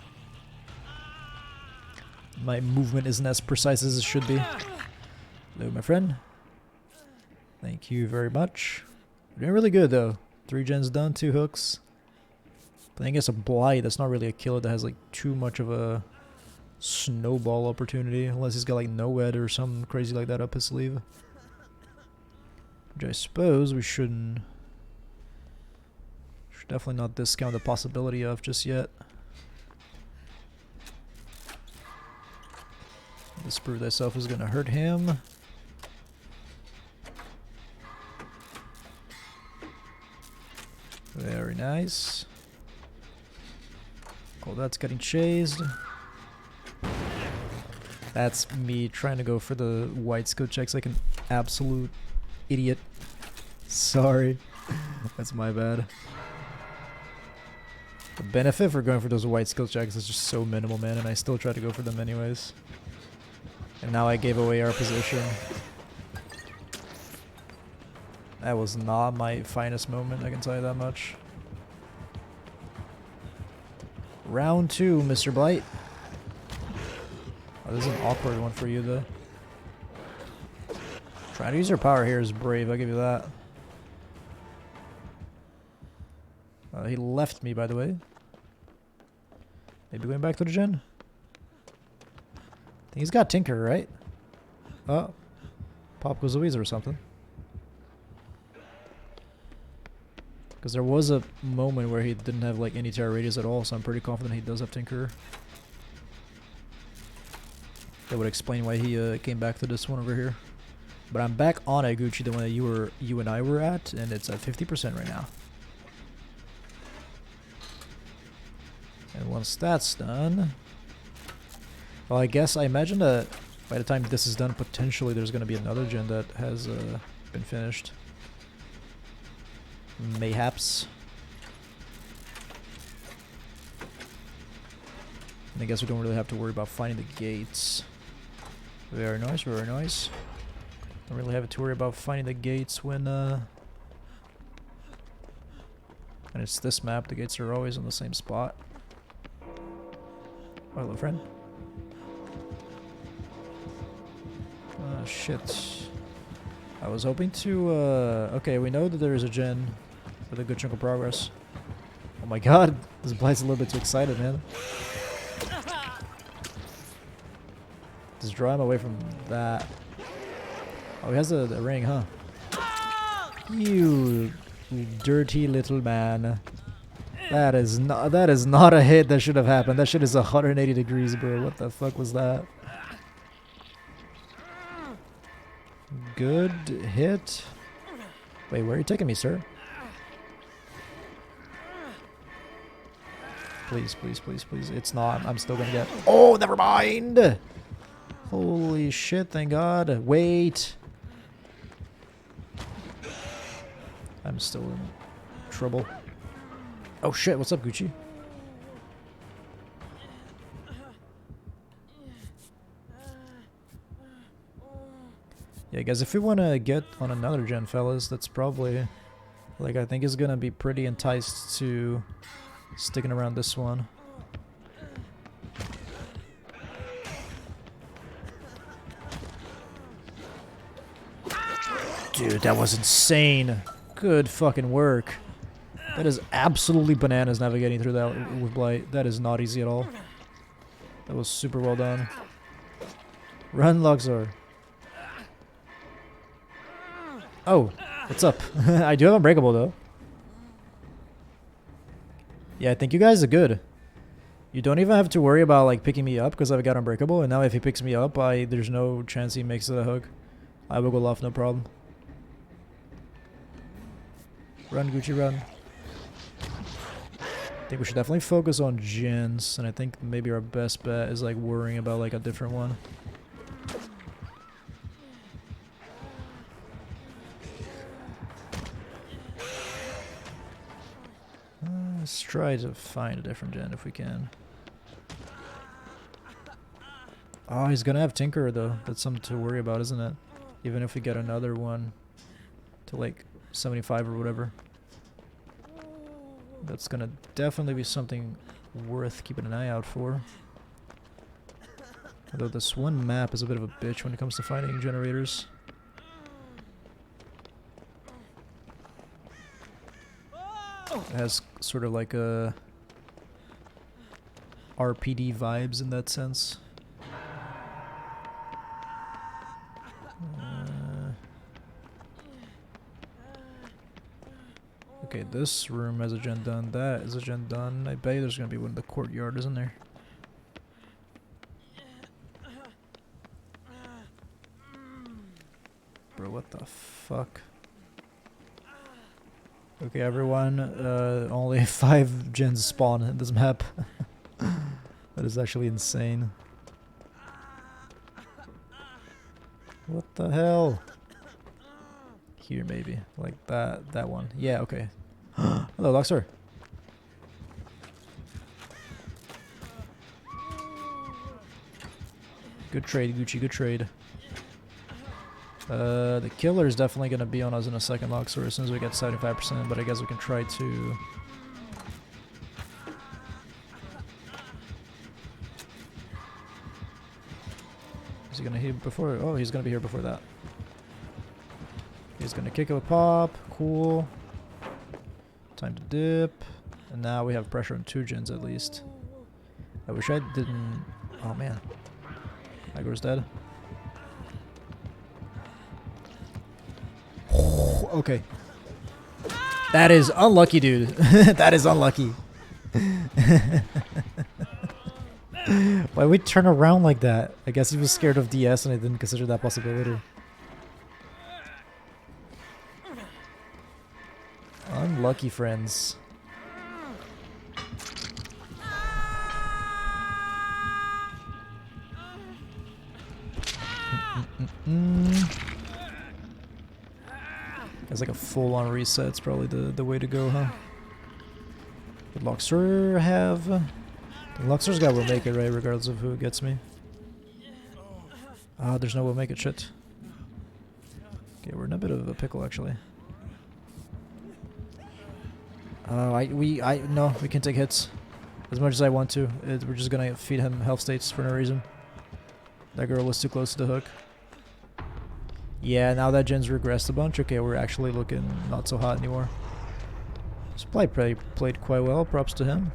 My movement isn't as precise as it should be. Hello, my friend. Thank you very much. We're doing really good, though. 3 gens done, 2 hooks. Playing against a Blight, that's not really a killer that has, like, too much of a snowball opportunity. Unless he's got, like, no ed or something crazy like that up his sleeve. Which I suppose we shouldn't... should definitely not discount the possibility of just yet. This prove thyself is gonna hurt him. Very nice. Oh, that's getting chased. That's me trying to go for the white skill checks like an absolute idiot. Sorry. That's my bad. The benefit for going for those white skill checks is just so minimal, man, and I still try to go for them anyways. And now I gave away our position. That was not my finest moment, I can tell you that much. Round 2, Mr. Blight. Oh, this is an awkward one for you, though. Trying to use your power here is brave, I'll give you that. He left me, by the way. Maybe going back to the gen? I think he's got Tinker, right? Oh. Pop goes a Weezer or something. Because there was a moment where he didn't have like any terror radius at all, so I'm pretty confident he does have Tinker. That would explain why he came back to this one over here. But I'm back on Gucci, the one that you and I were at, and it's at 50% right now. And once that's done, well, I guess I imagine that by the time this is done, potentially there's going to be another gen that has been finished. Mayhaps. And I guess we don't really have to worry about finding the gates. Very nice, very nice. Don't really have to worry about finding the gates when and it's this map, the gates are always on the same spot. Oh, hello, friend. Shit. I was hoping to, okay, we know that there is a gen with a good chunk of progress. Oh my god, this Blight's a little bit too excited, man. Just draw him away from that. Oh, he has the ring, huh? You dirty little man. That is not a hit that should have happened. That shit is 180 degrees, bro. What the fuck was that? Good hit. Wait, where are you taking me, sir? Please, please, please, please. It's not. I'm still gonna get... Oh, never mind! Holy shit, thank God. Wait. I'm still in trouble. Oh shit, what's up, Gucci? Yeah, guys, if we want to get on another gen, fellas, that's probably... Like, I think is gonna be pretty enticed to sticking around this one. Dude, that was insane. Good fucking work. That is absolutely bananas navigating through that with Blight. That is not easy at all. That was super well done. Run, Luxor. Oh, what's up? I do have Unbreakable, though. Yeah, I think you guys are good. You don't even have to worry about, like, picking me up because I've got Unbreakable. And now if he picks me up, there's no chance he makes it a hook. I will go off, no problem. Run, Gucci, run. I think we should definitely focus on gens. And I think maybe our best bet is, like, worrying about, like, a different one. Let's try to find a different gen if we can. Oh, he's gonna have Tinkerer though. That's something to worry about, isn't it? Even if we get another one to like 75 or whatever. That's gonna definitely be something worth keeping an eye out for. Although this one map is a bit of a bitch when it comes to finding generators. It has sort of like a RPD vibes in that sense. Okay, this room has a gen done. That is a gen done. I bet you there's gonna be one in the courtyard, isn't there? Bro, what the fuck? Okay, everyone, only 5 gens spawn in this map. That is actually insane. What the hell? Here, maybe. Like that one. Yeah, okay. Hello, Luxor. Good trade, Gucci, good trade. The killer is definitely going to be on us in a second, Luxor, as soon as we get 75%, but I guess we can try to... Is he going to hit before? Oh, he's going to be here before that. He's going to kick it with pop. Cool. Time to dip. And now we have pressure on 2 gens at least. I wish I didn't... Oh, man. Aggro's dead. Okay. That is unlucky, dude. That is unlucky. Why would we turn around like that? I guess he was scared of DS and I didn't consider that possibility. Unlucky, friends. It's like a full-on reset. It's probably the way to go, huh? Would Luxor have... Luxor's got will make it, right? Regardless of who gets me. Ah, there's no will make it. Shit. Okay, we're in a bit of a pickle, actually. No, we can take hits. As much as I want to. We're just gonna feed him health states for no reason. That girl was too close to the hook. Yeah, now that gen's regressed a bunch. Okay, we're actually looking not so hot anymore. Supply played quite well. Props to him.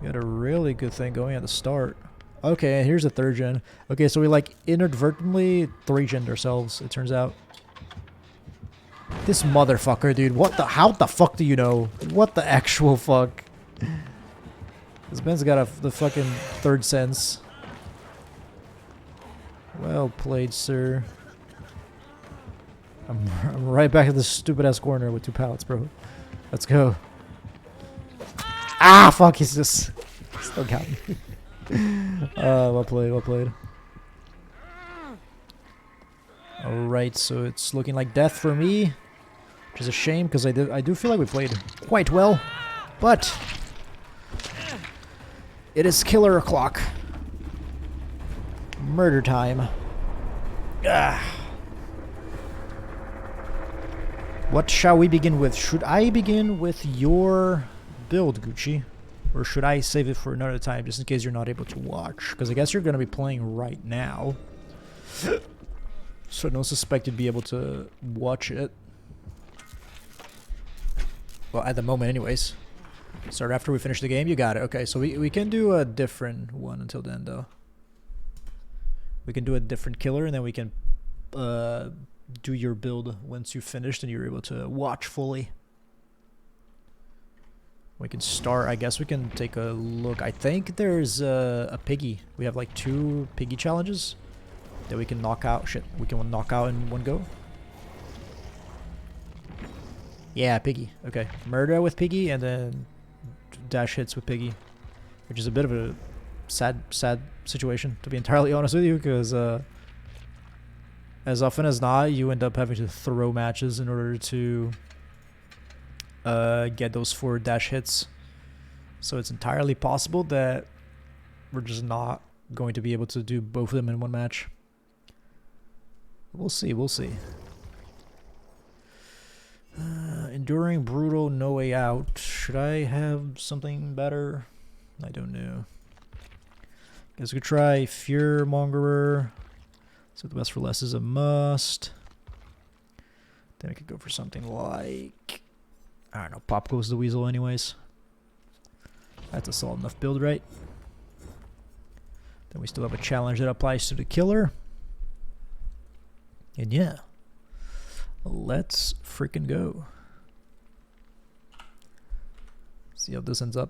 We got a really good thing going at the start. Okay, here's a 3rd gen. Okay, so we like inadvertently 3-gened ourselves, it turns out. This motherfucker, dude. What the... How the fuck do you know? What the actual fuck? This man's got the fucking 3rd sense. Well played, sir. I'm right back at this stupid ass corner with 2 pallets, bro. Let's go. Ah, fuck, he's just still got me. Well played, well played. Alright, so it's looking like death for me, which is a shame because I do feel like we played quite well, but it is killer o'clock. Murder time. Ah. What shall we begin with? Should I begin with your build, Gucci? Or should I save it for another time just in case you're not able to watch? Because I guess you're going to be playing right now. So I don't suspect you'd be able to watch it. Well, at the moment anyways. Start after we finish the game? You got it. Okay, so we can do a different one until then, though. We can do a different killer, and then we can do your build once you've finished and you're able to watch fully. We can start. I guess we can take a look. I think there's a piggy. We have like 2 piggy challenges that we can knock out. Shit, we can knock out in one go. Yeah, piggy. Okay, murder with piggy and then dash hits with piggy, which is a bit of a sad situation, to be entirely honest with you, because as often as not, you end up having to throw matches in order to get those 4 dash hits. So it's entirely possible that we're just not going to be able to do both of them in one match. We'll see, we'll see. Enduring brutal, no way out. Should I have something better? I don't know. Guess we could try Fearmongerer. So the best for less is a must. Then we could go for something like, I don't know, Pop Goes the Weasel anyways. That's a solid enough build, right? Then we still have a challenge that applies to the killer. And yeah, let's freaking go. See how this ends up.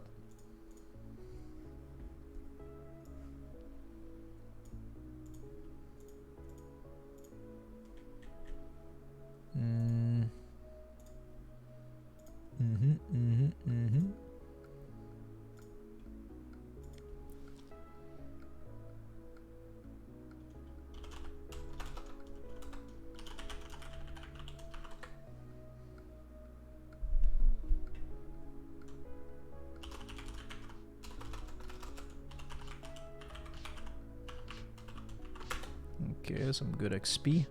Okay, some good XP.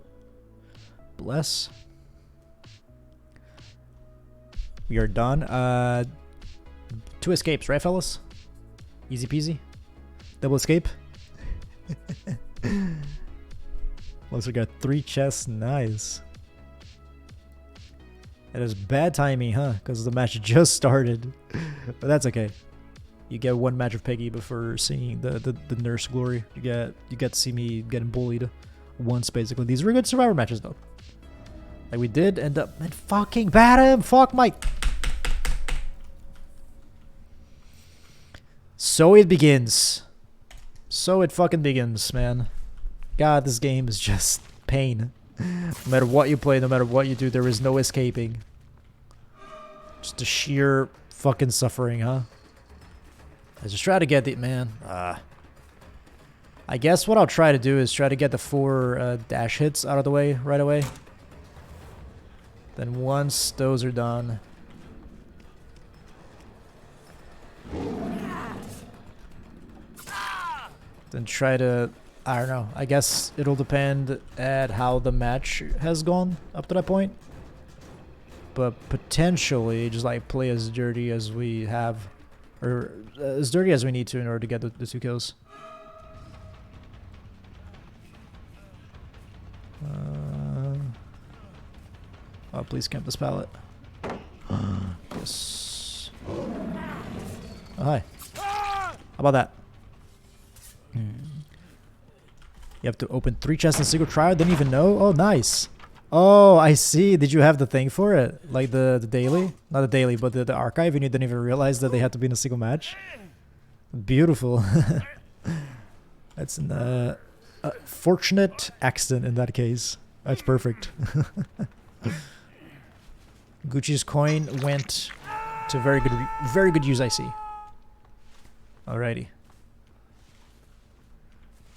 Bless. We are done. 2 escapes, right, fellas? Easy peasy. Double escape. Looks like we got 3 chests. Nice. That is bad timing, huh? Because the match just started. But that's okay. You get 1 match of Peggy before seeing the nurse glory. You get to see me getting bullied once, basically. These were good Survivor matches, though. Like, we did end up... Man, fucking bat him! Fuck Mike! So it begins. So it fucking begins, man. God, this game is just pain. No matter what you play, no matter what you do, there is no escaping. Just the sheer fucking suffering, huh? I just try to get the... Man. I guess what I'll try to do is try to get the 4 dash hits out of the way right away. Then once those are done... Then try to... I don't know. I guess it'll depend at how the match has gone up to that point. But potentially just like play as dirty as we have. Or as dirty as we need to in order to get the 2 kills. Oh, please camp this pallet. Yes. Oh, hi. How about that? You have to open 3 chests in a single trial? Didn't even know? Oh, nice. Oh, I see. Did you have the thing for it? Like the daily? Not the daily, but the archive, and you didn't even realize that they had to be in a single match? Beautiful. That's an fortunate accident in that case. That's perfect. Gucci's coin went to very good use, I see. Alrighty.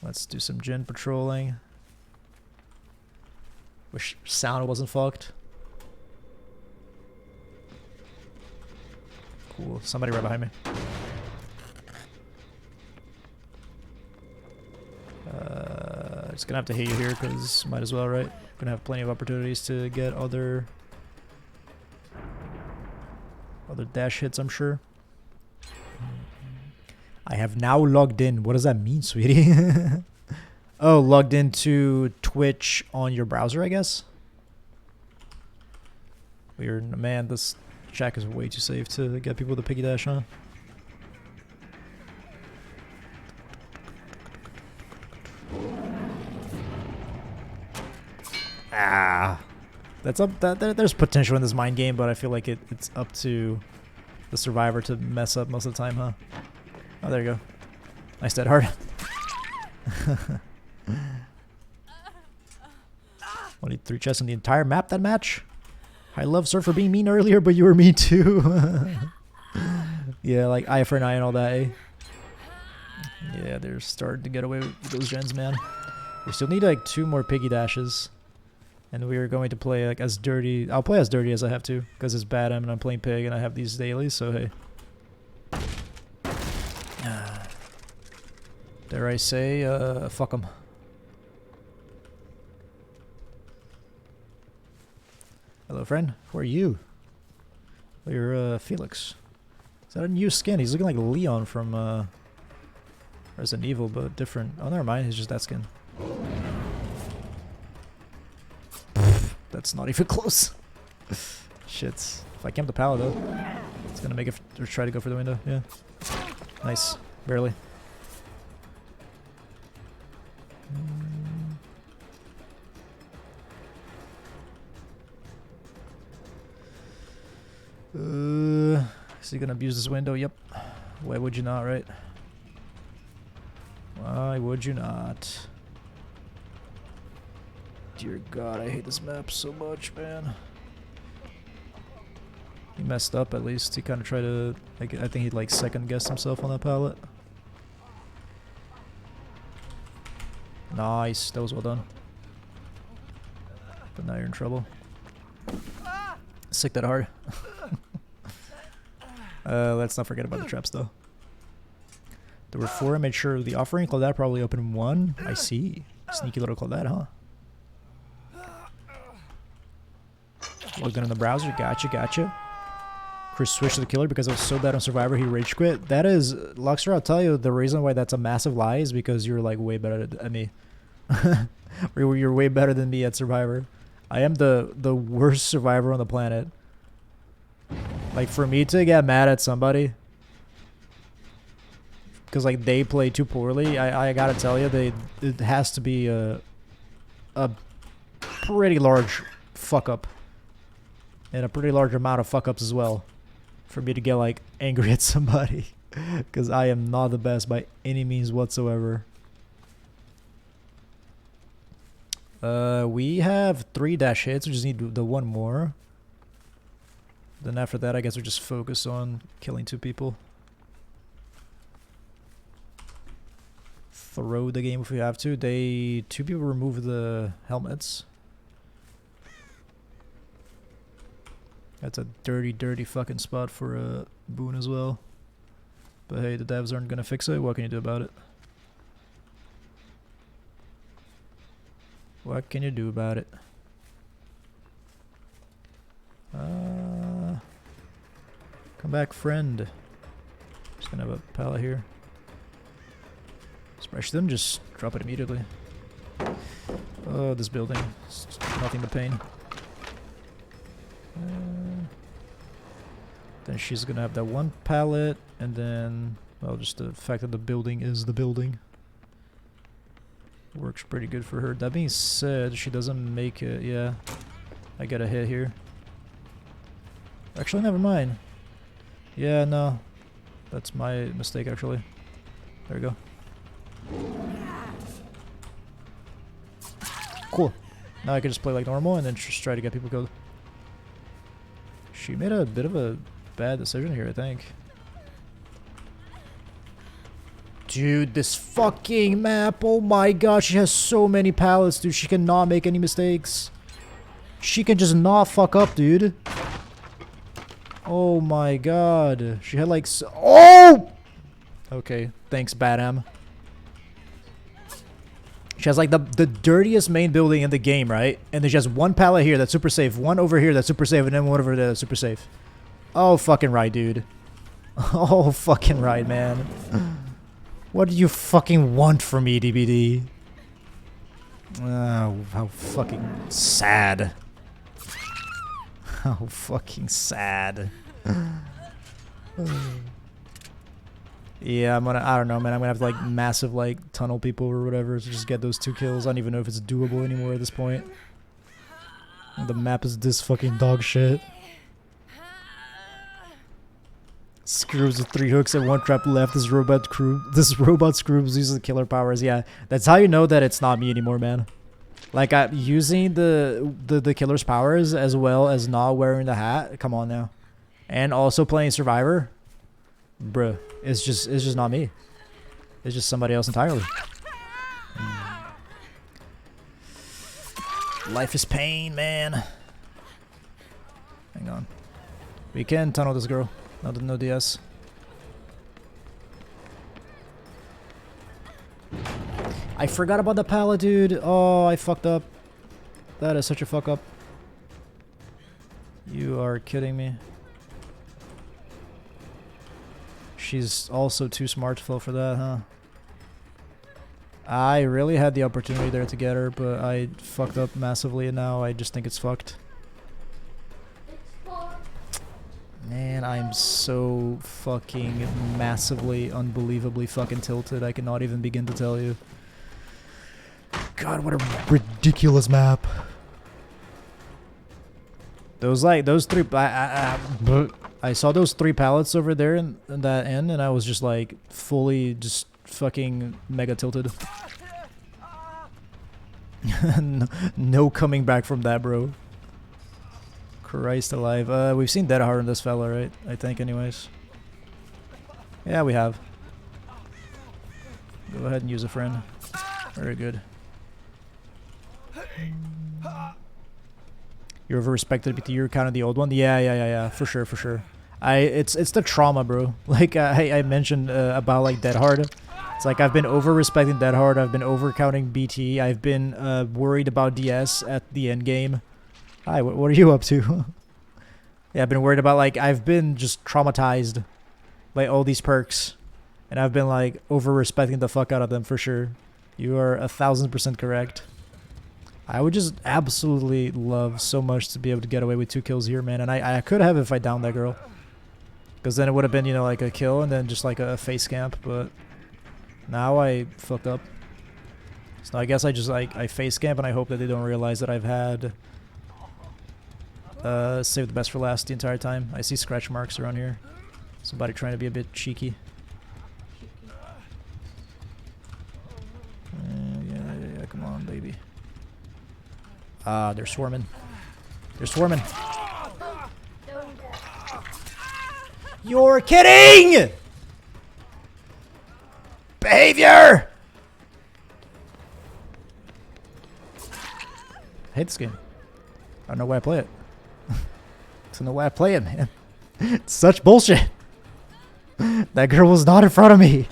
Let's do some gin patrolling. Wish sound wasn't fucked. Cool. Somebody right behind me. Just gonna have to hit you here because might as well, right? Gonna have plenty of opportunities to get other dash hits, I'm sure. I have now logged in. What does that mean, sweetie? Oh, logged into Twitch on your browser, I guess? Weird. Man, this shack is way too safe to get people to piggy dash, huh? Ah. That's up. There's potential in this mind game, but I feel like it's up to the survivor to mess up most of the time, huh? Oh, there you go. Nice dead hard. Only 3 chests on the entire map that match. I love Sir for being mean earlier, but you were mean too. Yeah, like eye for an eye and all that, eh? Yeah, they're starting to get away with those gens, man. We still need like 2 more piggy dashes. And we are going to play like as dirty. I'll play as dirty as I have to, because it's bad and I'm playing pig and I have these dailies, so hey. Dare I say, fuck them. Hello, friend. Who are you? Oh, you're Felix. Is that a new skin? He's looking like Leon from Resident Evil, but different. Oh, never mind. He's just that skin. That's not even close. Shit. If I camp the pallet though, it's gonna make it or try to go for the window. Yeah. Nice. Barely. Is he gonna abuse this window? Yep. Why would you not, right? Why would you not? Dear God, I hate this map so much, man. He messed up at least. He kind of tried to... Like, I think he like second guessed himself on that pallet. Nice. That was well done. But now you're in trouble. Sick that hard. Let's not forget about the traps though. There were 4. I made sure the offering Claudette probably opened 1. I see. Sneaky little Claudette, huh? Logged in the browser. Gotcha. Chris switched to the killer because I was so bad on Survivor he rage quit. That is, Luxor, I'll tell you, the reason why that's a massive lie is because you're like way better at me. You're way better than me at Survivor. I am the worst survivor on the planet. Like, for me to get mad at somebody because like they play too poorly, I gotta tell you, it has to be a pretty large fuck up and a pretty large amount of fuck ups as well for me to get like angry at somebody because I am not the best by any means whatsoever. We have 3 dash hits. We just need the 1 more. Then after that, I guess we just focus on killing 2 people. Throw the game if we have to. 2 people remove the helmets. That's a dirty fucking spot for a boon as well. But hey, the devs aren't gonna fix it. What can you do about it? What can you do about it? Come back, friend. Just gonna have a pallet here. Smash them, just drop it immediately. Oh, this building. It's nothing but pain. Then she's gonna have that 1 pallet, and then, well, just the fact that the building is the building works pretty good for her. That being said, she doesn't make it. Yeah, I got a hit here. Actually, never mind. Yeah, no, that's my mistake actually. There we go. Cool. Now I can just play like normal and then just try to get people killed. She made a bit of a bad decision here, I think. Dude, this fucking map. Oh my god, she has so many pallets, dude. She cannot make any mistakes. She can just not fuck up, dude. Oh my god. She had like... Oh! Okay, thanks, Badham. She has like the dirtiest main building in the game, right? And there's just one pallet here that's super safe, one over here that's super safe, and then one over there that's super safe. Oh, fucking right, dude. Oh, fucking right, man. What do you fucking want from me, DBD? Oh, how fucking sad. How fucking sad. Yeah, I don't know, man. I'm gonna have to, like, massive, like, tunnel people or whatever to just get those 2 kills. I don't even know if it's doable anymore at this point. The map is this fucking dog shit. Screws with 3 hooks and 1 trap left. This robot screws uses the killer powers. Yeah, that's how you know that it's not me anymore, man. Like, I'm using the killer's powers as well as not wearing the hat. Come on now. And also playing Survivor. Bruh, it's just not me. It's just somebody else entirely. Life is pain, man. Hang on. We can tunnel this girl. No DS. I forgot about the pallet, dude. Oh, I fucked up. That is such a fuck up. You are kidding me. She's also too smart to fall for that, huh? I really had the opportunity there to get her, but I fucked up massively, and now I just think it's fucked. Man, I'm so fucking massively, unbelievably fucking tilted. I cannot even begin to tell you. God, what a ridiculous map. Those 3... I saw those 3 pallets over there in that end, and I was just like fully just fucking mega tilted. No coming back from that, bro. Christ alive. We've seen Dead Hard in this fella, right? I think, anyways. Yeah, we have. Go ahead and use a friend. Very good. You ever respected BTU kind of the old one? Yeah, for sure. It's the trauma, bro. Like I mentioned about like Dead Hard. It's like I've been over respecting Dead Hard. I've been over counting BT. I've been worried about DS at the end game. Hi, what are you up to? Yeah, I've been worried about, like, I've been just traumatized by all these perks, and I've been like over respecting the fuck out of them for sure. You are 1000% correct. I would just absolutely love so much to be able to get away with 2 kills here, man. And I could have if I downed that girl. Because then it would have been, you know, like a kill and then just like a face camp. But now I fucked up. So I guess I just like, I face camp and I hope that they don't realize that I've had save the best for last the entire time. I see scratch marks around here. Somebody trying to be a bit cheeky. Yeah, come on, baby. They're swarming. They're swarming. You're kidding! Behavior! I hate this game. I don't know why I play it. I don't know why I play it, man. It's such bullshit. That girl was not in front of me.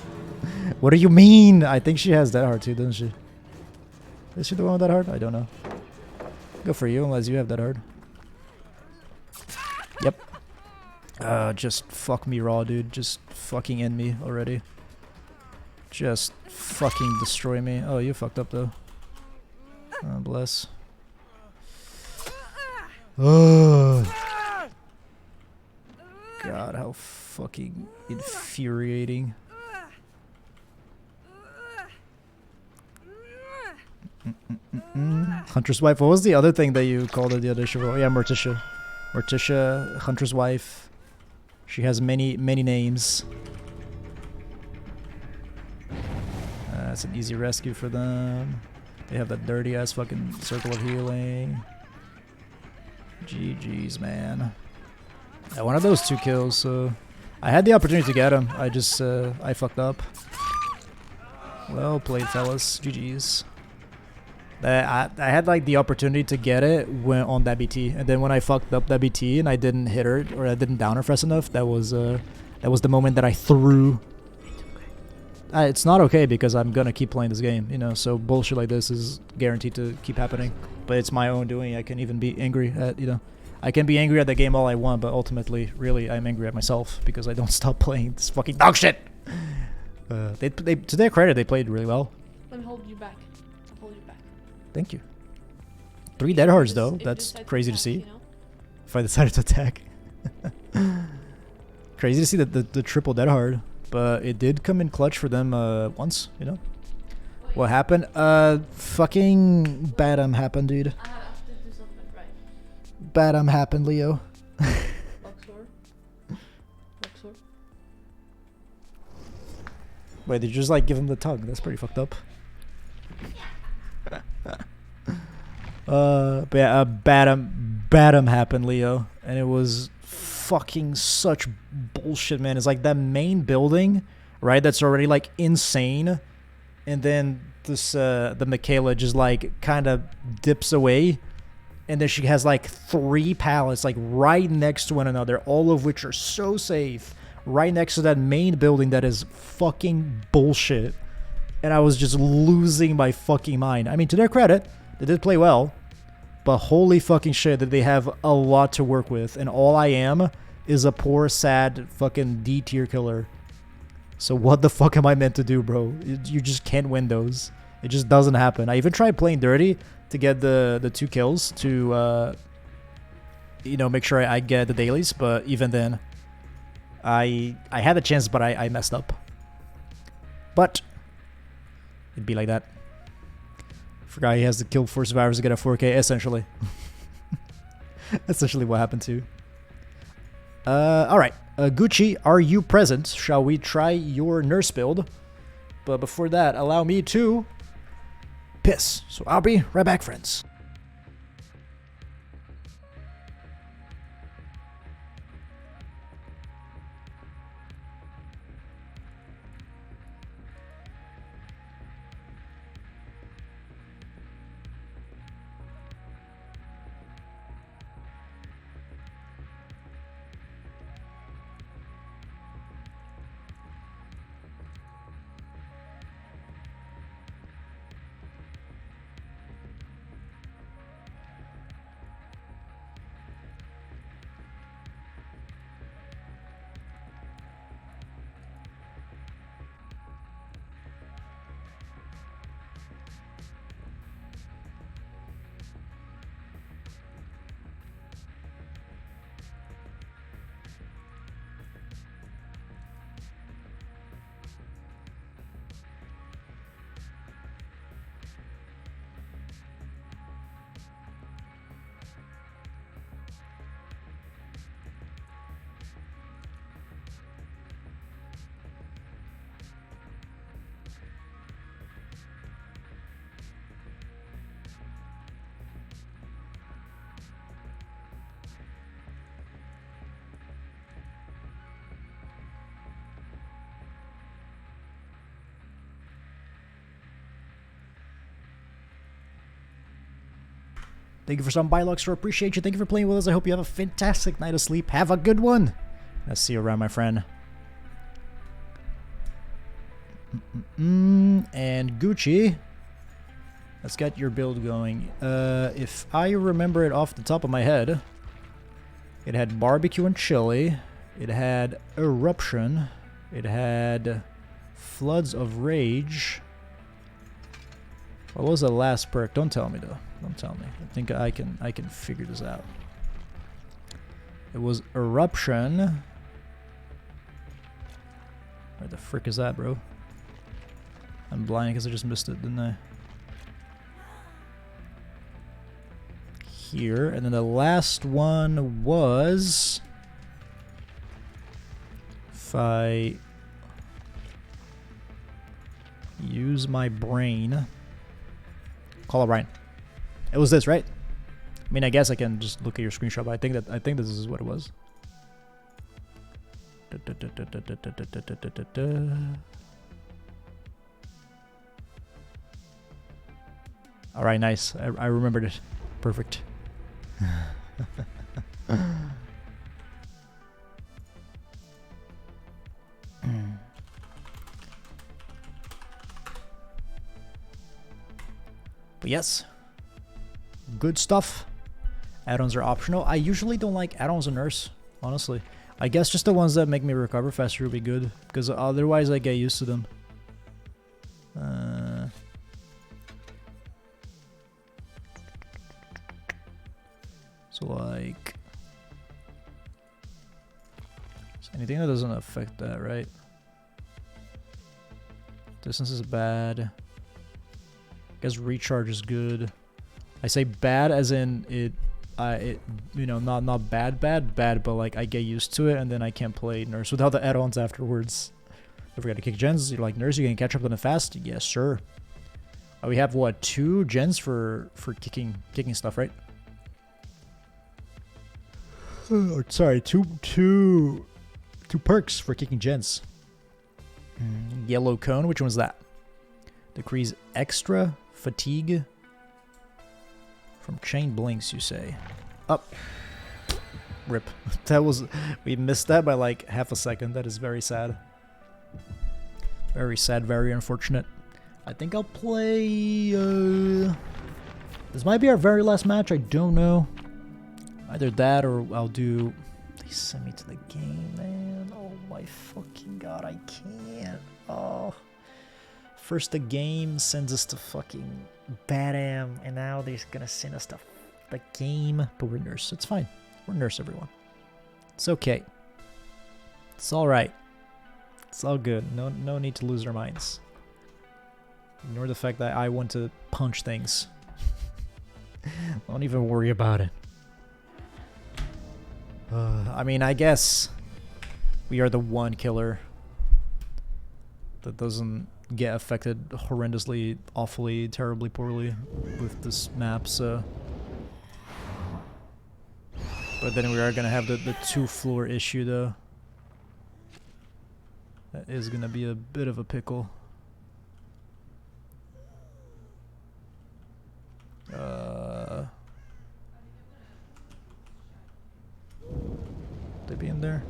What do you mean? I think she has that heart too, doesn't she? Is she the one with that heart? I don't know. Go for you, unless you have that hard. Yep. Just fuck me raw, dude. Just fucking end me already. Just fucking destroy me. Oh, you fucked up, though. Oh, bless. Oh. God, how fucking infuriating. Hunter's wife. What was the other thing that you called her the other show? Oh, yeah, Morticia. Morticia, Hunter's wife. She has many names. That's an easy rescue for them. They have that dirty ass fucking circle of healing. GG's, man. I wanted those 2 kills, so I had the opportunity to get them. I just I fucked up. Well played, fellas. GG's. I had like the opportunity to get it when on that BT, and then when I fucked up that BT and I didn't hit her or I didn't down her fast enough, that was the moment that I threw. It's not okay because I'm gonna keep playing this game, you know. So bullshit like this is guaranteed to keep happening. But it's my own doing. I can even be angry at, you know, I can be angry at the game all I want, but ultimately, really, I'm angry at myself because I don't stop playing this fucking dog shit. They to their credit, they played really well. Let me hold you back. I'll hold you back. Thank you. 3 dead hards If though. you That's decide crazy to attack, see. you know? If I decided to attack. Crazy to see the triple dead hard. But it did come in clutch for them once, you know. What happened? Fucking Badam happened, dude. I have to do something right. Badam happened, Leo. Luxor. Luxor. Wait, did you just like give him the tug? That's pretty fucked up. But yeah, Badam happened, Leo, and it was fucking such bullshit, man. It's like that main building, right? That's already like insane, and then this the Michaela just like kind of dips away, and then she has like 3 pallets like right next to one another, all of which are so safe, right next to that main building that is fucking bullshit. And I was just losing my fucking mind. I mean, to their credit, they did play well, but holy fucking shit that they have a lot to work with, and all I am is a poor, sad fucking D tier killer. So what the fuck am I meant to do, bro? You just can't win those. It just doesn't happen. I even tried playing dirty to get the 2 kills to, you know, make sure I get the dailies, but even then, I had the chance, but I messed up. But it'd be like that. Forgot he has to kill 4 survivors to get a 4K, essentially. Essentially what happened to. Alright. Gucci, are you present? Shall we try your nurse build? But before that, allow me to piss. So I'll be right back, friends. Thank you for some Luxor. Appreciate you. Thank you for playing with us. I hope you have a fantastic night of sleep. Have a good one. I'll see you around, my friend. And Gucci, let's get your build going. If I remember it off the top of my head, it had barbecue and chili. It had eruption. It had floods of rage. What was the last perk? Don't tell me though. Don't tell me. I think I can figure this out. It was eruption. Where the frick is that, bro? I'm blind because I just missed it, didn't I? Here, and then the last one was, if I use my brain, Call it Ryan. It was this, right? I mean, I guess I can just look at your screenshot, but I think this is what it was. All right, nice. I remembered it. Perfect. But yes, good stuff. Add-ons are optional. I usually don't like add-ons on Nurse, honestly. I guess just the ones that make me recover faster would be good, because otherwise I get used to them. So like, anything that doesn't affect that, right? Distance is bad. I guess recharge is good. I say bad as in it you know, not bad, but like I get used to it and then I can't play Nurse without the add-ons afterwards. Don't forget to kick gens. You're like, Nurse, you can catch up on it fast? Yes, sure. We have what, 2 gens for kicking stuff, right? Or sorry, two perks for kicking gens. Yellow cone, which one's that? Decrease extra fatigue from chain blinks, you say. Up. Rip. That was, we missed that by like half a second. That is very sad. Very sad, very unfortunate. I think I'll play, this might be our very last match, I don't know. Either that or I'll do, they sent me to the game, man. Oh my fucking god, I can't. Oh. First the game sends us to fucking Badam, and now they're gonna send us to the game. But we're Nurse, it's fine. We're Nurse, everyone. It's okay. It's alright. It's all good. No need to lose our minds. Ignore the fact that I want to punch things. Don't even worry about it. I mean, I guess we are the one killer that doesn't get affected horrendously, awfully, terribly, poorly with this map, so... But then we are going to have the 2-floor issue, though. That is going to be a bit of a pickle. They be in there?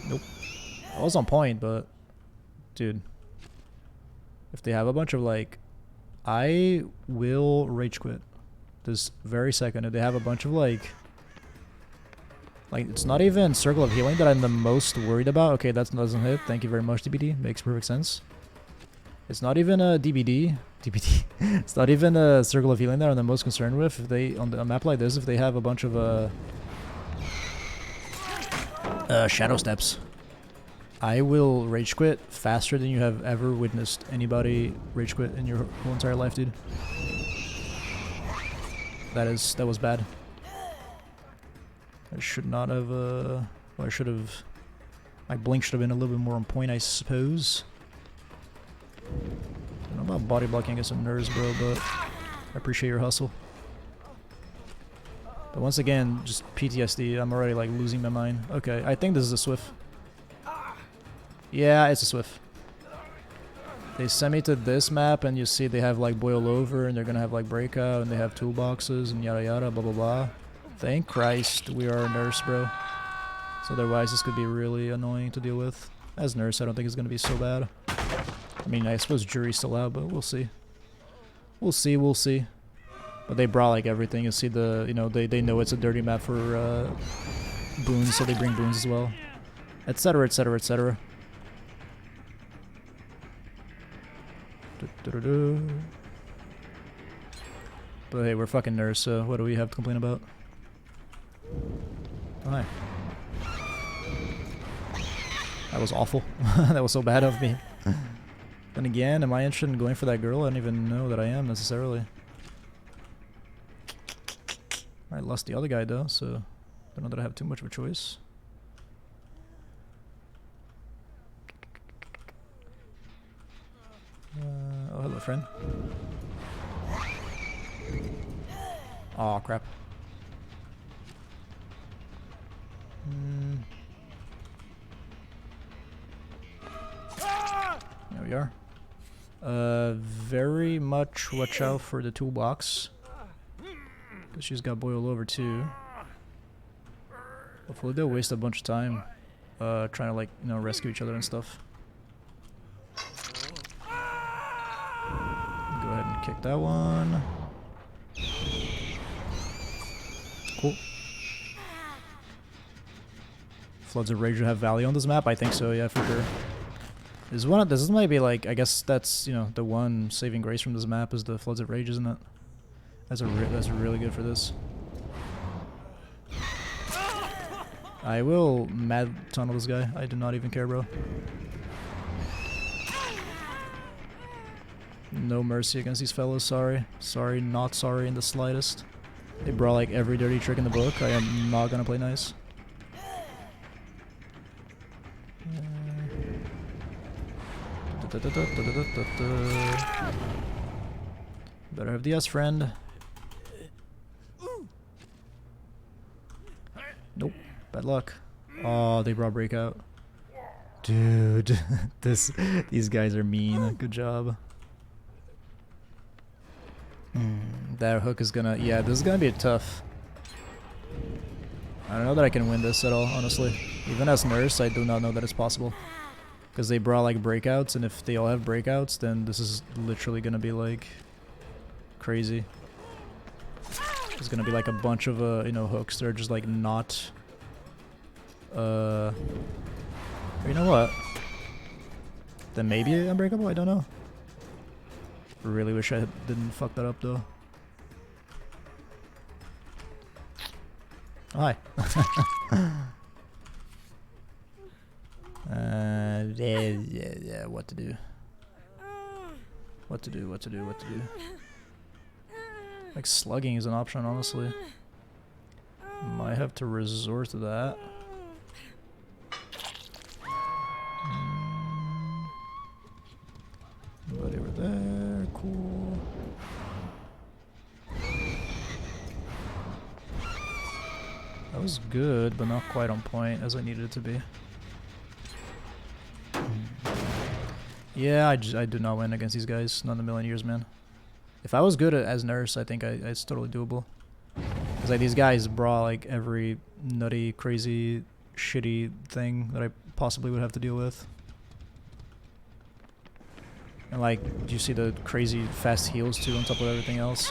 Nope. I was on point, but dude, if they have a bunch of like, I will rage quit this very second. If they have a bunch of like it's not even Circle of Healing that I'm the most worried about. Okay, that doesn't hit. Thank you very much, DBD. Makes perfect sense. It's not even a DBD. It's not even a Circle of Healing that I'm the most concerned with. If they, on a map like this, if they have a bunch of Shadow Steps, I will rage quit faster than you have ever witnessed anybody rage quit in your whole entire life, dude. That was bad. I should not have, well, I should have, my blink should have been a little bit more on point, I suppose. I don't know about body blocking against some nerds, bro, but I appreciate your hustle. But once again, just PTSD, I'm already like losing my mind. Okay, I think this is a Swift. Yeah, it's a Swift. They sent me to this map and you see they have like Boil Over and they're gonna have like Breakout and they have toolboxes and yada yada, blah blah blah. Thank Christ we are a Nurse, bro. So otherwise this could be really annoying to deal with. As Nurse, I don't think it's gonna be so bad. I mean, I suppose Jury's still out, but we'll see. We'll see. But they brought like everything. You see the, you know, they know it's a dirty map for boons, so they bring boons as well. Etc, etc, etc. But hey, we're fucking Nurse, so what do we have to complain about? Oh, hi. That was awful. That was so bad of me. Then again, am I interested in going for that girl? I don't even know that I am necessarily. I lost the other guy though, so don't know that I have too much of a choice. Oh, hello, friend. Oh crap. There we are. Very much watch out for the toolbox. Because she's got boil over too. Hopefully they'll waste a bunch of time trying to, like, you know, rescue each other and stuff. Go ahead and kick that one. Cool. Floods of Rage will have value on this map? I think so, yeah, for sure. This might be like, I guess that's, you know, the one saving grace from this map is the Floods of Rage, isn't it? That's really good for this. I will mad tunnel this guy. I do not even care, bro. No mercy against these fellows, sorry. Sorry, not sorry in the slightest. They brought like every dirty trick in the book. I am not gonna play nice. Better have the S friend. Nope. Bad luck. Oh, they brought breakout. Dude, these guys are mean. Good job. That hook is gonna... Yeah, this is gonna be tough. I don't know that I can win this at all, honestly. Even as nurse, I do not know that it's possible. Because they brought like breakouts, and if they all have breakouts, then this is literally gonna be like... crazy. There's gonna be like a bunch of, you know, hooks that are just like not... you know what? Then maybe unbreakable, I don't know. Really wish I didn't fuck that up though. Oh, hi. Yeah, what to do. What to do. Like slugging is an option, honestly. Might have to resort to that. Nobody over there, cool. That was good, but not quite on point as I needed it to be. Yeah, I do not win against these guys. Not in a million years, man. If I was good as nurse, I think it's totally doable. Because like, these guys brought like every nutty, crazy, shitty thing that I possibly would have to deal with. And like, do you see the crazy fast heals too on top of everything else?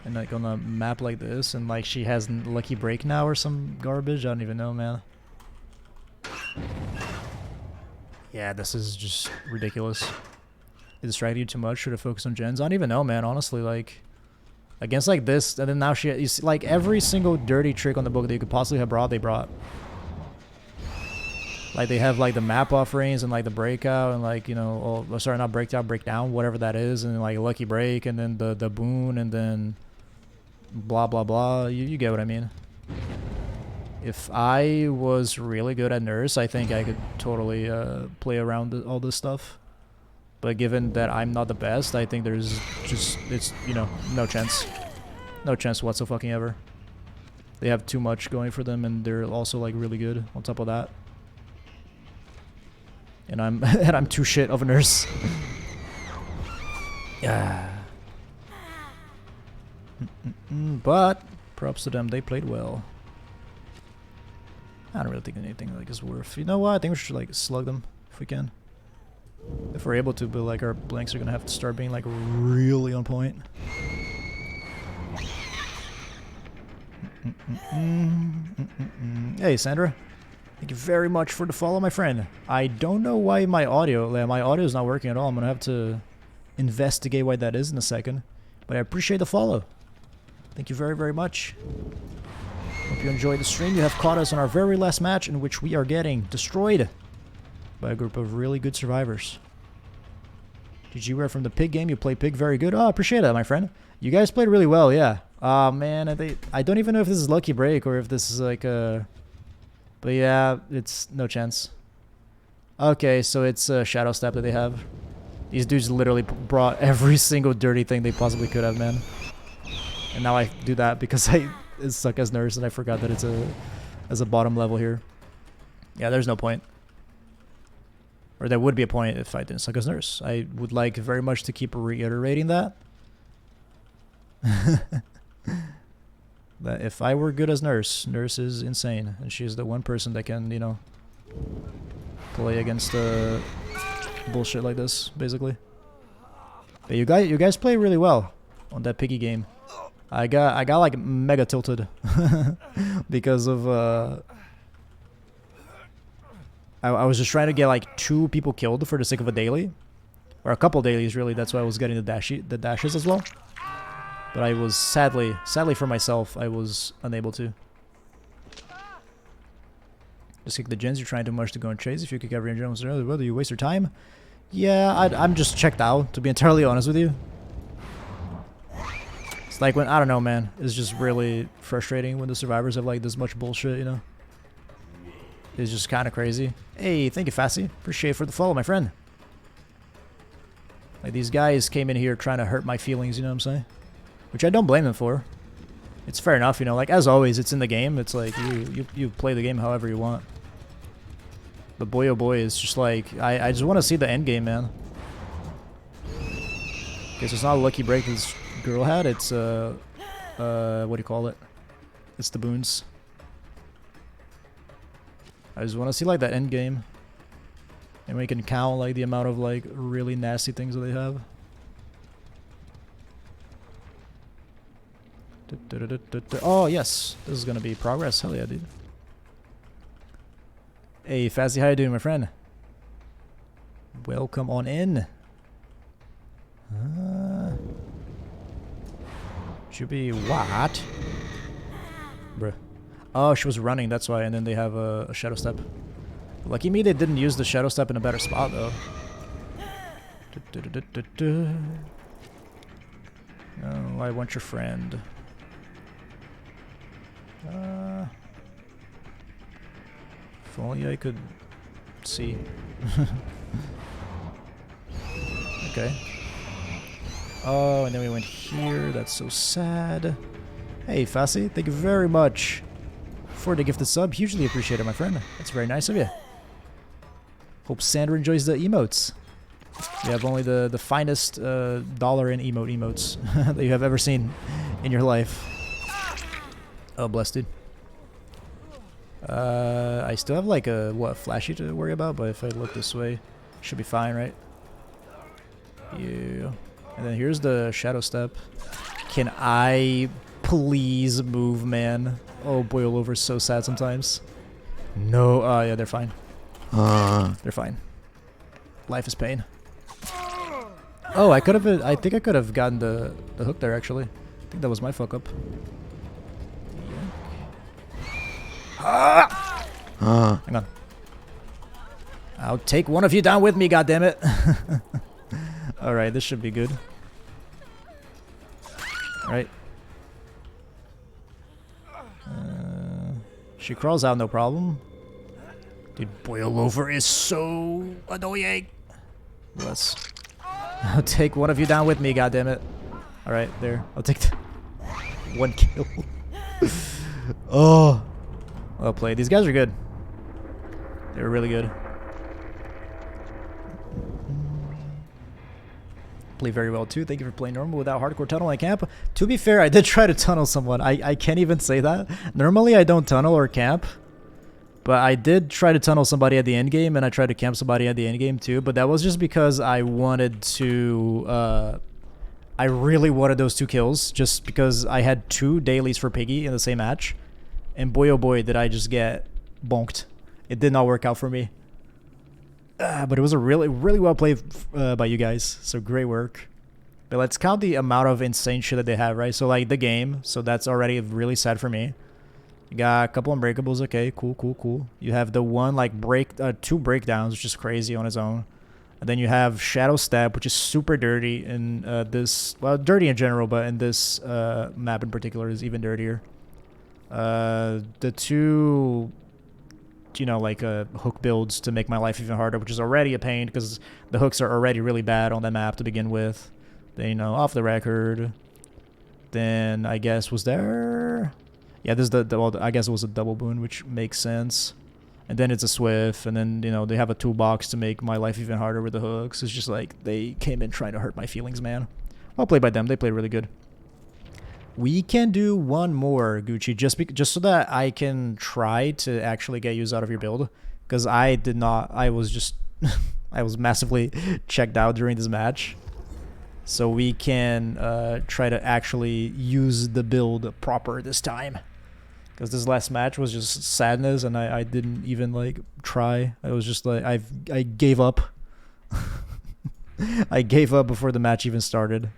And like on a map like this, and like she has lucky break now or some garbage, I don't even know, man. Yeah, this is just ridiculous. It distracted you too much, should have focused on gens. I don't even know, man, honestly, like... Against like this, and then now you see, like every single dirty trick on the book that you could possibly have brought, they brought. Like they have like the map offerings and like the breakout and like, you know, oh, sorry, not breakout, breakdown, whatever that is, and like lucky break and then the boon and then blah blah blah. You get what I mean. If I was really good at nurse, I think I could totally play around all this stuff. But given that I'm not the best, I think there's just, it's, you know, no chance. No chance whatsoever. They have too much going for them, and they're also like really good on top of that. And I'm too shit of a nurse. Yeah. But props to them, they played well. I don't really think anything like is worth. You know what? I think we should like slug them if we can. If we're able to, but like our blanks are gonna have to start being like really on point. Hey Sandra, thank you very much for the follow, my friend. I don't know why my audio is not working at all. I'm gonna have to investigate why that is in a second. But I appreciate the follow. Thank you very, very much. Hope you enjoyed the stream. You have caught us on our very last match in which we are getting destroyed by a group of really good survivors. GG, we're from the pig game. You play pig very good. Oh, I appreciate that, my friend. You guys played really well, yeah. Man, I don't even know if this is lucky break or if this is like a... But yeah, it's no chance. Okay, so it's a Shadow Step that they have. These dudes literally brought every single dirty thing they possibly could have, man. And now I do that because I suck as nurse and I forgot that it's a bottom level here. Yeah, there's no point. Or there would be a point if I didn't suck as nurse. I would like very much to keep reiterating that. That if I were good as nurse, nurse is insane. And she's the one person that can, you know, play against bullshit like this, basically. But you guys play really well on that piggy game. I got like mega tilted because of I was just trying to get like 2 people killed for the sake of a daily, or a couple dailies really. That's why I was getting the dashes as well. But I was sadly for myself, I was unable to. Just kick the gens. You're trying too much to go and chase. If you kick every gen, whether you waste your time. Yeah, I'm just checked out, to be entirely honest with you. It's like when, I don't know, man. It's just really frustrating when the survivors have like this much bullshit, you know? It's just kind of crazy. Hey, thank you, Fassy. Appreciate for the follow, my friend. Like, these guys came in here trying to hurt my feelings, you know what I'm saying? Which I don't blame them for. It's fair enough, you know? Like, as always, it's in the game. It's like, you play the game however you want. But boy, oh boy, it's just like, I just want to see the end game, man. Okay, so it's not a lucky break this girl had. It's, what do you call it? It's the boons. I just want to see, like, that end game. And we can count, like, the amount of, like, really nasty things that they have. Oh, yes. This is going to be progress. Hell yeah, dude. Hey, Fazzy, how you doing, my friend? Welcome on in. Should be what? Bruh. Oh, she was running, that's why, and then they have a Shadow Step. Lucky me they didn't use the Shadow Step in a better spot, though. Oh, I want your friend. If only I could see. Okay. Oh, and then we went here. That's so sad. Hey, Fassy, thank you very much for the gifted sub. Hugely appreciated, my friend. That's very nice of you. Hope Sandra enjoys the emotes. You have only the finest dollar in emotes that you have ever seen in your life. Oh, bless, dude. I still have like a, flashy to worry about, but if I look this way, should be fine, right? Yeah. And then here's the Shadow Step. Can I please move, man? Oh, boil over is so sad sometimes. No, yeah, they're fine. They're fine. Life is pain. Oh, I could have. I think I could have gotten the hook there. Actually, I think that was my fuck up. Hang on. I'll take one of you down with me. Goddammit. All right, this should be good. All right. She crawls out, no problem. Dude, boil over is so annoying. Bless. I'll take one of you down with me, goddammit. Alright, there. I'll take one kill. Oh. Well played. These guys are good. They were really good. Play very well too. Thank you for playing normal without hardcore tunneling camp. To be fair, I did try to tunnel someone. I can't even say that. Normally I don't tunnel or camp. But I did try to tunnel somebody at the end game, and I tried to camp somebody at the end game too. But that was just because I wanted to. I really wanted those 2 kills, just because I had 2 dailies for Piggy in the same match, and boy oh boy did I just get bonked. It did not work out for me. But it was a really well played by you guys. So great work. But let's count the amount of insane shit that they have, right? So like the game. So that's already really sad for me. You got a couple unbreakables. Okay, cool. You have the one like 2 breakdowns, which is crazy on its own. And then you have Shadow Step, which is super dirty in this, well, dirty in general, but in this map in particular is even dirtier. The 2 you know, like hook builds to make my life even harder, which is already a pain because the hooks are already really bad on the map to begin with. Then, you know, off the record. Then I guess was there... Yeah, this is well, I guess it was a double boon, which makes sense. And then it's a swift, and then, you know, they have a toolbox to make my life even harder with the hooks. It's just like they came in trying to hurt my feelings, man. Well played by them. They played really good. We can do one more, Gucci, just so that I can try to actually get use out of your build, because I did not. I was just I was massively checked out during this match. So we can try to actually use the build proper this time, because this last match was just sadness, and I didn't even like try. I was just like I gave up. I gave up before the match even started.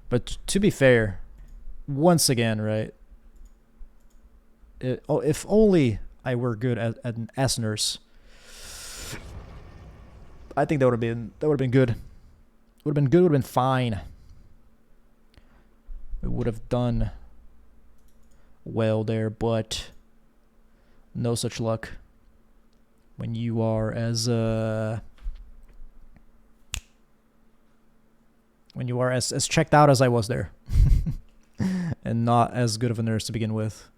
But to be fair, once again, right? If only I were good at an S nurse, I think that would have been good. Would have been good. Would have been fine. It would have done well there, but no such luck when you are as checked out as I was there. And not as good of a nurse to begin with.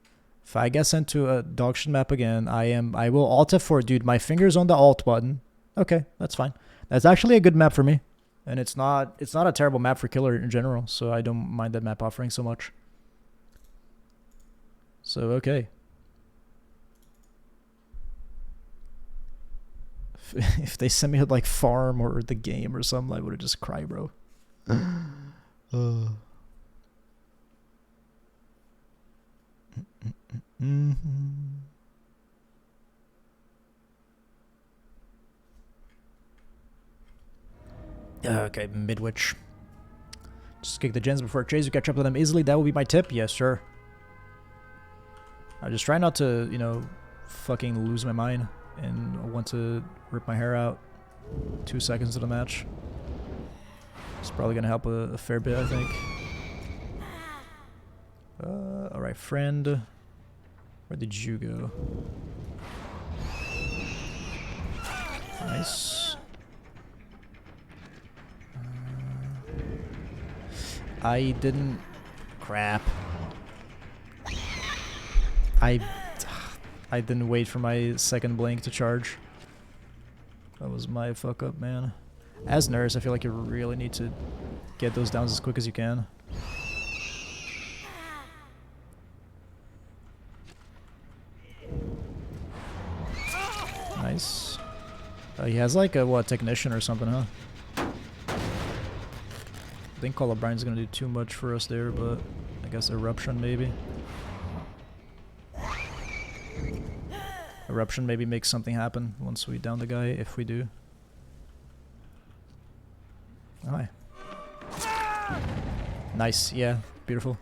If I get sent to a dog shit map again, I will alt F4, dude. My finger's on the alt button. Okay, that's fine. That's actually a good map for me. And it's not a terrible map for killer in general, so I don't mind that map offering so much. So okay. If they sent me to like farm or the game or something, I would have just cried, bro. Okay, midwich. Just kick the gens before it chases. You catch up to them easily. That would be my tip. Yes, sir. I just try not to, you know, fucking lose my mind and want to rip my hair out 2 seconds of the match. It's probably gonna help a fair bit, I think. Alright, friend. Where did you go? Nice. I didn't... Crap. I didn't wait for my second blink to charge. That was my fuck up, man. As nurse, I feel like you really need to get those downs as quick as you can. Nice. He has like a, what, technician or something, huh? I think Colubrine's gonna do too much for us there, but I guess Eruption maybe. Eruption maybe makes something happen once we down the guy, if we do. Hi. Nice, yeah, beautiful.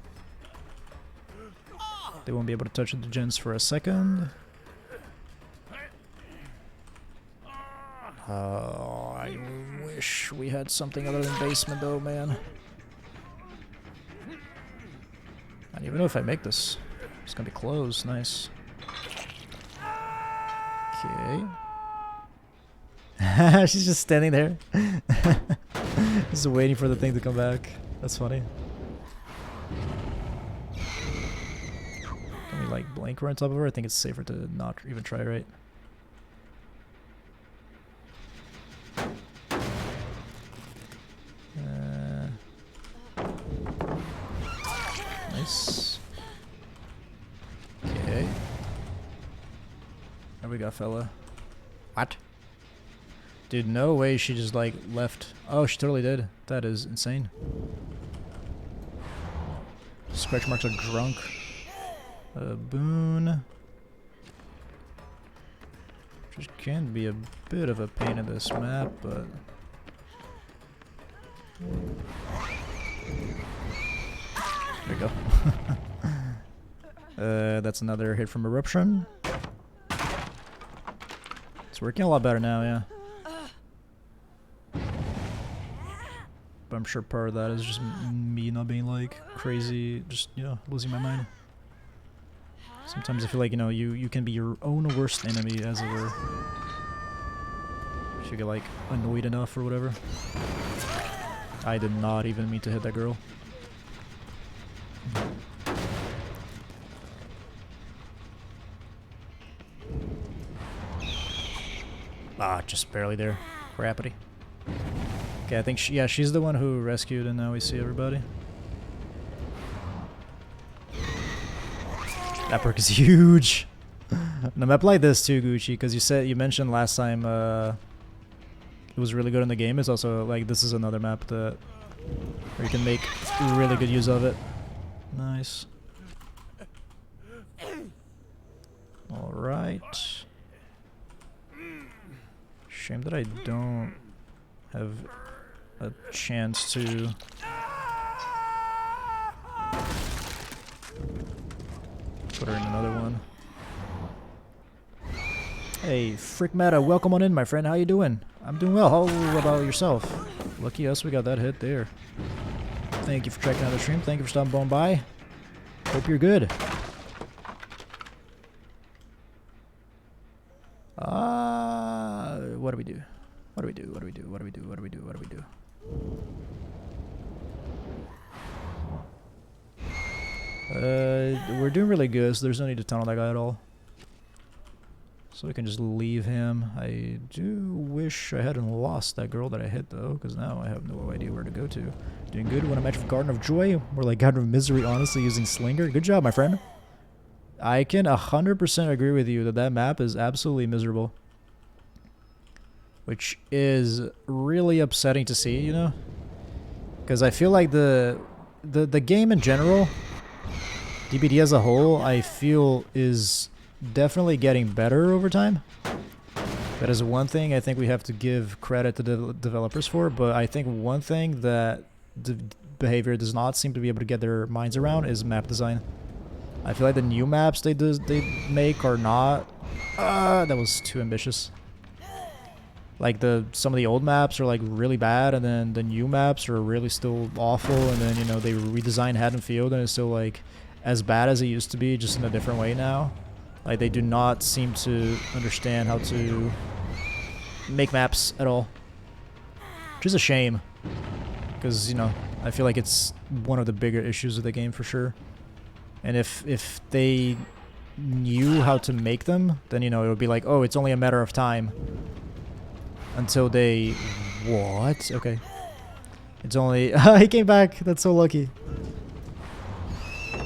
They won't be able to touch the gens for a second. Oh, I wish we had something other than basement though, man. I don't even know if I make this. It's gonna be close, nice. Okay. She's just standing there. Just waiting for the thing to come back. That's funny. Can we like blank her on top of her? I think it's safer to not even try, right? Nice. Okay. There we go, fella. What? Dude, no way she just like left. Oh, she totally did. That is insane. Scratch marks are drunk. Boon. Which can be a bit of a pain in this map, but... There you go. That's another hit from Eruption. It's working a lot better now, yeah. But I'm sure part of that is just me not being like crazy, just, you know, losing my mind. Sometimes I feel like, you know, you can be your own worst enemy, as it were. If you get, like, annoyed enough or whatever. I did not even mean to hit that girl. Ah, just barely there. Crappity. Okay, I think yeah, she's the one who rescued, and now we see everybody. That perk is huge. And a map like this too, Gucci, because you mentioned last time it was really good in the game. It's also like this is another map that where you can make really good use of it. Nice. All right. Shame that I don't have a chance to put her in another one. Hey, Frick Meta, welcome on in, my friend. How you doing? I'm doing well. How about yourself? Lucky us, we got that hit there. Thank you for checking out the stream. Thank you for stopping on by. Hope you're good. What do we do? What do we do? What do we do? What do we do? What do we do? What do we do? We're doing really good, so there's no need to tunnel that guy at all. So we can just leave him. I do wish I hadn't lost that girl that I hit, though, because now I have no idea where to go to. Doing good. When I match with Garden of Joy, more like Garden of Misery, honestly, using Slinger. Good job, my friend. I can 100% agree with you that that map is absolutely miserable. Which is really upsetting to see, you know? Because I feel like the game in general, DBD as a whole, I feel is definitely getting better over time. That is one thing I think we have to give credit to the developers for, but I think one thing that the behavior does not seem to be able to get their minds around is map design. I feel like the new maps they make are not... that was too ambitious. Like some of the old maps are like really bad, and then the new maps are really still awful, and then, you know, they redesign Haddon Field and it's still like as bad as it used to be, just in a different way now. Like, they do not seem to understand how to make maps at all. Which is a shame. Because, you know, I feel like it's one of the bigger issues of the game for sure. And if they knew how to make them, then, you know, it would be like, oh, it's only a matter of time. Until they... What? Okay. It's only... he came back. That's so lucky.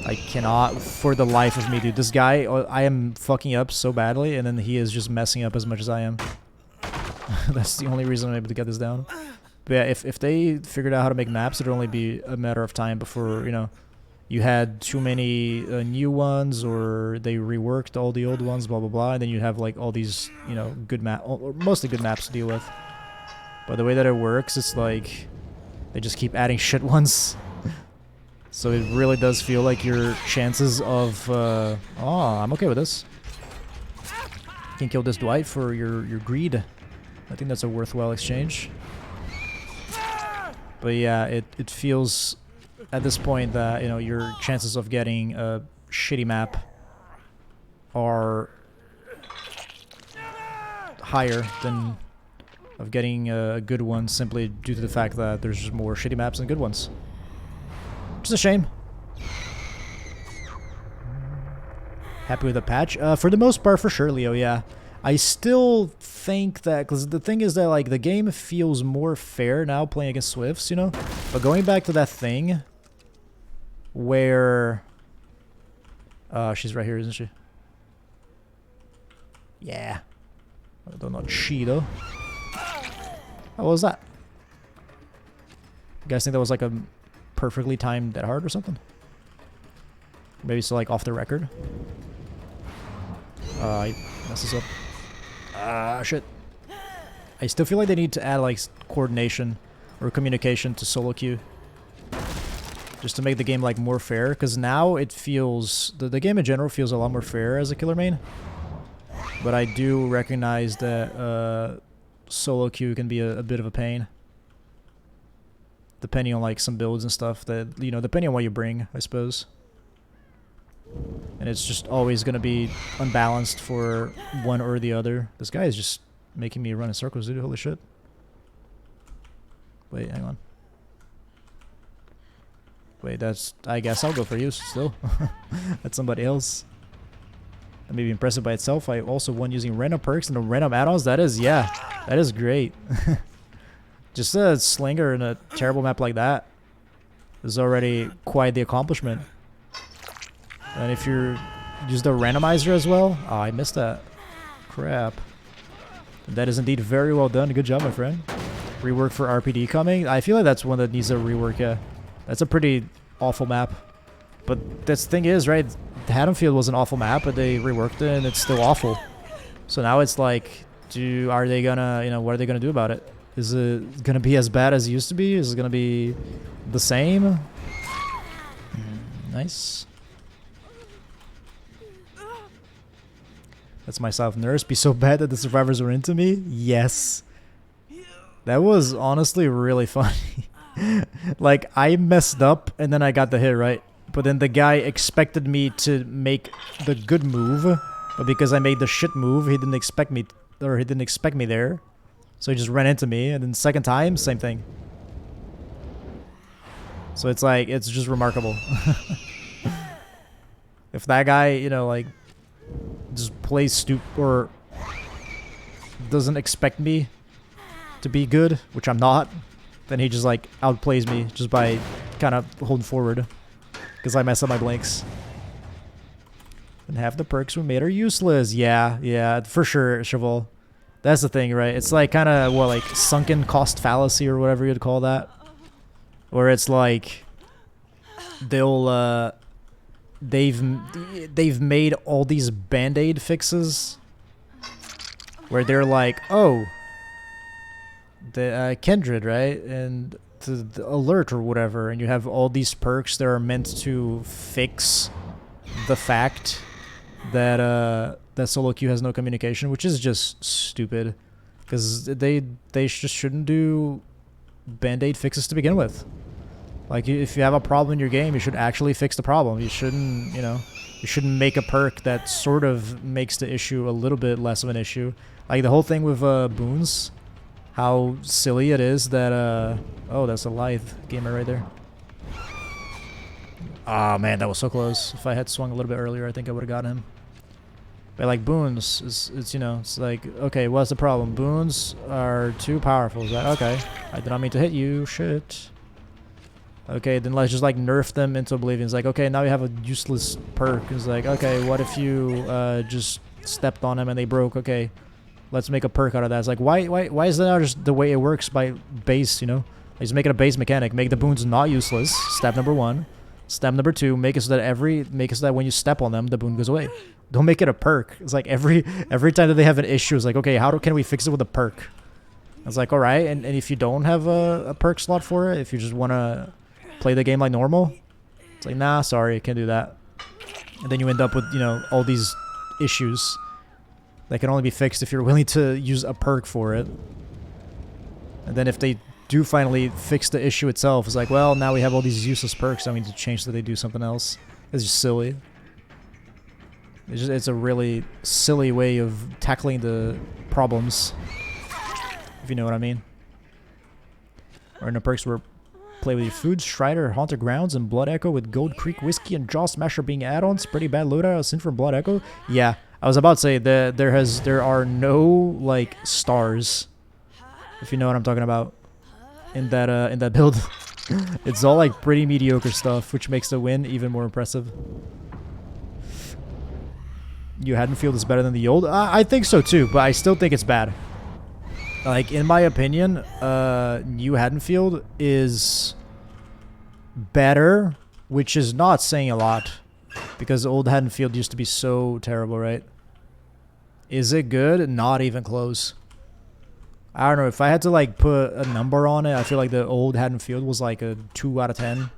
I cannot, for the life of me, dude. This guy, I am fucking up so badly, and then he is just messing up as much as I am. That's the only reason I'm able to get this down. But yeah, if they figured out how to make maps, it'd only be a matter of time before, you know, you had too many new ones, or they reworked all the old ones, blah, blah, blah, and then you have, like, all these, you know, good map, or mostly good maps to deal with. But the way that it works, it's like, they just keep adding shit ones. So it really does feel like your chances of, oh, I'm okay with this. You can kill this Dwight for your greed. I think that's a worthwhile exchange. But yeah, it feels at this point that, you know, your chances of getting a shitty map are higher than of getting a good one, simply due to the fact that there's just more shitty maps than good ones. Which is a shame. Happy with the patch? For the most part, for sure, Leo, yeah. I still think that, because the thing is that, like, the game feels more fair now playing against Swifts, you know? But going back to that thing where... she's right here, isn't she? Yeah. I don't know, she, though. Oh, what was that? You guys think that was like a perfectly timed dead hard or something? Maybe it's like off the record. I messed this up. Shit. I still feel like they need to add like coordination or communication to solo queue, just to make the game like more fair. Because now it feels the game in general feels a lot more fair as a killer main. But I do recognize that solo queue can be a bit of a pain, depending on like some builds and stuff that, you know, depending on what you bring, I suppose. And it's just always going to be unbalanced for one or the other. This guy is just making me run in circles, dude. Holy shit. Wait, hang on. Wait, that's... I guess I'll go for you still. That's somebody else. That may be impressive by itself. I also won using random perks and the random add-ons. That is, yeah. That is great. Just a slinger in a terrible map like that is already quite the accomplishment. And if you're... use the randomizer as well? Oh, I missed that. Crap. That is indeed very well done. Good job, my friend. Rework for RPD coming. I feel like that's one that needs a rework, yeah. That's a pretty awful map. But this thing is, right, Haddonfield was an awful map, but they reworked it and it's still awful. So now it's like, are they gonna, you know, what are they gonna do about it? Is it gonna be as bad as it used to be? Is it gonna be the same? Nice. That's my self-nurse. Be so bad that the survivors were into me? Yes. That was honestly really funny. Like, I messed up and then I got the hit, right? But then the guy expected me to make the good move. But because I made the shit move, he didn't expect me, or he didn't expect me there. So he just ran into me. And then second time, same thing. So it's like, it's just remarkable. If that guy, you know, like, just plays stupid or doesn't expect me to be good, which I'm not, then he just like outplays me just by kind of holding forward because I mess up my blinks. And half the perks we made are useless. Yeah, for sure, Cheval. That's the thing, right? It's like kind of what, like sunken cost fallacy or whatever you'd call that, where it's like they'll they've made all these band-aid fixes where they're like, oh, the Kindred, right, and the alert or whatever, and you have all these perks that are meant to fix the fact that that solo queue has no communication, which is just stupid, because they just shouldn't do band-aid fixes to begin with. Like, if you have a problem in your game, you should actually fix the problem. You shouldn't, you know, you shouldn't make a perk that sort of makes the issue a little bit less of an issue. Like the whole thing with boons, how silly it is that, oh, that's a Lithe gamer right there. Ah, oh, man, that was so close. If I had swung a little bit earlier, I think I would have gotten him. But like boons, it's, you know, it's like, okay, what's the problem? Boons are too powerful. Is that, okay, I did not mean to hit you, shit. Okay, then let's just like nerf them into oblivion. It's like, okay, now you have a useless perk. It's like, okay, what if you just stepped on them and they broke? Okay, let's make a perk out of that. It's like, why is that not just the way it works by base, you know? Like, just make it a base mechanic. Make the boons not useless. Step number 1. Step number 2, make it so that when you step on them, the boon goes away. Don't make it a perk. It's like every time that they have an issue, it's like, okay, can we fix it with a perk? It's like, all right, and if you don't have a perk slot for it, if you just want to play the game like normal, it's like, nah, sorry, I can't do that. And then you end up with, you know, all these issues that can only be fixed if you're willing to use a perk for it. And then if they do finally fix the issue itself, it's like, well, now we have all these useless perks, so we need to change so they do something else. It's just silly. It's a really silly way of tackling the problems, if you know what I mean. Or in the perks were play with your food, Strider, Haunted Grounds, and Blood Echo with Gold Creek Whiskey and Jaw Smasher being add-ons. Pretty bad loadout. Sin from Blood Echo. Yeah, I was about to say that there are no like stars, if you know what I'm talking about, in that build. It's all like pretty mediocre stuff, which makes the win even more impressive. New Haddonfield is better than the old. I think so too, but I still think it's bad. Like, in my opinion, New Haddonfield is better, which is not saying a lot, because old Haddonfield used to be so terrible, right? Is it good? Not even close. I don't know. If I had to, like, put a number on it, I feel like the old Haddonfield was, like, a 2 out of 10.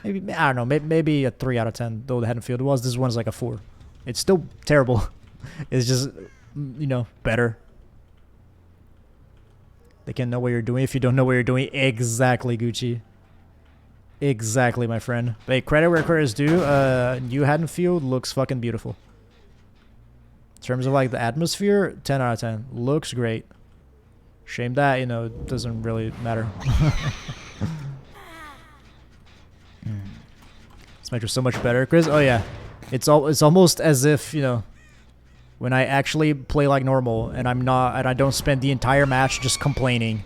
Maybe, I don't know, maybe a 3 out of 10, the old Haddonfield was. This one's, like, a 4. It's still terrible. It's just, you know, better. They can know what you're doing if you don't know what you're doing. Exactly, Gucci. Exactly, my friend. Hey, credit where credit is due. New Haddonfield looks fucking beautiful. In terms of like the atmosphere, 10 out of 10. Looks great. Shame that, you know, it doesn't really matter. This match was so much better, Chris. Oh yeah, it's almost as if, you know, when I actually play like normal and I don't spend the entire match just complaining.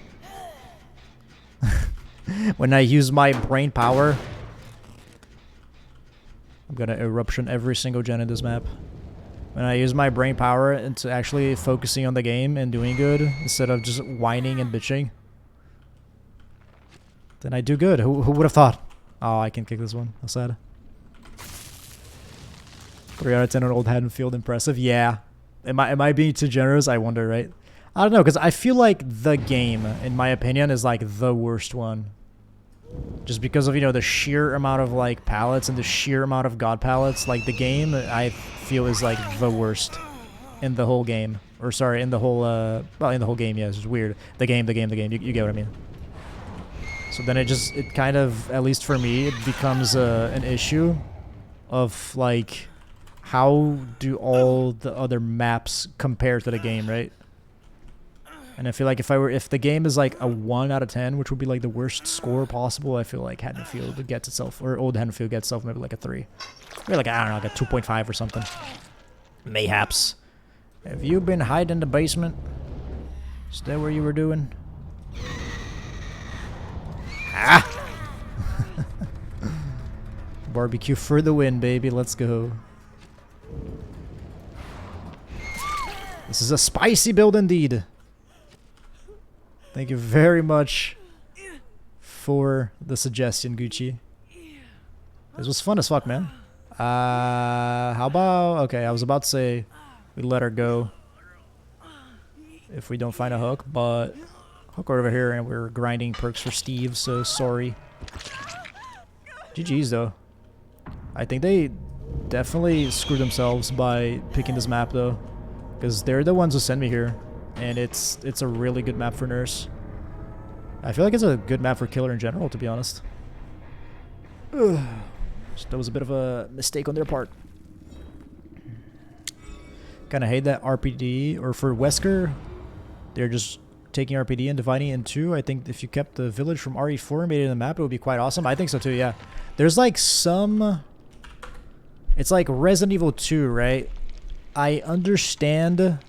When I use my brain power, I'm gonna eruption every single gen in this map. When I use my brain power into actually focusing on the game and doing good instead of just whining and bitching, then I do good. Who would have thought? Oh, I can kick this one. That's sad. 3 out of 10 on Old Haddonfield. Impressive. Yeah. Am I being too generous? I wonder, right? I don't know, because I feel like the game, in my opinion, is like the worst one. Just because of, you know, the sheer amount of like palettes and the sheer amount of god palettes. Like the game, I feel is like the worst in the whole game. Or sorry, in the whole, well, in the whole game, yeah, it's weird. The game. You get what I mean. So then it kind of, at least for me, it becomes an issue of like, how do all the other maps compare to the game, right? And I feel like if the game is like a 1 out of 10, which would be like the worst score possible, I feel like Haddonfield gets itself, or Old Haddonfield gets itself maybe like a 3. Maybe like, I don't know, like a 2.5 or something. Mayhaps. Have you been hiding in the basement? Is that what you were doing? Ah! Barbecue for the win, baby. Let's go. This is a spicy build indeed. Thank you very much for the suggestion, Gucci. This was fun as fuck, man. How about... Okay, I was about to say we let her go if we don't find a hook, but hook over here and we're grinding perks for Steve, so sorry. GG's though. I think they definitely screwed themselves by picking this map though, because they're the ones who sent me here. And it's a really good map for Nurse. I feel like it's a good map for Killer in general, to be honest. Ugh. So that was a bit of a mistake on their part. Kind of hate that RPD, or for Wesker, they're just taking RPD and dividing it in 2. I think if you kept the village from RE4 and made it in the map, it would be quite awesome. I think so too, yeah. There's like some... It's like Resident Evil 2, right? I understand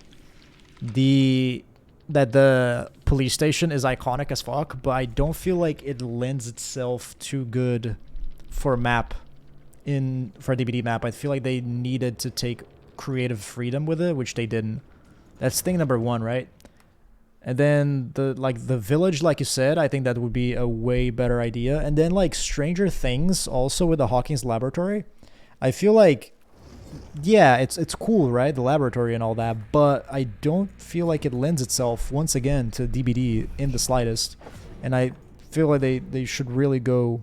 that the police station is iconic as fuck, but I don't feel like it lends itself too good for a map for a DBD map. I feel like they needed to take creative freedom with it, which they didn't. That's thing number 1, right? And then the village, like you said, I think that would be a way better idea. And then like Stranger Things also with the Hawkins laboratory. I feel like, yeah, it's cool, right? The laboratory and all that, but I don't feel like it lends itself, once again, to DBD in the slightest. And I feel like they should really go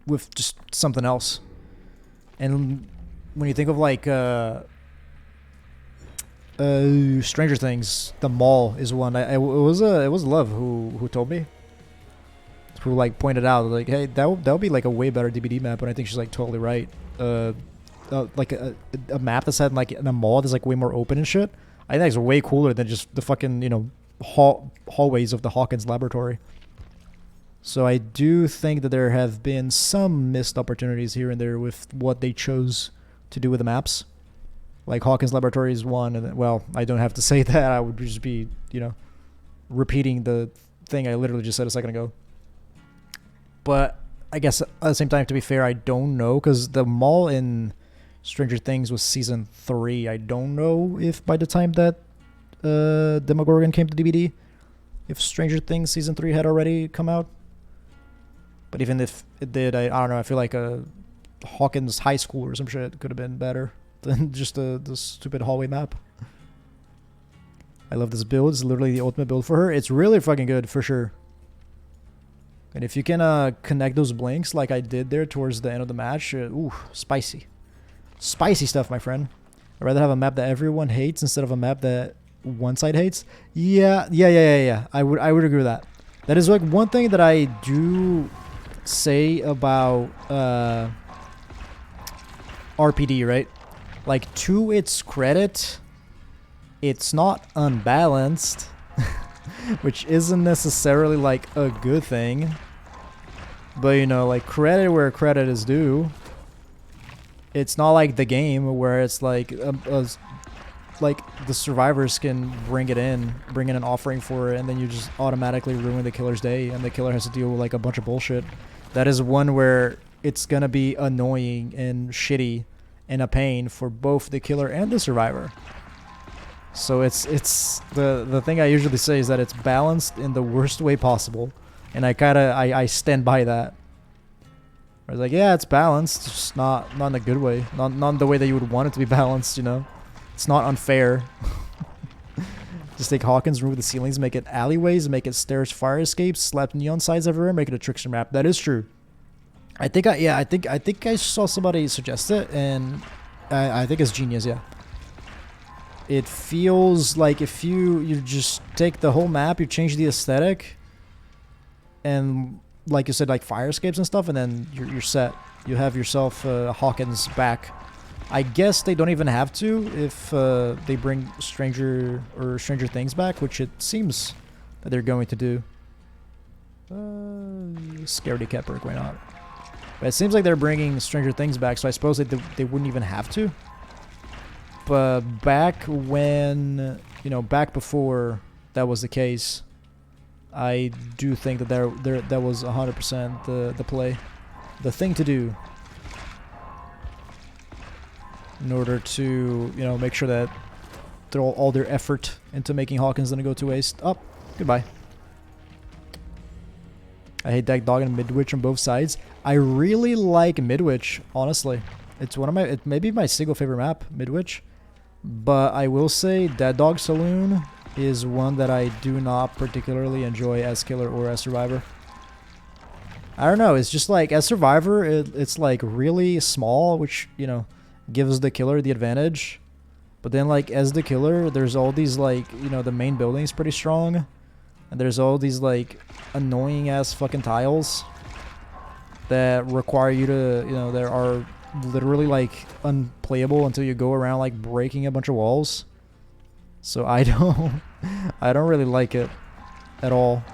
with just something else. And when you think of like Stranger Things, the mall is one. It was Love who told me, who like pointed out like, hey, that would be like a way better DBD map, and I think she's like totally right. Like a map that's had like in a mall that's like way more open and shit. I think that's way cooler than just the fucking, you know, hallways of the Hawkins laboratory. So I do think that there have been some missed opportunities here and there with what they chose to do with the maps. Like Hawkins laboratory is one, and then, well, I don't have to say that. I would just be, you know, repeating the thing I literally just said a second ago. But I guess at the same time, to be fair, I don't know, because the mall in Stranger Things was season 3. I don't know if by the time that Demogorgon came to DBD, if Stranger Things season 3 had already come out. But even if it did, I don't know. I feel like a Hawkins High School or some shit could have been better than just the stupid hallway map. I love this build. It's literally the ultimate build for her. It's really fucking good, for sure. And if you can connect those blinks like I did there towards the end of the match, ooh, spicy. Spicy stuff, my friend. I'd rather have a map that everyone hates instead of a map that one side hates. Yeah. I would agree with that. That is like one thing that I do say about RPD, right? Like, to its credit, it's not unbalanced, which isn't necessarily like a good thing. But you know, like, credit where credit is due. It's not like the game where it's like like the survivors can bring in an offering for it, and then you just automatically ruin the killer's day, and the killer has to deal with like a bunch of bullshit. That is one where it's gonna be annoying and shitty and a pain for both the killer and the survivor. So it's the thing I usually say is that it's balanced in the worst way possible, and I stand by that. I was like, yeah, it's balanced, just not in a good way, not the way that you would want it to be balanced, you know. It's not unfair. Just take Hawkins, remove the ceilings, make it alleyways, make it stairs, fire escapes, slap neon signs everywhere, make it a trickster map. That is true. I think I saw somebody suggest it, and I think it's genius. Yeah. It feels like if you just take the whole map, you change the aesthetic, and like you said, like fire escapes and stuff, and then you're set. You have yourself Hawkins back. I guess they don't even have to if they bring Stranger Things back, which it seems that they're going to do. Scaredy cat perk, why not? But it seems like they're bringing Stranger Things back, so I suppose they wouldn't even have to. But back when, you know, back before that was the case, I do think that that was 100% the play, the thing to do, in order to, you know, make sure that throw all their effort into making Hawkins didn't go to waste. Oh, goodbye. I hate that dog and Midwich on both sides. I really like Midwich, honestly. It's one of my, it may be my single favorite map, Midwich. But I will say Dead Dog Saloon is one that I do not particularly enjoy as killer or as survivor. I don't know, it's just like, as survivor, it's like really small, which, you know, gives the killer the advantage. But then, like, as the killer, there's all these, like, you know, the main building's pretty strong, and there's all these, like, annoying ass fucking tiles that require you to, you know, that are literally like unplayable until you go around like breaking a bunch of walls. So I don't really like it at all.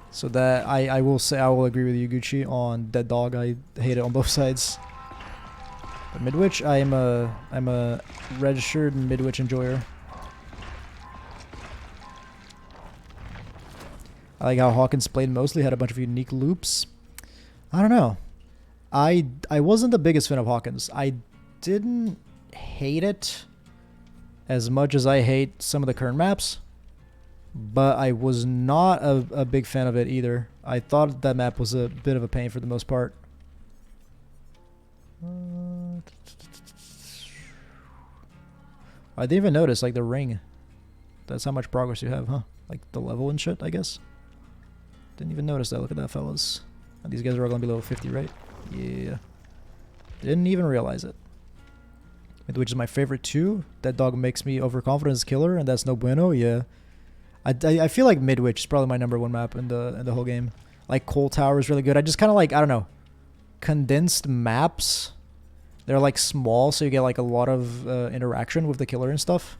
So that I will say, I will agree with you, Gucci, on Dead Dog. I hate it on both sides. But Midwich, I'm a registered Midwich enjoyer. I like how Hawkins played mostly, had a bunch of unique loops. I don't know. I wasn't the biggest fan of Hawkins. I didn't hate it as much as I hate some of the current maps, but I was not a big fan of it either. I thought that map was a bit of a pain for the most part. I didn't even notice, like, the ring. That's how much progress you have, huh? Like, the level and shit, I guess. Didn't even notice that. Look at that, fellas. And these guys are all going to be level 50, right? Yeah. Didn't even realize it. Which is my favorite too. That dog makes me overconfident as killer, and that's no bueno. Yeah. I feel like Midwich is probably my #1 map in the whole game. Like, Coal Tower is really good. I just kind of like, I don't know, condensed maps. They're like small, so you get like a lot of interaction with the killer and stuff.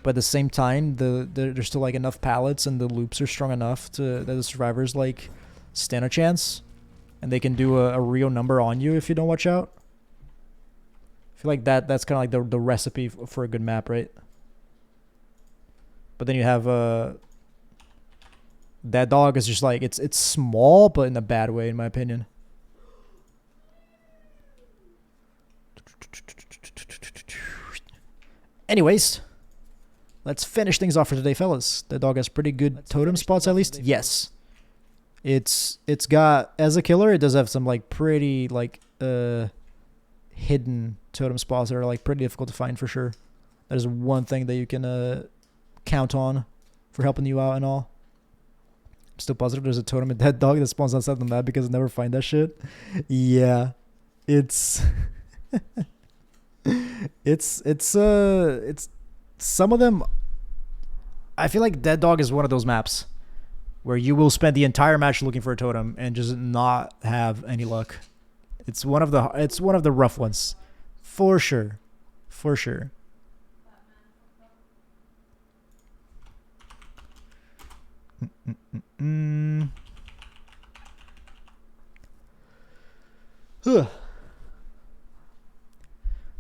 But at the same time, there's still like enough pallets, and the loops are strong enough that the survivors like stand a chance, and they can do a real number on you if you don't watch out. I feel like that's kind of like the recipe for a good map, right? But then you have that dog is just like, it's small, but in a bad way, in my opinion. Anyways, let's finish things off for today, fellas. The dog has pretty good totem spots, at least. Yes. It's got, as a killer, it does have some like pretty like hidden totem spots that are like pretty difficult to find for sure. That is one thing that you can count on for helping you out and all. I'm still positive there's a totem in that dog that spawns outside the map because I never find that shit. Yeah. It's some of them, I feel like Dead Dog is one of those maps where you will spend the entire match looking for a totem and just not have any luck. It's one of the rough ones, for sure, for sure. The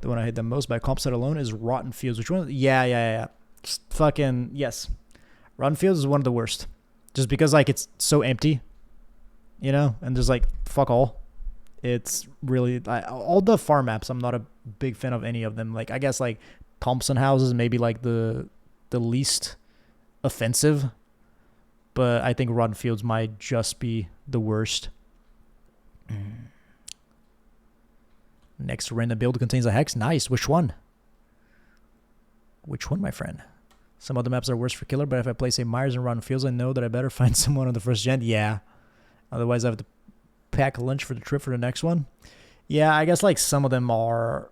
one I hate the most by comp set alone is Rotten Fields. Which one? Yeah. Just fucking yes. Rotten Fields is one of the worst. Just because like it's so empty, you know, and there's like fuck all. It's really all the farm maps. I'm not a big fan of any of them. Like I guess like Thompson houses maybe like the least offensive, but I think Rotten Fields might just be the worst. Next random build contains a hex. Nice. Which one? Which one, my friend? Some other maps are worse for killer, but if I play, say, Myers and Rotten Fields, I know that I better find someone on the first gen. Yeah. Otherwise, I have to pack lunch for the trip for the next one. Yeah, I guess, like, some of them are...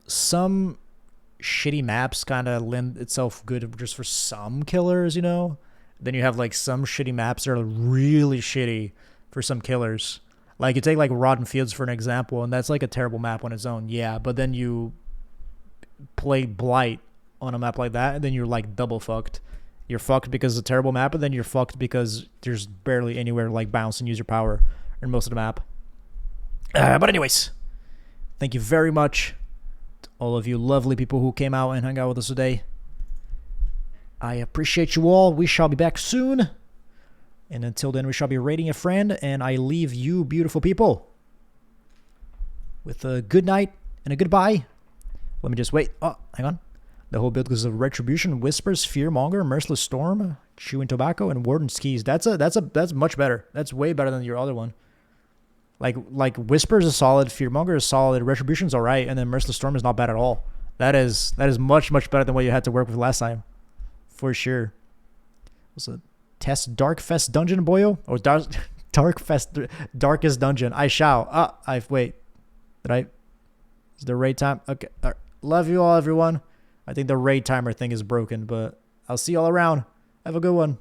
Some shitty maps kind of lend itself good just for some killers, you know? Then you have, like, some shitty maps that are really shitty for some killers. Like, you take, like, Rotten Fields for an example, and that's, like, a terrible map on its own. Yeah, but then you play Blight on a map like that, and then you're, like, double fucked. You're fucked because it's a terrible map, and then you're fucked because there's barely anywhere to, like, bounce and use your power in most of the map. But anyways, thank you very much to all of you lovely people who came out and hung out with us today. I appreciate you all. We shall be back soon. And until then, we shall be rating a friend, and I leave you, beautiful people, with a good night and a goodbye. Let me just wait. Oh, hang on. The whole build consists of Retribution, Whispers, Fearmonger, Merciless Storm, Chewing Tobacco, and Warden's Keys. That's much better. That's way better than your other one. Like Whispers is solid, Fearmonger is solid, Retribution's alright, and then Merciless Storm is not bad at all. That is much better than what you had to work with last time, for sure. Was it Test Darkfest Dungeon, boyo? Or Darkest Dungeon. I shall. Wait. Is the raid time? Okay. Right. Love you all, everyone. I think the raid timer thing is broken, but I'll see you all around. Have a good one.